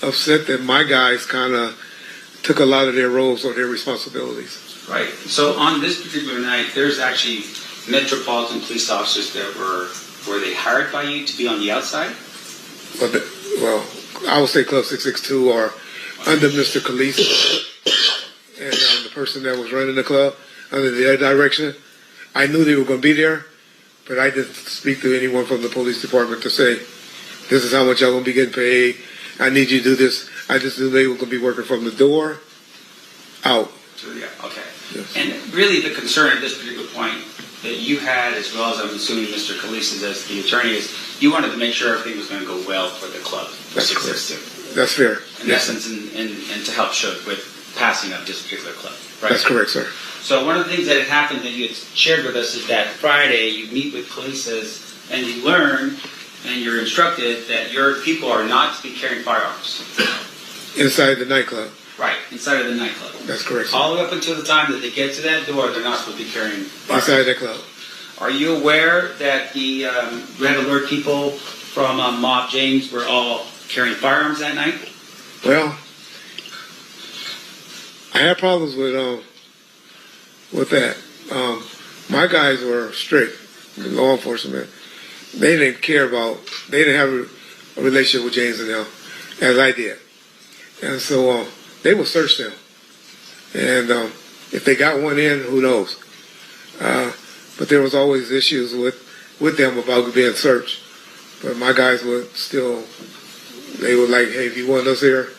upset that my guys kind of took a lot of their roles or their responsibilities. Right. So on this particular night, there's actually Metropolitan police officers that were they hired by you to be on the outside? Well, I would say Club 662 or under Mr. Khalees and the person that was running the club under their direction. I knew they were going to be there, but I didn't speak to anyone from the police department to say, this is how much y'all going to be getting paid. I need you to do this. I just knew they were going to be working from the door out. So, yeah, okay. Yes. And really the concern at this particular point that you had, as well as I'm assuming Mr. Khalees as the attorney, is you wanted to make sure everything was going to go well for the club. That's correct. That's fair. In essence, and to help Suge with passing up this particular club, right? That's correct, sir. So one of the things that had happened that you had shared with us is that Friday you meet with Khalees and you learn and you're instructed that your people are not to be carrying firearms. Inside the nightclub. Right, inside of the nightclub. That's correct, sir. All the way up until the time that they get to that door, they're not supposed to be carrying firearms. Inside that club. Are you aware that the Red Alert people from Mob James were all carrying firearms that night? Well, I had problems with that. My guys were strict, law enforcement. They didn't have a relationship with James and them as I did. And so they would search them. And if they got one in, who knows? But there was always issues with them about being searched. But my guys they were like, hey, if you want us here,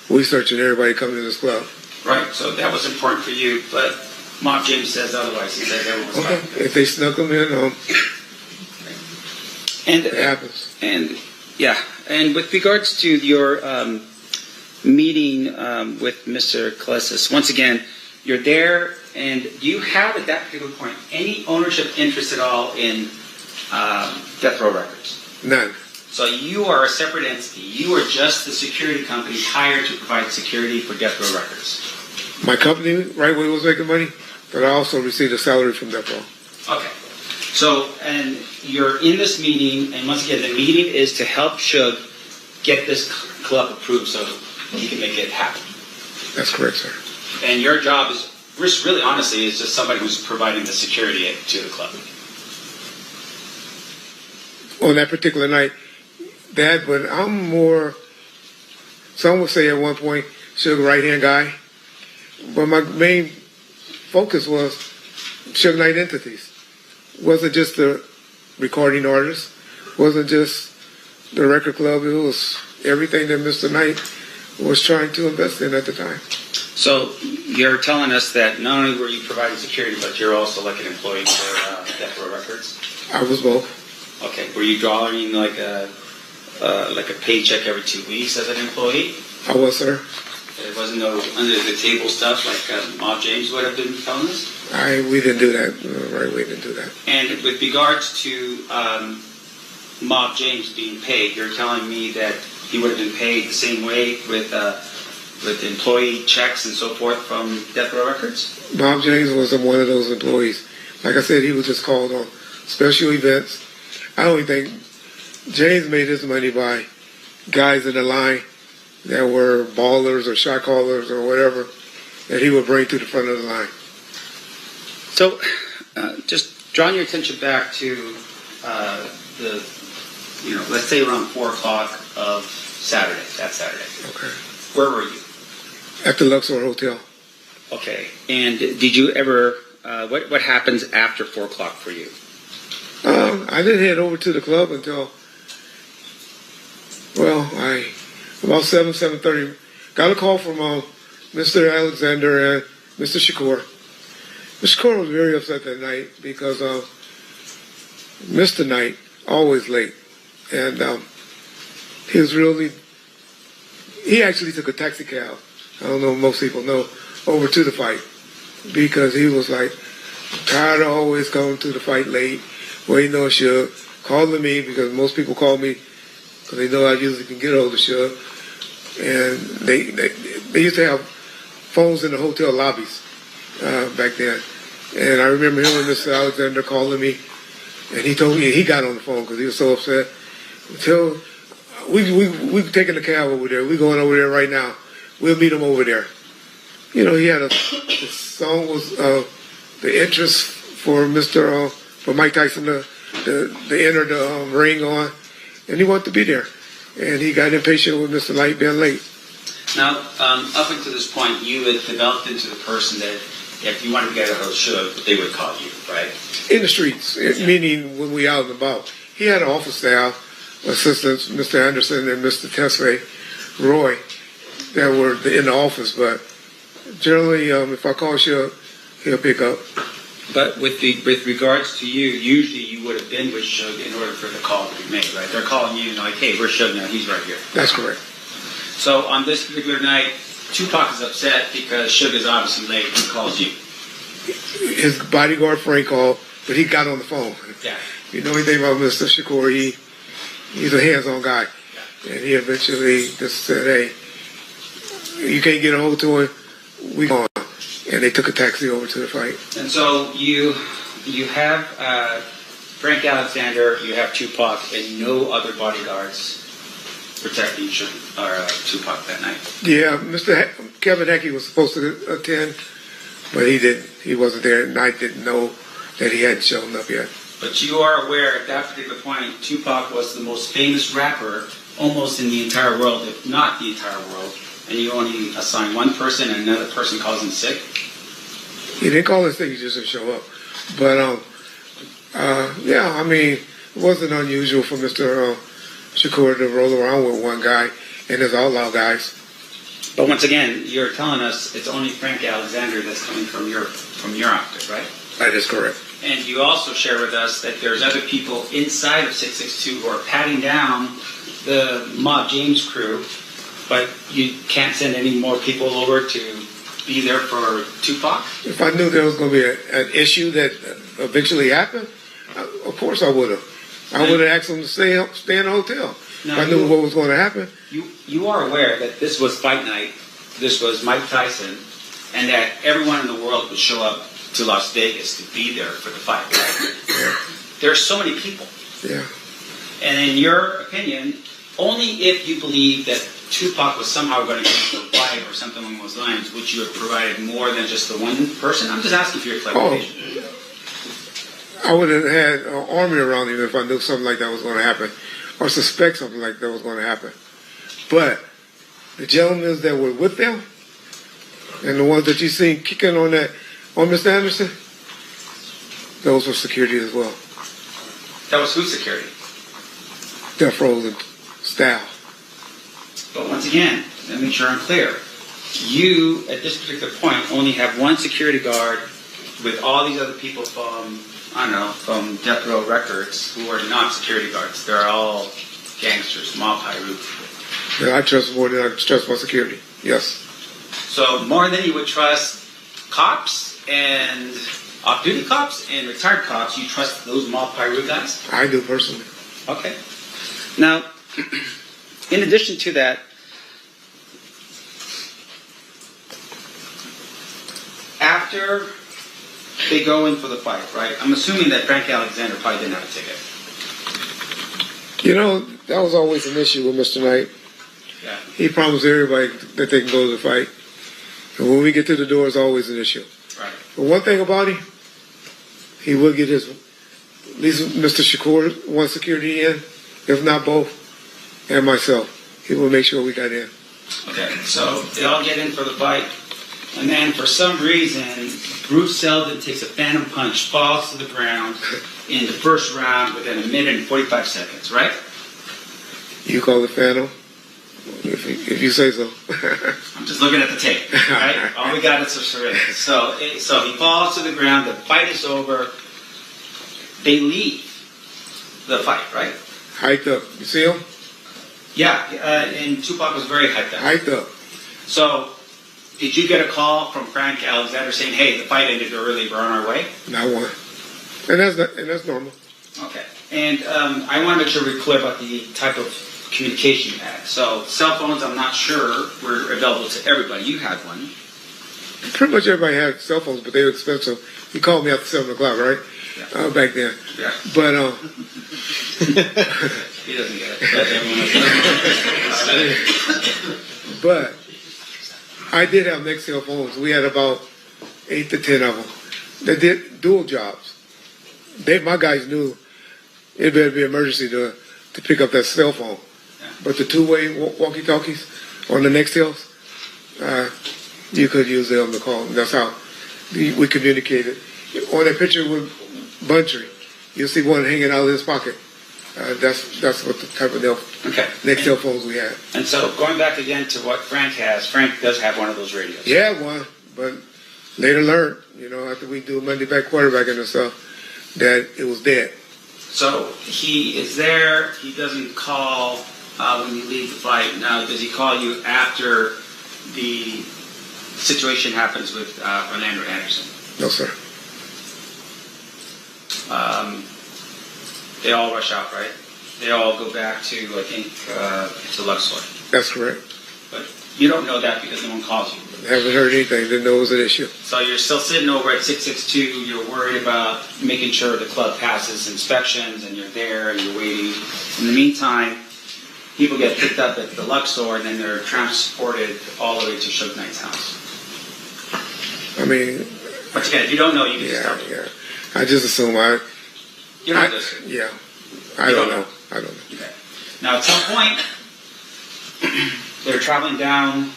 we searching everybody coming to this club. Right, so that was important for you, but Mob James says otherwise. He said everyone was fine. If they snuck them in, it happens. And with regards to your meeting with Mr. Khalees, once again, you're there, and do you have at that particular point any ownership interest at all in Death Row Records? None. So you are a separate entity. You are just the security company hired to provide security for Death Row Records. My company, Right Way, was making money, but I also received a salary from Death Row. Okay. So, and you're in this meeting, and once again, the meeting is to help Suge get this club approved so he can make it happen. That's correct, sir. And your job is, really honestly, is just somebody who's providing the security to the club. On that particular night, but I'm more, some would say at one point, Suge right-hand guy. But my main focus was Suge Knight entities. Wasn't just the recording artist, wasn't just the record club, it was everything that Mr. Knight was trying to invest in at the time. So you're telling us that not only were you providing security, but you're also like an employee for Death Row Records? I was both. Okay. Were you drawing like a paycheck every 2 weeks as an employee? I was, sir. There wasn't no under the table stuff like Mob James would have been telling us? We didn't do that. Right, we didn't do that. And with regards to Mob James being paid, you're telling me that he would have been paid the same way with employee checks and so forth from Death Row Records? Mob James was one of those employees. Like I said, he was just called on special events. I don't even think James made his money by guys in the line that were ballers or shot callers or whatever that he would bring to the front of the line. So, just drawing your attention back to let's say around 4 o'clock of that Saturday. Okay. Where were you? At the Luxor Hotel. Okay. And did you ever what happens after 4 o'clock for you? I didn't head over to the club until, about 7:30. Got a call from Mr. Alexander and Mr. Shakur. Mr. Shakur was very upset that night because Mr. Knight always late, and he actually took a taxi cab. I don't know if most people know, over to the fight because he was like tired of always coming to the fight late, waiting on Suge, calling me because most people call me because they know I usually can get hold of Suge. And they used to have phones in the hotel lobbies back then. And I remember him and Mr. Alexander calling me, and he told me he got on the phone because he was so upset. We taking the cab over there. We going over there right now. We'll meet him over there. You know, he had the song was the interest for for Mike Tyson to enter the ring on, and he wanted to be there. And he got impatient with Mr. Light being late. Now, up until this point, you had developed into the person that if you wanted to get a hold of Suge, they would call you, right? In the streets, meaning when we out and about. He had an office staff, assistants, Mr. Anderson and Mr. Tesfaye Roy, that were in the office. But generally, if I call Suge, he'll pick up. But with regards to you, usually you would have been with Suge in order for the call to be made, right? They're calling you and they're like, hey, where's Suge now? He's right here. That's correct. So on this particular night, Tupac is upset because Suge is obviously late and calls you. His bodyguard Frank called, but he got on the phone. Yeah. You know anything about Mr. Shakur, he's a hands-on guy. Yeah. And he eventually just said, hey, you can't get a hold to him, we gone. And they took a taxi over to the fight. And so you have Frank Alexander, you have Tupac, and no other bodyguards protecting Tupac that night. Yeah, Mr. Kevin Heckey was supposed to attend, but he didn't. He wasn't there, and I didn't know that he hadn't shown up yet. But you are aware at that particular point, Tupac was the most famous rapper almost in the entire world, if not the entire world. And you only assign one person and another person calls him sick? He didn't call him sick, he just didn't show up. But, yeah, I mean, it wasn't unusual for Mr. Shakur to roll around with one guy and his outlaw guys. But once again, you're telling us it's only Frank Alexander that's coming from your outfit, right? That is correct. And you also share with us that there's other people inside of 662 who are patting down the Mob James crew, but you can't send any more people over to be there for Tupac? If I knew there was going to be an issue that eventually happened, of course I would have. I would have asked them to stay in the hotel. Now, if I knew what was going to happen. You are aware that this was fight night, this was Mike Tyson, and that everyone in the world would show up to Las Vegas to be there for the fight, right? Yeah. There are so many people. Yeah. And in your opinion, only if you believe that Tupac was somehow going to get into a fight or something along those lines, would you have provided more than just the one person? I'm just asking for your clarification. I would have had an army around him if I knew something like that was going to happen, or suspect something like that was going to happen. But the gentlemen that were with them, and the ones that you seen kicking on Mr. Anderson, those were security as well. That was whose security? Death Row and staff. But once again, let me make sure I'm clear. You, at this particular point, only have one security guard with all these other people from, I don't know, from Death Row Records who are not security guards. They're all gangsters, mob Pyru. Yeah, I trust more than I trust my security. Yes. So more than you would trust cops and off-duty cops and retired cops, you trust those mob Pyru guys? I do personally. Okay. Now, in addition to that, after they go in for the fight, right? I'm assuming that Frank Alexander probably didn't have a ticket. You know, that was always an issue with Mr. Knight. Yeah. He promised everybody that they can go to the fight. And when we get to the door, it's always an issue. Right. But one thing about him, he will get his, at least Mr. Shakur, one security in, if not both, and myself. He will make sure we got in. Okay, so they all get in for the fight, And then for some reason, Bruce Seldon takes a phantom punch, falls to the ground in the first round within a minute and 45 seconds, right? You call it phantom? If you say so. I'm just looking at the tape, right? All we got is a syringe. So he falls to the ground, the fight is over, they leave the fight, right? Hyped up. You see him? Yeah, and Tupac was very hyped up. Hyped up. So, did you get a call from Frank Alexander saying, hey, the fight ended early, we're on our way? Not one. And that's normal. Okay. And I want to make sure we're clear about the type of communication you had. So, cell phones, I'm not sure, were available to everybody. You had one. Pretty much everybody had cell phones, but they were expensive. He called me after 7 o'clock, right? Yeah. Back then. Yeah. But, he doesn't get it. But everyone else. But I did have next cell phones. We had about 8 to 10 of them that did dual jobs. My guys knew it better be emergency to pick up that cell phone. Yeah. But the two-way walkie-talkies on the Nextels, you could use them to call. That's how we communicated. On that picture with Buntry, you'll see one hanging out of his pocket. That's what the type of Nextel phones we had. And so going back again to what Frank has, Frank does have one of those radios. He had one, but later learned, after we do Monday back quarterbacking and stuff, that it was dead. So he is there, he doesn't call when you leave the fight. Now, does he call you after the situation happens with Orlando Anderson? No, sir. They all rush out, right? They all go back to, I think, to Luxor. That's correct. But you don't know that because no one calls you. Haven't heard anything. Didn't know it was an issue. So you're still sitting over at 662. You're worried about making sure the club passes inspections, and you're there and you're waiting. In the meantime, people get picked up at the Luxor, and then they're transported all the way to Suge Knight's house. I mean... But again, if you don't know, you can just tell me. Yeah. I just assume You're not listening. Yeah. I don't know. Okay. Now, at some point, they're traveling down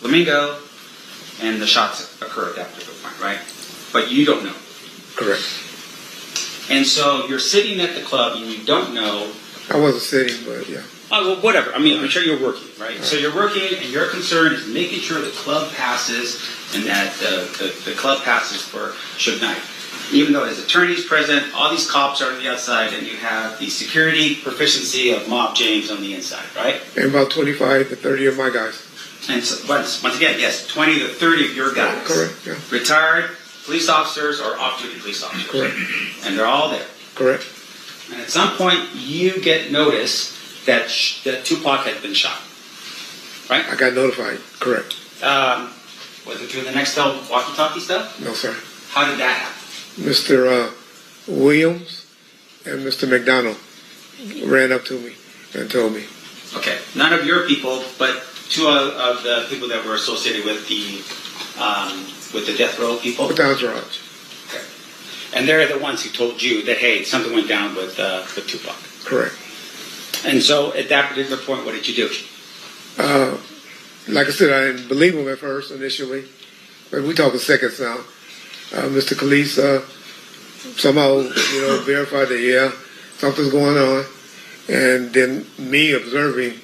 Flamingo, and the shots occur at that particular point, right? But you don't know. Correct. And so you're sitting at the club, and you don't know. I wasn't sitting, but yeah. Oh, well, whatever. I mean, I'm sure you're working, right? So you're working, and your concern is making sure the club passes, and that the club passes for Suge Knight. Even though his attorney's present, all these cops are on the outside, and you have the security proficiency of Mob James on the inside, right? And about 25 to 30 of my guys. And so, once again, yes, 20 to 30 of your guys. Correct, yeah. Retired police officers or off-duty police officers. Correct. And they're all there. Correct. And at some point, you get notice that Tupac had been shot. Right? I got notified. Correct. Was it through the Nextel walkie-talkie stuff? No, sir. How did that happen? Mr. Williams and Mr. McDonald ran up to me and told me. Okay. None of your people, but two of the people that were associated with the death row people? With the entourage. Okay. And they're the ones who told you that, hey, something went down with Tupac. Correct. And so at that particular point, what did you do? Like I said, I didn't believe him at first initially, but we talking seconds now. Mr. Khalees somehow, verified that, yeah, something's going on. And then me observing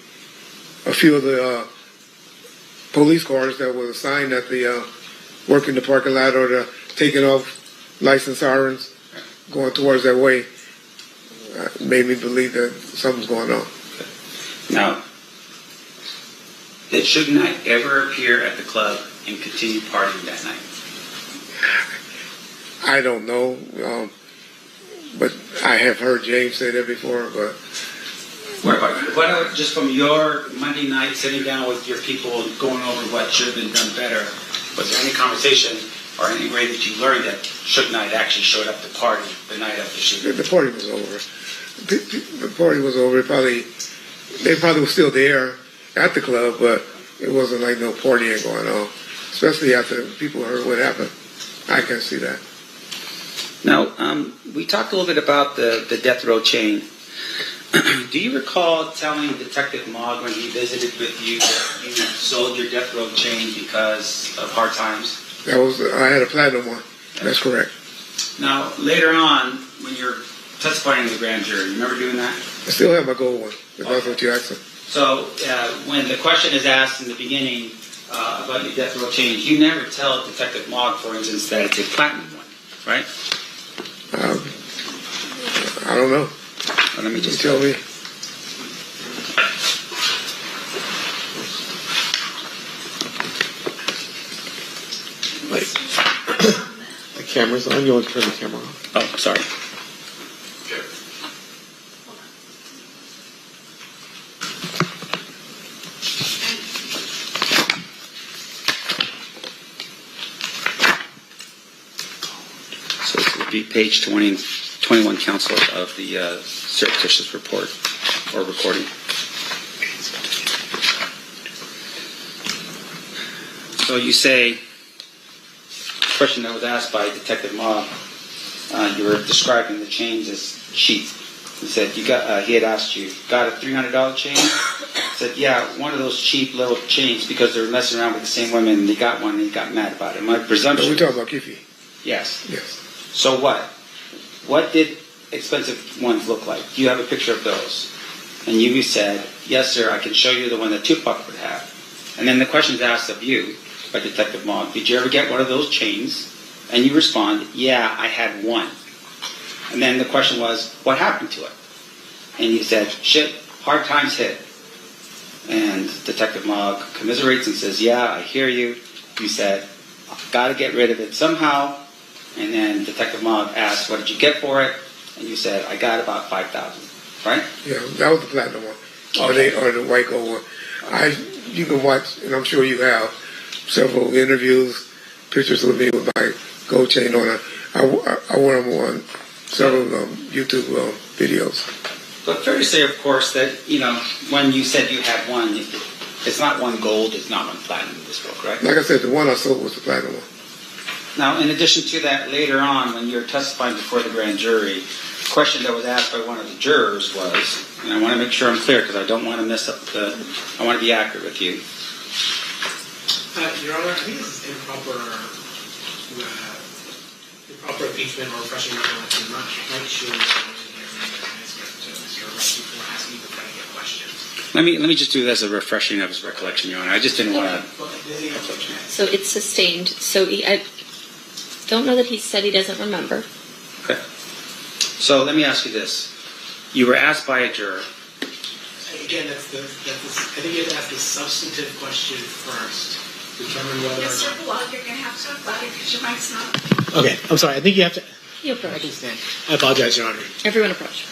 a few of the police cars that were assigned at the working the parking lot or the taking off license sirens going towards that way made me believe that something's going on. Now, did Suge Knight ever appear at the club and continue partying that night? I don't know, but I have heard James say that before. But what about just from your Monday night sitting down with your people and going over what should have been done better? Was there any conversation or any way that you learned that Suge Knight actually showed up to party the night after shooting? The party was over. The party was over. They probably were still there at the club, but it wasn't like no partying going on, especially after people heard what happened. I can see that. Now, we talked a little bit about the death row chain. Do you recall telling Detective Mogg when he visited with you that you sold your death row chain because of hard times? I had a platinum one. That's correct. Now, later on, when you're testifying in the grand jury, you remember doing that? I still have my gold one, if that's what you asked me. So, when the question is asked in the beginning about your death row chain, you never tell Detective Mogg, for instance, that it's a platinum one, right? I don't know. Well, let me just tell me. The camera's on. You want to turn the camera off? Oh, sorry. So this would be page 21, counsel, of the surreptitious report or recording. So you say, the question that was asked by Detective Mogg, you were describing the chains as cheap. He said, he had asked you, got a $300 chain? He said, yeah, one of those cheap little chains because they were messing around with the same women and they got one and he got mad about it. My presumption... We're talking about Kifi. Yes. Yes. So what? What did expensive ones look like? Do you have a picture of those? And you said, yes, sir, I can show you the one that Tupac would have. And then the question is asked of you by Detective Mogg, did you ever get one of those chains? And you respond, yeah, I had one. And then the question was, what happened to it? And you said, shit, hard times hit. And Detective Mogg commiserates and says, yeah, I hear you. You said, I've got to get rid of it somehow. And then Detective Mogg asked, what did you get for it? And you said, I got about $5,000, right? Yeah, that was the platinum one. Okay. Or the white gold one. You can watch, and I'm sure you have, several interviews, pictures with me with my gold chain on. I wore them on several YouTube videos. But fair to say, of course, that, when you said you had one, it's not one gold, it's not one platinum in this book, right? Like I said, the one I sold was the platinum one. Now, in addition to that, later on, when you're testifying before the grand jury, the question that was asked by one of the jurors was, and I want to make sure I'm clear because I don't want to mess up I want to be accurate with you. Your Honor, I think this is improper impeachment or refreshing recollection. I'm not quite sure what I was hearing in the transcript to Mr. Wright before asking the predicate questions. Let me just do this as a refreshing of his recollection, Your Honor. I just didn't want to... So it's sustained. So I don't know that he said he doesn't remember. Okay. So let me ask you this. You were asked by a juror. Again, I think you have to ask the substantive question first. Determine whether or not... Mr. Blog, you're going to have to talk louder because your mic's not... Okay, I'm sorry. I think you have to... You approach. I can stand. I apologize, Your Honor. Everyone approach.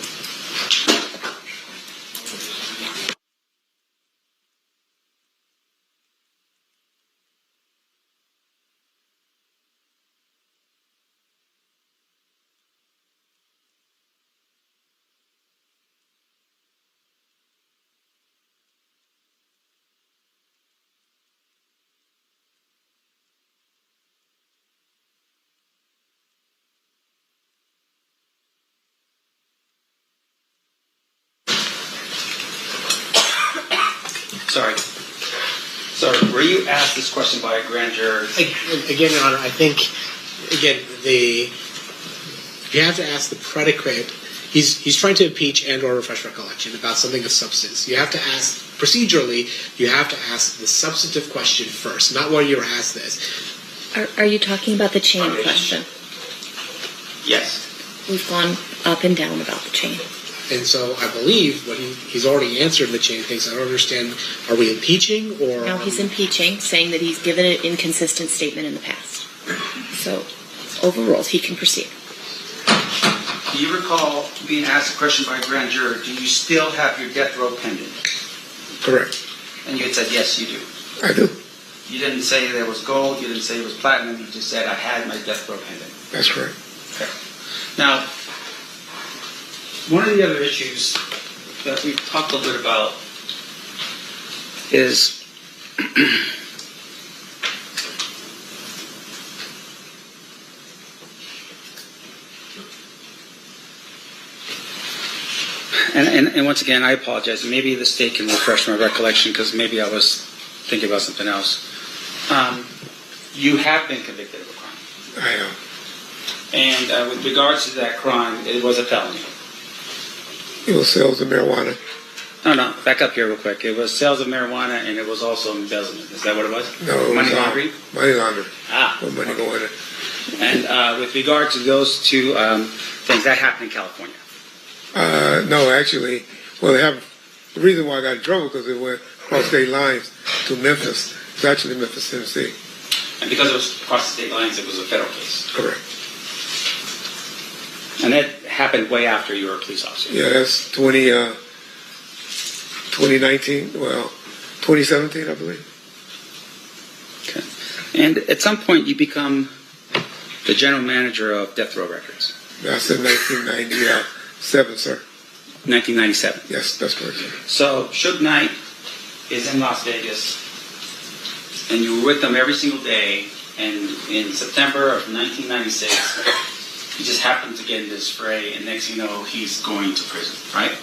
Sorry. So, were you asked this question by a grand juror? Again, Your Honor, I think, you have to ask the predicate. He's trying to impeach and or refresh recollection about something of substance. You have to ask, procedurally, you have to ask the substantive question first, not whether you were asked this. Are you talking about the chain question? Yes. We've gone up and down about the chain. And so I believe what he's already answered the chain things. I don't understand. Are we impeaching or... No, he's impeaching, saying that he's given an inconsistent statement in the past. So, overruled. He can proceed. Do you recall being asked a question by a grand juror, do you still have your death row pendant? Correct. And you had said, yes, you do. I do. You didn't say there was gold, you didn't say it was platinum, you just said, I had my death row pendant. That's correct. Okay. Now, one of the other issues that we've talked a little bit about is And once again, I apologize. Maybe the state can refresh my recollection because maybe I was thinking about something else. You have been convicted of a crime. I am. And with regards to that crime, it was a felony. It was sales of marijuana. No, back up here real quick. It was sales of marijuana and it was also embezzlement. Is that what it was? No, it money was, laundering? Money laundering. What money going in. And with regard to those two things, that happened in California. No, actually, well, the reason why I got in trouble because it went across state lines to Memphis. It's actually Memphis, Tennessee. And because it was across the state lines, it was a federal case. Correct. And that happened way after you were a police officer. Yeah, that's 2019, well, 2017, I believe. Okay. And at some point, you become the general manager of Death Row Records. That's in 1997, sir. 1997. Yes, that's correct, sir. So Suge Knight is in Las Vegas, and you were with them every single day, and in September of 1996, he just happened to get into this fray, and next thing you know, he's going to prison, right?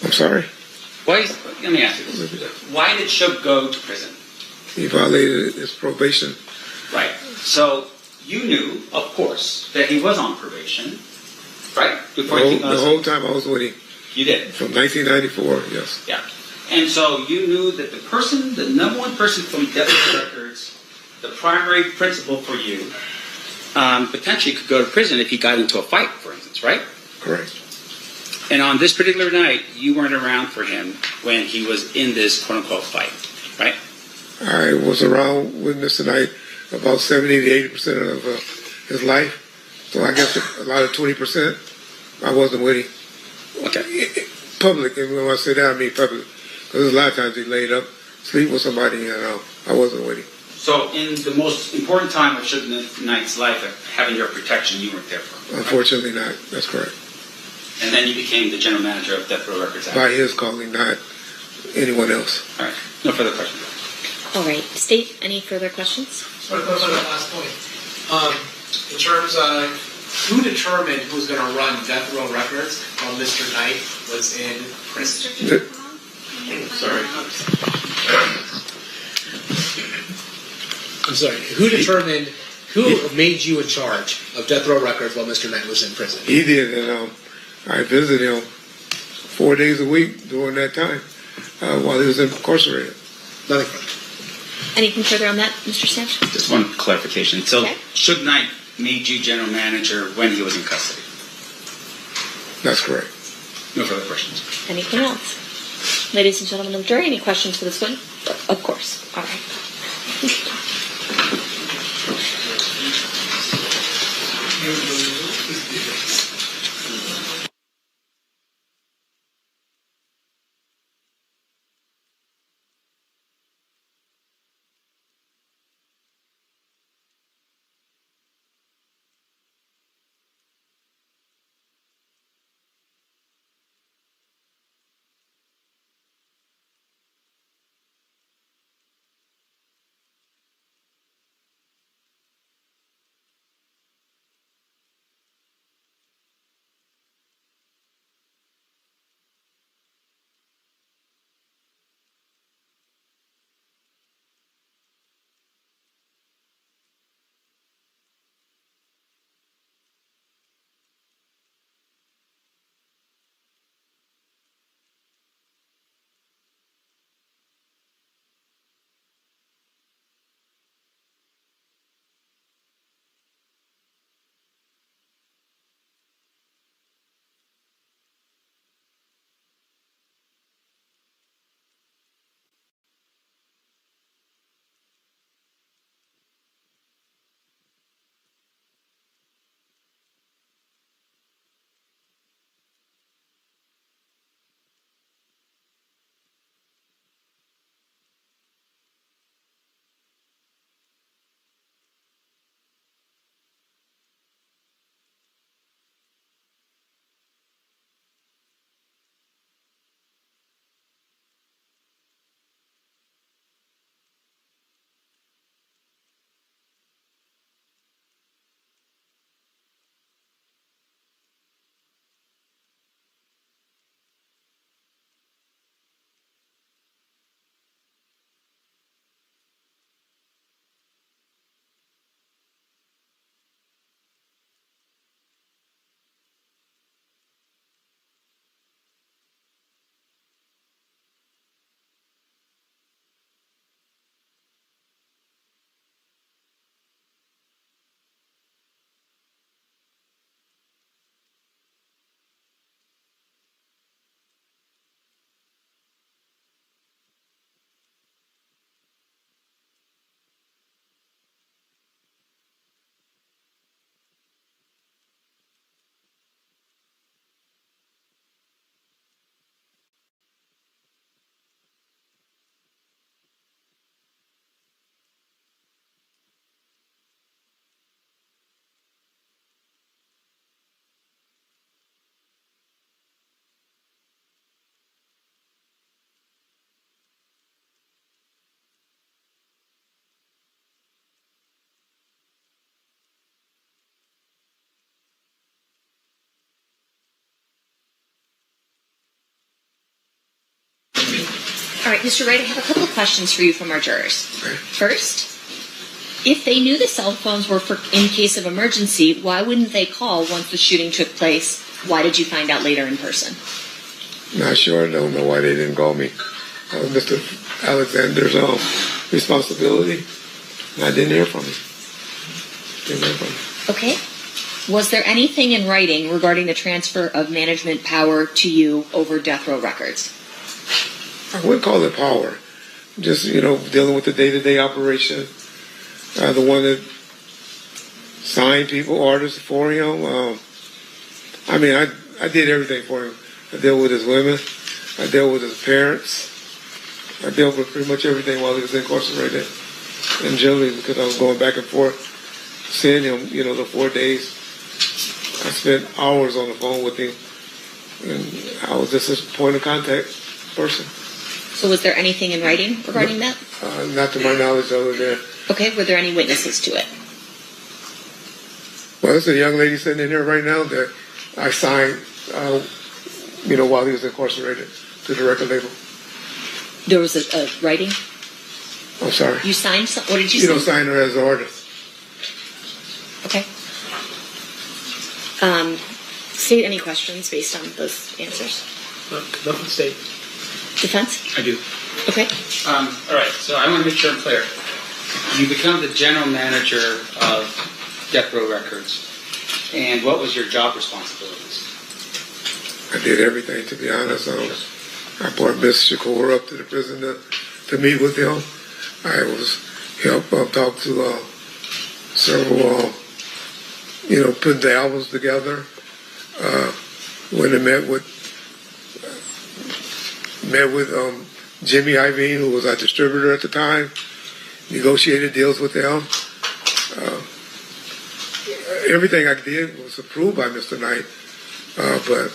I'm sorry? Let me ask you this. Why did Suge go to prison? He violated his probation. Right. So you knew, of course, that he was on probation, right? Before The whole time I was with him. You did? From 1994, yes. Yeah. And so you knew that the number one person from Death Row Records, the primary principal for you, potentially could go to prison if he got into a fight, for instance, right? Correct. And on this particular night, you weren't around for him when he was in this quote-unquote fight, right? I was around with Mr. Knight about 70 to 80% of his life. So I guess a lot of 20%, I wasn't with him. Okay. Public, and when I say that, I mean public. Because a lot of times he laid up, sleep with somebody, and I wasn't with him. So in the most important time of Suge Knight's life, of having your protection, you weren't there for him, right? Unfortunately not. That's correct. And then you became the general manager of Death Row Records. By his calling, not anyone else. All right. No further questions. All right. State, any further questions? So to close on that last point, in terms of who determined who was going to run Death Row Records while Mr. Knight was in prison? Sorry. I'm sorry. Who determined, who made you in charge of Death Row Records while Mr. Knight was in prison? He did, and I visited him 4 days a week during that time while he was incarcerated. Nothing further. Anything further on that, Mr. Sanchez? Just one clarification. So Okay. Suge Knight made you general manager when he was in custody? That's correct. No further questions. Anything else? Ladies and gentlemen of the jury, any questions for this witness? Of course. All right. All right, Mr. Wright, I have a couple of questions for you from our jurors. First, if they knew the cell phones were for in case of emergency, why wouldn't they call once the shooting took place? Why did you find out later in person? Not sure. I don't know why they didn't call me. Mr. Alexander's responsibility. And I didn't hear from him. Okay. Was there anything in writing regarding the transfer of management power to you over death row records? I wouldn't call it power. Just, dealing with the day-to-day operation. The one that signed people, artists for him. I did everything for him. I dealt with his women. I dealt with his parents. I dealt with pretty much everything while he was incarcerated. And generally, because I was going back and forth, seeing him, the 4 days, I spent hours on the phone with him. And I was just his point of contact person. So was there anything in writing regarding that? Not to my knowledge other than... Okay, were there any witnesses to it? Well, there's a young lady sitting in here right now that I signed, while he was incarcerated to the record label. There was a writing? I'm sorry. You signed some? What did you You sign? don't sign her as an artist. Okay. State any questions based on those answers? Nothing state. Defense? I do. Okay. All right, so I want to make sure I'm clear. You become the general manager of Death Row Records, and what was your job responsibilities? I did everything, to be honest. I brought Miss Shakur up to the prison to meet with him. I was helped talk to several, putting the albums together. When I met with Jimmy Iovine, who was our distributor at the time, negotiated deals with them. Everything I did was approved by Mr. Knight, but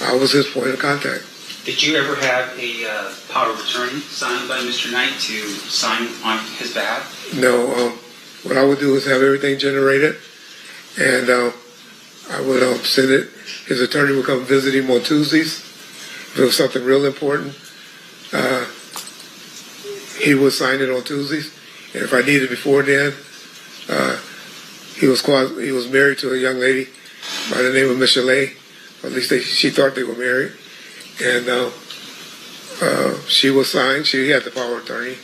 I was his point of contact. Did you ever have a power of attorney signed by Mr. Knight to sign on his behalf? No. What I would do is have everything generated, and I would send it. His attorney would come visit him on Tuesdays. If it was something real important, he would sign it on Tuesdays. And if I needed before then, he was married to a young lady by the name of Michelle. Or at least she thought they were married. And she was signed. She had the power of attorney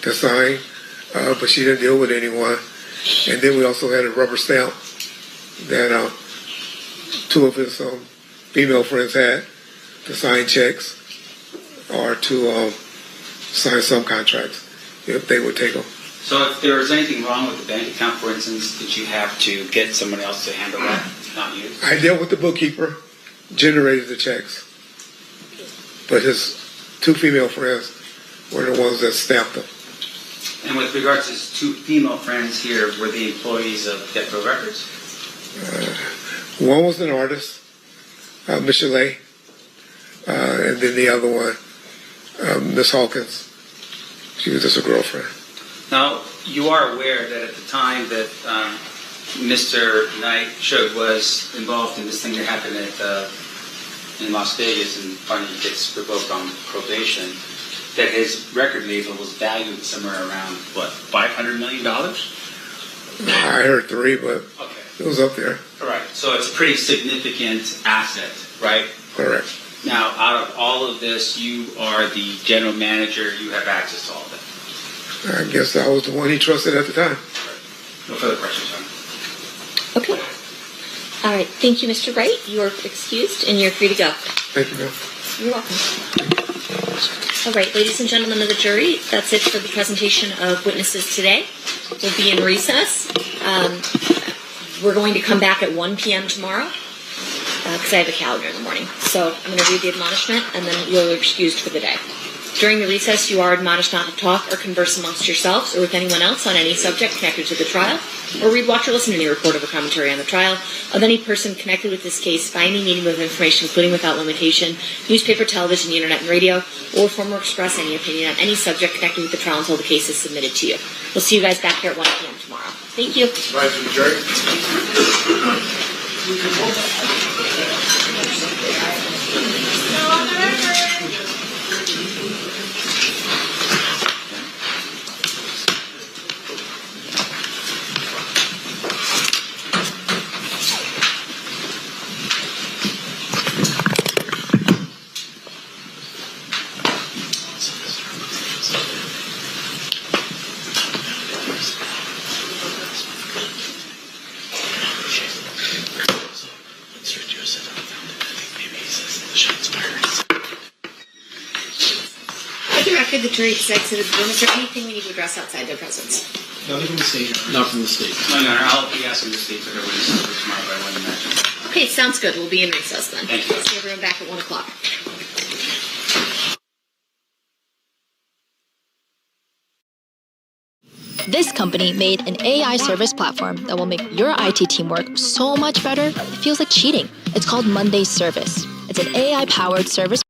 to sign, but she didn't deal with anyone. And then we also had a rubber stamp that two of his female friends had to sign checks or to sign some contracts if they would take them. So if there was anything wrong with the bank account, for instance, did you have to get someone else to handle that, not you? I dealt with the bookkeeper, generated the checks, but his two female friends were the ones that stamped them. And with regards to his two female friends here, were they employees of Death Row Records? One was an artist, Michelle, and then the other one, Miss Hawkins. She was just a girlfriend. Now, you are aware that at the time that Mr. Knight was involved in this thing that happened in Las Vegas and finally gets revoked on probation, that his record label was valued somewhere around, what, $500 million? I heard 3, but it was up there. All right, so it's a pretty significant asset, right? Correct. Now, out of all of this, you are the general manager, you have access to all of it. I guess I was the one he trusted at the time. No further questions, sir. Okay. All right. Thank you, Mr. Wright. You are excused, and you're free to go. Thank you, ma'am. You're welcome. All right, ladies and gentlemen of the jury, that's it for the presentation of witnesses today. We'll be in recess. We're going to come back at 1 p.m. tomorrow because I have a calendar in the morning. So I'm going to read the admonishment, and then you're excused for the day. During the recess, you are admonished not to talk or converse amongst yourselves or with anyone else on any subject connected to the trial, or read, watch, or listen to any report of a commentary on the trial of any person connected with this case by any medium of information, including without limitation, newspaper, television, the internet, and radio, or form or express any opinion on any subject connected with the trial until the case is submitted to you. We'll see you guys back here at 1 p.m. tomorrow. Thank you. Bye to the jury. the record, the jury has exited the room. Is there anything we need to address outside their presence? Nothing from the stage. Not from the stage. No, no, I'll be asking the state for their witnesses for tomorrow, but I wouldn't imagine. Okay, sounds good. We'll be in recess then. Thank you. See everyone back at 1 o'clock. This company made an AI service platform that will make your IT team work so much better, it feels like cheating. It's called Monday Service. It's an AI-powered service